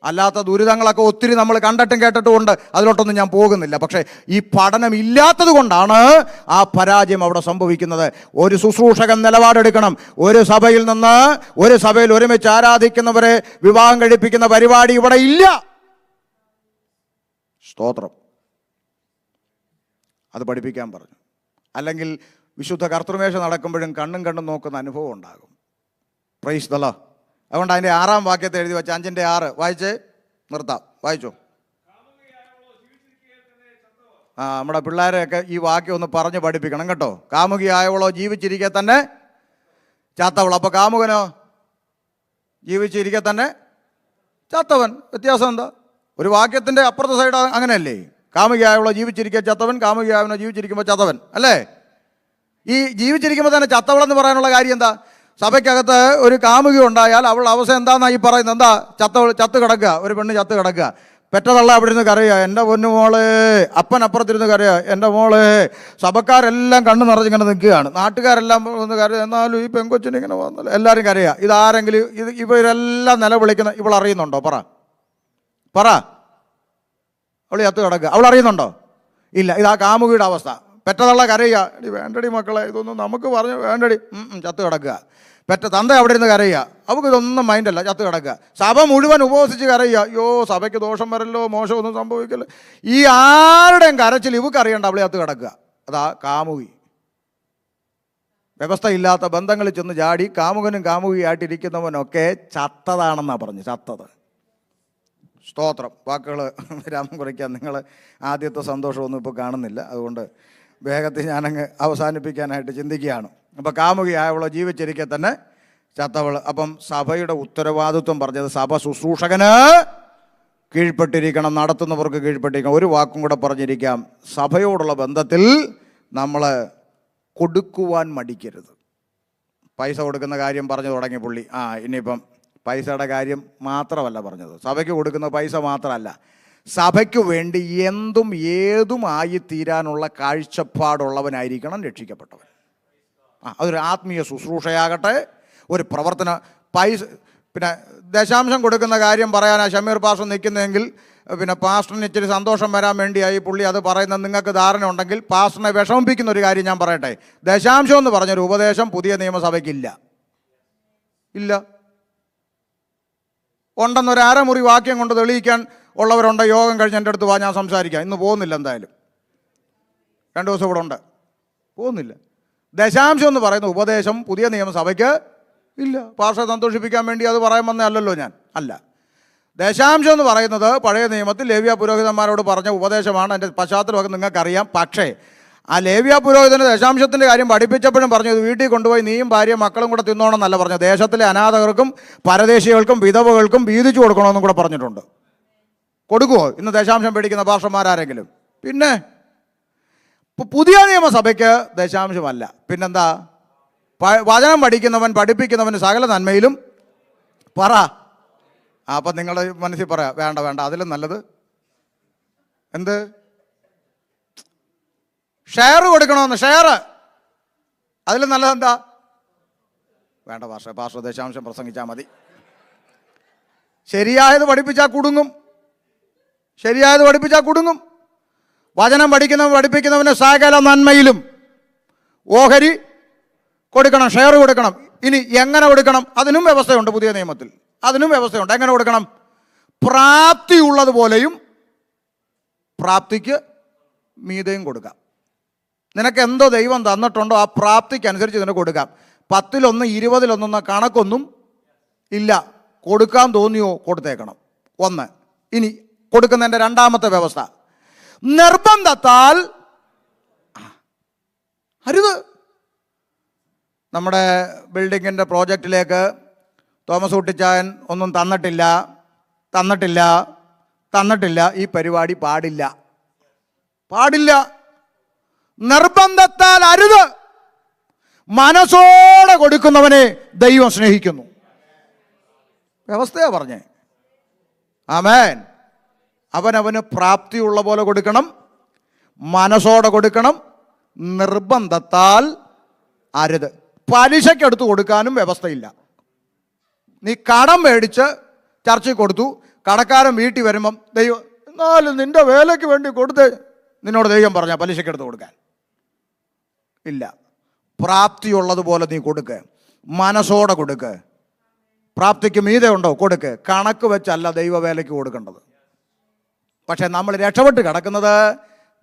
അല്ലാത്ത ദുരിതങ്ങളൊക്കെ ഒത്തിരി നമ്മൾ കണ്ടിട്ടും കേട്ടിട്ടും ഉണ്ട്. അതിലോട്ടൊന്നും ഞാൻ പോകുന്നില്ല. പക്ഷേ ഈ പഠനം ഇല്ലാത്തത് കൊണ്ടാണ് ആ പരാജയം അവിടെ സംഭവിക്കുന്നത്. ഒരു ശുശ്രൂഷകൻ നിലപാടെടുക്കണം. ഒരു സഭയിൽ നിന്ന് ഒരു സഭയിൽ ഒരുമിച്ച് ആരാധിക്കുന്നവരെ വിവാഹം കഴിപ്പിക്കുന്ന പരിപാടി ഇവിടെ ഇല്ല. സ്തോത്രം. അത് പഠിപ്പിക്കാൻ പറഞ്ഞു. അല്ലെങ്കിൽ വിശുദ്ധ കർത്തൃമേശ നടക്കുമ്പോഴും കണ്ണും കണ്ണും നോക്കുന്ന അനുഭവം ഉണ്ടാകും. Praise the Lord. അതുകൊണ്ട് അതിൻ്റെ 6-ാം വാക്യത്തെ എഴുതി വെച്ച 5-ന്റെ 6 വായിച്ച് നിർത്താം. വായിച്ചോ. നമ്മുടെ പിള്ളേരെയൊക്കെ ഈ വാക്യം ഒന്ന് പറഞ്ഞ് പഠിപ്പിക്കണം കേട്ടോ. കാമുകിയായവളോ ജീവിച്ചിരിക്കെ തന്നെ ചാത്തവൾ. അപ്പോൾ കാമുകനോ ജീവിച്ചിരിക്കെ തന്നെ ചത്തവൻ. വ്യത്യാസം എന്താ? ഒരു വാക്യത്തിൻ്റെ അപ്പുറത്തെ സൈഡ് അങ്ങനെയല്ലേ? കാമുകിയായവളോ ജീവിച്ചിരിക്കെ ചത്തവൻ, കാമുകിയായവനോ ജീവിച്ചിരിക്കുമ്പോൾ ചത്തവൻ അല്ലേ? ഈ ജീവിച്ചിരിക്കുമ്പോൾ തന്നെ ചത്തവളെന്ന് പറയാനുള്ള കാര്യം എന്താ? സഭയ്ക്കകത്ത് ഒരു കാമുകി ഉണ്ടായാൽ അവളുടെ അവസ്ഥ എന്താണെന്നാണ് ഈ പറയുന്നത്? എന്താ? ചത്ത് കിടക്കുക. ഒരു പെണ്ണ് ചത്ത് കിടക്കുക. പെറ്റതള്ള അവിടെ ഇരുന്ന് കരയുക, എൻ്റെ പൊന്നു മോളെ. അപ്പൻ അപ്പുറത്തിരുന്ന് കരയുക, എൻ്റെ മോളെ. സഭക്കാരെല്ലാം കണ്ണ് നിറഞ്ഞിങ്ങനെ നിൽക്കുകയാണ്. നാട്ടുകാരെല്ലാം ഒന്ന് കരയുക. എന്നാലും ഈ പെങ്കൊച്ചിന് ഇങ്ങനെ വന്നല്ലോ, എല്ലാവരും കരയുക. ഇതാരെങ്കിലും ഇവരെല്ലാം നിലവിളിക്കുന്ന ഇവൾ അറിയുന്നുണ്ടോ? പറ. അവൾ ചത്ത് കിടക്കുക. അവൾ അറിയുന്നുണ്ടോ? ഇല്ല. ഇതാ കാമുകിയുടെ അവസ്ഥ. പെറ്റതള്ള കരയുക, വേണ്ടടി മക്കളെ, ഇതൊന്നും നമുക്ക് പറഞ്ഞു വേണ്ടടി, ചത്ത് കിടക്കുക. പെറ്റ തന്ത അവിടെ ഇരുന്ന് കരയുക, അവൾക്ക് ഇതൊന്നും മൈൻഡല്ല, ചത്ത് കിടക്കുക. സഭ മുഴുവൻ ഉപവസിച്ച് കരയുക, അയ്യോ സഭയ്ക്ക് ദോഷം വരല്ലോ, മോശമൊന്നും സംഭവിക്കല്ലോ. ഈ ആരുടെയും കരച്ചിൽ ഇവക്ക് അറിയണ്ട, അവളെ ചത്ത് കിടക്കുക. അതാ കാമുകി. വ്യവസ്ഥയില്ലാത്ത ബന്ധങ്ങളിൽ ചെന്ന് ചാടി കാമുകനും കാമുകിയായിട്ടിരിക്കുന്നവനൊക്കെ ചത്തതാണെന്നാണ് പറഞ്ഞു. ചത്തത്. സ്തോത്രം. വാക്കുകൾ വിരാമം കുറിക്കാൻ നിങ്ങൾ ആദ്യത്തെ സന്തോഷമൊന്നും ഇപ്പോൾ കാണുന്നില്ല, അതുകൊണ്ട് വേഗത്തിൽ ഞാനങ്ങ് അവസാനിപ്പിക്കാനായിട്ട് ചിന്തിക്കുകയാണ്. അപ്പോൾ കാമുകിയായവളോ ജീവിച്ചിരിക്കെ തന്നെ ചത്തവൾ. അപ്പം സഭയുടെ ഉത്തരവാദിത്വം പറഞ്ഞത് സഭ ശുശ്രൂഷകന് കീഴ്പ്പെട്ടിരിക്കണം, നടത്തുന്നവർക്ക് കീഴ്പ്പെട്ടിരിക്കണം. ഒരു വാക്കും കൂടെ പറഞ്ഞിരിക്കാം, സഭയോടുള്ള ബന്ധത്തിൽ നമ്മൾ കൊടുക്കുവാൻ മടിക്കരുത്. പൈസ കൊടുക്കുന്ന കാര്യം പറഞ്ഞു തുടങ്ങി പുള്ളി. ഇനിയിപ്പം പൈസയുടെ കാര്യം മാത്രമല്ല പറഞ്ഞത്, സഭയ്ക്ക് കൊടുക്കുന്ന പൈസ മാത്രമല്ല, സഭയ്ക്ക് വേണ്ടി എന്തും ഏതുമായി തീരാനുള്ള കാഴ്ചപ്പാടുള്ളവനായിരിക്കണം രക്ഷിക്കപ്പെട്ടവൻ. അതൊരു ആത്മീയ ശുശ്രൂഷയാകട്ടെ, ഒരു പ്രവർത്തന. പൈസ പിന്നെ ദശാംശം കൊടുക്കുന്ന കാര്യം പറയാനാണ് ഷമീർ പാസ്റ്റർ നിൽക്കുന്നതെങ്കിൽ പിന്നെ പാസ്റ്ററിന് ഇച്ചിരി സന്തോഷം വരാൻ വേണ്ടിയായി പുള്ളി അത് പറയുന്നത് നിങ്ങൾക്ക് ധാരണ ഉണ്ടെങ്കിൽ പാസ്റ്ററിനെ വിഷമിപ്പിക്കുന്ന ഒരു കാര്യം ഞാൻ പറയട്ടെ. ദശാംശം എന്ന് പറഞ്ഞൊരു ഉപദേശം പുതിയ നിയമസഭയ്ക്കില്ല. ഇല്ല. ഉണ്ടെന്നൊരു അരമുറി വാക്യം കൊണ്ട് തെളിയിക്കാൻ ഉള്ളവരുണ്ട്. യോഗം കഴിഞ്ഞ് എൻ്റെ അടുത്ത് വാ, ഞാൻ സംസാരിക്കാം. ഇന്ന് പോകുന്നില്ല, എന്തായാലും 2 ദിവസം ഇവിടെ ഉണ്ട്, പോകുന്നില്ല. ദശാംശം എന്ന് പറയുന്ന ഉപദേശം പുതിയ നിയമസഭയ്ക്ക് ഇല്ല. പാസ്റ്ററെ സന്തോഷിപ്പിക്കാൻ വേണ്ടി അത് പറയാൻ വന്നതല്ലല്ലോ ഞാൻ, അല്ല. ദശാംശം എന്ന് പറയുന്നത് പഴയ നിയമത്തിൽ ലേവ്യ പുരോഹിതന്മാരോട് പറഞ്ഞ ഉപദേശമാണ്. എൻ്റെ പശ്ചാത്തലമൊക്കെ നിങ്ങൾക്കറിയാം. പക്ഷേ ആ ലേവ്യ പുരോഹിതന് ദശാംശത്തിൻ്റെ കാര്യം പഠിപ്പിച്ചപ്പോഴും പറഞ്ഞു, ഇത് വീട്ടിൽ കൊണ്ടുപോയി നീയും ഭാര്യയും മക്കളും കൂടെ തിന്നോണമെന്നല്ല പറഞ്ഞു. ദേശത്തിലെ അനാഥകർക്കും പരദേശികൾക്കും വിധവകൾക്കും വീതിച്ചു കൊടുക്കണമെന്നും കൂടെ പറഞ്ഞിട്ടുണ്ട്. കൊടുക്കുമോ ഇന്ന് ദശാംശം പേടിക്കുന്ന പാസ്റ്റർമാരാരെങ്കിലും? പിന്നെ പുതിയ നിയമസഭയ്ക്ക് ദശാംശമല്ല. പിന്നെന്താ? വചനം പഠിക്കുന്നവൻ പഠിപ്പിക്കുന്നവന് സകല നന്മയിലും പറ. അപ്പം നിങ്ങൾ മനസ്സിൽ പറയാം, വേണ്ട വേണ്ട, അതിലും നല്ലത് എന്ത്? ഷെയർ കൊടുക്കണമെന്ന്. ഷെയർ അതിലും നല്ലത് എന്താ? വേണ്ട പാസ്റ്റർ ദശാംശം പ്രസംഗിച്ചാൽ മതി. ശരിയായത് പഠിപ്പിച്ചാൽ കുടുങ്ങും. ശരിയായത് പഠിപ്പിച്ചാൽ കുടുങ്ങും. വചനം പഠിപ്പിക്കുന്നവന് സകല നന്മയിലും ഓഹരി കൊടുക്കണം, ഷെയർ കൊടുക്കണം. ഇനി എങ്ങനെ കൊടുക്കണം? അതിനും വ്യവസ്ഥയുണ്ട് പുതിയ നിയമത്തിൽ. അതിനും വ്യവസ്ഥയുണ്ട്. എങ്ങനെ കൊടുക്കണം? പ്രാപ്തിയുള്ളതുപോലെയും പ്രാപ്തിക്ക് മീതയും കൊടുക്കാം. നിനക്ക് എന്തോ ദൈവം തന്നിട്ടുണ്ടോ ആ പ്രാപ്തിക്കനുസരിച്ച് ഇതിന് കൊടുക്കാം. 10-1 20-1 കണക്കൊന്നും ഇല്ല. കൊടുക്കാൻ തോന്നിയോ കൊടുത്തേക്കണം. 1. ഇനി കൊടുക്കുന്നതിൻ്റെ രണ്ടാമത്തെ വ്യവസ്ഥ, നിർബന്ധത്താൽ അരുത്. നമ്മുടെ ബിൽഡിങ്ങിൻ്റെ പ്രോജക്റ്റിലേക്ക് തോമസ് കുട്ടിച്ചായൻ ഒന്നും തന്നിട്ടില്ല. ഈ പരിപാടി പാടില്ല. നിർബന്ധത്താൽ അരുത്. മനസ്സോടെ കൊടുക്കുന്നവനെ ദൈവം സ്നേഹിക്കുന്നു. വ്യവസ്ഥയാ പറഞ്ഞേ. ആമേൻ. അവനവന് പ്രാപ്തിയുള്ള പോലെ കൊടുക്കണം, മനസ്സോടെ കൊടുക്കണം, നിർബന്ധത്താൽ അരുത്. പലിശക്കെടുത്ത് കൊടുക്കാനും വ്യവസ്ഥയില്ല. നീ കടം മേടിച്ച് ചർച്ചയിൽ കൊടുത്തു, കടക്കാരൻ വീട്ടിൽ വരുമ്പം ദൈവം എന്നാലും നിന്റെ വേലയ്ക്ക് വേണ്ടി കൊടുത്ത് നിന്നോട് ദൈവം പറഞ്ഞാൽ പലിശക്കെടുത്ത് കൊടുക്കാൻ ഇല്ല. പ്രാപ്തിയുള്ളതുപോലെ നീ കൊടുക്ക്, മനസ്സോടെ കൊടുക്ക്. പ്രാപ്തിക്ക് മീതെ ഉണ്ടോ കൊടുക്ക്. കണക്ക് വെച്ചല്ല ദൈവവേലയ്ക്ക് കൊടുക്കേണ്ടത്. പക്ഷേ നമ്മൾ രക്ഷപ്പെട്ട് കിടക്കുന്നത്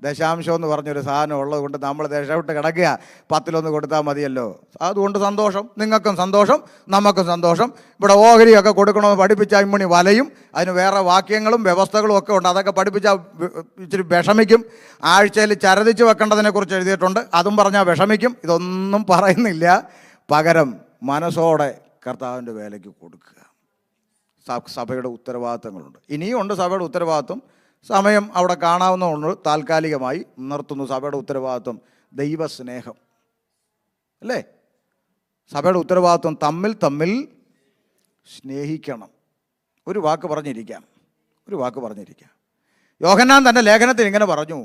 ദശാംശം എന്ന് പറഞ്ഞൊരു സാധനം ഉള്ളത് കൊണ്ട് നമ്മൾ രക്ഷപ്പെട്ട് കിടക്കുക. 10-1 കൊടുത്താൽ മതിയല്ലോ. അതുകൊണ്ട് സന്തോഷം, നിങ്ങൾക്കും സന്തോഷം, നമുക്കും സന്തോഷം. ഇവിടെ ഓഹരിയൊക്കെ കൊടുക്കണമെന്ന് പഠിപ്പിച്ചാൽ ഇമ്മണി വലയും. അതിന് വേറെ വാക്യങ്ങളും വ്യവസ്ഥകളും ഒക്കെ ഉണ്ട്. അതൊക്കെ പഠിപ്പിച്ചാൽ ഇച്ചിരി വിഷമിക്കും. ആഴ്ചയിൽ ചരതിച്ച് വെക്കേണ്ടതിനെക്കുറിച്ച് എഴുതിയിട്ടുണ്ട്, അതും പറഞ്ഞാൽ വിഷമിക്കും. ഇതൊന്നും പറയുന്നില്ല. പകരം മനസ്സോടെ കർത്താവിൻ്റെ വേലയ്ക്ക് കൊടുക്കുക. സഭയുടെ ഉത്തരവാദിത്തങ്ങളുണ്ട്. ഇനിയും ഉണ്ട് സഭയുടെ ഉത്തരവാദിത്വം. സമയം അവിടെ കാണാവുന്നതുകൊണ്ട് താൽക്കാലികമായി നിർത്തുന്നു. സഭയുടെ ഉത്തരവാദിത്വം ദൈവസ്നേഹം അല്ലേ? സഭയുടെ ഉത്തരവാദിത്വം തമ്മിൽ സ്നേഹിക്കണം. ഒരു വാക്ക് പറഞ്ഞിരിക്കാം. യോഹന്നാൻ തൻ്റെ ലേഖനത്തിൽ ഇങ്ങനെ പറഞ്ഞു,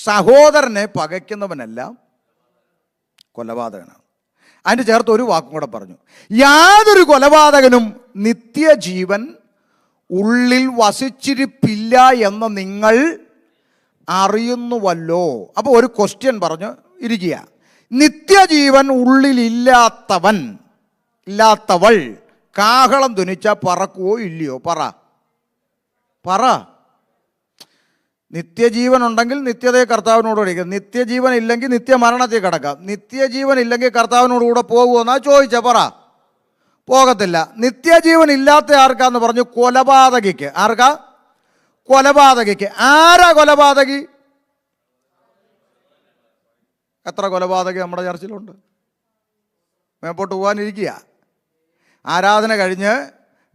സഹോദരനെ പകയ്ക്കുന്നവനെല്ലാം കൊലപാതകനാണ്. അതിന് ചേർത്ത് ഒരു വാക്കും കൂടെ പറഞ്ഞു, യാതൊരു കൊലപാതകനും നിത്യജീവൻ ഉള്ളിൽ വസിച്ചിരിപ്പില്ല എന്ന് നിങ്ങൾ അറിയുന്നുവല്ലോ. അപ്പോൾ ഒരു ക്വസ്റ്റ്യൻ പറഞ്ഞു ഇരിക്കുക. നിത്യജീവൻ ഇല്ലാത്തവൾ കാഹളം ധ്വനിച്ചാൽ പറക്കുവോ ഇല്ലയോ? പറ. നിത്യജീവൻ ഉണ്ടെങ്കിൽ നിത്യതയെ കർത്താവിനോട് കഴിക്കുക, നിത്യജീവൻ ഇല്ലെങ്കിൽ നിത്യമരണത്തിൽ കിടക്കാം. നിത്യജീവൻ ഇല്ലെങ്കിൽ കർത്താവിനോട് കൂടെ പോകുമെന്നാ ചോദിച്ച പറ. പോകത്തില്ല. നിത്യജീവൻ ഇല്ലാത്ത ആർക്കാന്ന് പറഞ്ഞു? കൊലപാതകിക്ക്. ആർക്കാ? കൊലപാതകിക്ക്. ആരാ കൊലപാതകി? എത്ര കൊലപാതകി നമ്മുടെ ചർച്ചിലുണ്ട്? മേപ്പോട്ട് പോകാനിരിക്കുക. ആരാധന കഴിഞ്ഞ്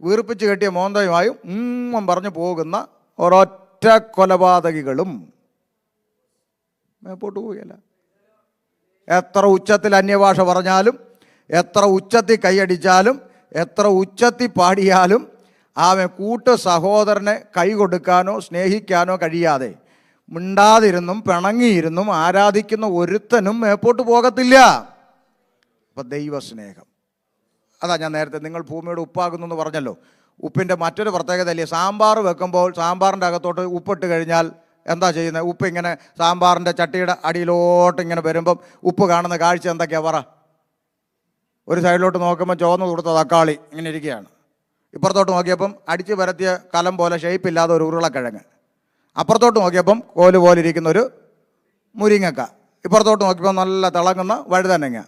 വീർപ്പിച്ച് കെട്ടിയ മോന്തയുമായും പറഞ്ഞു പോകുന്ന ഒരൊറ്റ കൊലപാതകികളും മേപ്പോട്ട് പോവുകയല്ല. എത്ര ഉച്ചത്തിൽ അന്യഭാഷ പറഞ്ഞാലും, എത്ര ഉച്ചത്തിൽ കൈയടിച്ചാലും, എത്ര ഉച്ചത്തിൽ പാടിയാലും അവൻ കൂട്ട് സഹോദരനെ കൈ കൊടുക്കാനോ സ്നേഹിക്കാനോ കഴിയാതെ മിണ്ടാതിരുന്നും പിണങ്ങിയിരുന്നും ആരാധിക്കുന്ന ഒരുത്തനും മേപ്പോട്ട് പോകത്തില്ല. അപ്പം ദൈവസ്നേഹം, അതാ ഞാൻ നേരത്തെ നിങ്ങൾ ഭൂമിയുടെ ഉപ്പാകുന്നു എന്ന് പറഞ്ഞല്ലോ. ഉപ്പിൻ്റെ മറ്റൊരു പ്രത്യേകതയല്ലേ, സാമ്പാർ വെക്കുമ്പോൾ സാമ്പാറിൻ്റെ അകത്തോട്ട് ഉപ്പിട്ട് കഴിഞ്ഞാൽ എന്താ ചെയ്യുന്നത്? ഉപ്പ് ഇങ്ങനെ സാമ്പാറിൻ്റെ ചട്ടിയുടെ അടിയിലോട്ട് ഇങ്ങനെ വരുമ്പം ഉപ്പ് കാണുന്ന കാഴ്ച എന്തൊക്കെയാ പറ? ഒരു സൈഡിലോട്ട് നോക്കുമ്പോൾ ചുവന്ന് കൊടുത്ത തക്കാളി ഇങ്ങനെ ഇരിക്കുകയാണ്. ഇപ്പുറത്തോട്ട് നോക്കിയപ്പം അടിച്ച് പരത്തിയ കലം പോലെ ഷേപ്പില്ലാതെ ഒരു ഉരുളക്കിഴങ്ങ്. അപ്പുറത്തോട്ട് നോക്കിയപ്പം കോല് പോലെ ഇരിക്കുന്ന ഒരു മുരിങ്ങക്ക. ഇപ്പുറത്തോട്ട് നോക്കിയപ്പോൾ നല്ല തിളങ്ങുന്ന വഴുതനങ്ങ.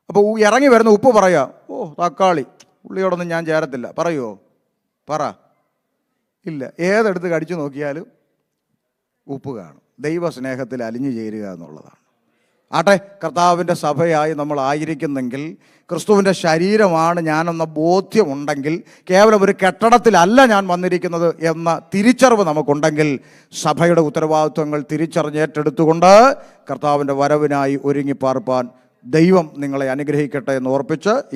അപ്പോൾ ഇറങ്ങി വരുന്ന ഉപ്പ് പറയുക, ഓ തക്കാളി, ഉള്ളിയോടൊന്നും ഞാൻ ചേരത്തില്ല. പറയുമോ? പറ. ഇല്ല. ഏതെടുത്ത് കടിച്ചു നോക്കിയാലും ഉപ്പ് കാണും. ദൈവസ്നേഹത്തിൽ അലിഞ്ഞു ചേരുക എന്നുള്ളതാണ്. ആട്ടെ, കർത്താവിൻ്റെ സഭയായി നമ്മൾ ആയിരിക്കുന്നെങ്കിൽ, ക്രിസ്തുവിൻ്റെ ശരീരമാണ് ഞാനെന്ന ബോധ്യമുണ്ടെങ്കിൽ, കേവലം ഒരു കെട്ടിടത്തിലല്ല ഞാൻ വന്നിരിക്കുന്നത് എന്ന തിരിച്ചറിവ് നമുക്കുണ്ടെങ്കിൽ, സഭയുടെ ഉത്തരവാദിത്വങ്ങൾ തിരിച്ചറിഞ്ഞേറ്റെടുത്തുകൊണ്ട് കർത്താവിൻ്റെ വരവിനായി ഒരുങ്ങിപ്പാർപ്പാൻ ദൈവം നിങ്ങളെ അനുഗ്രഹിക്കട്ടെ എന്ന് ഓർപ്പിച്ച് ഈ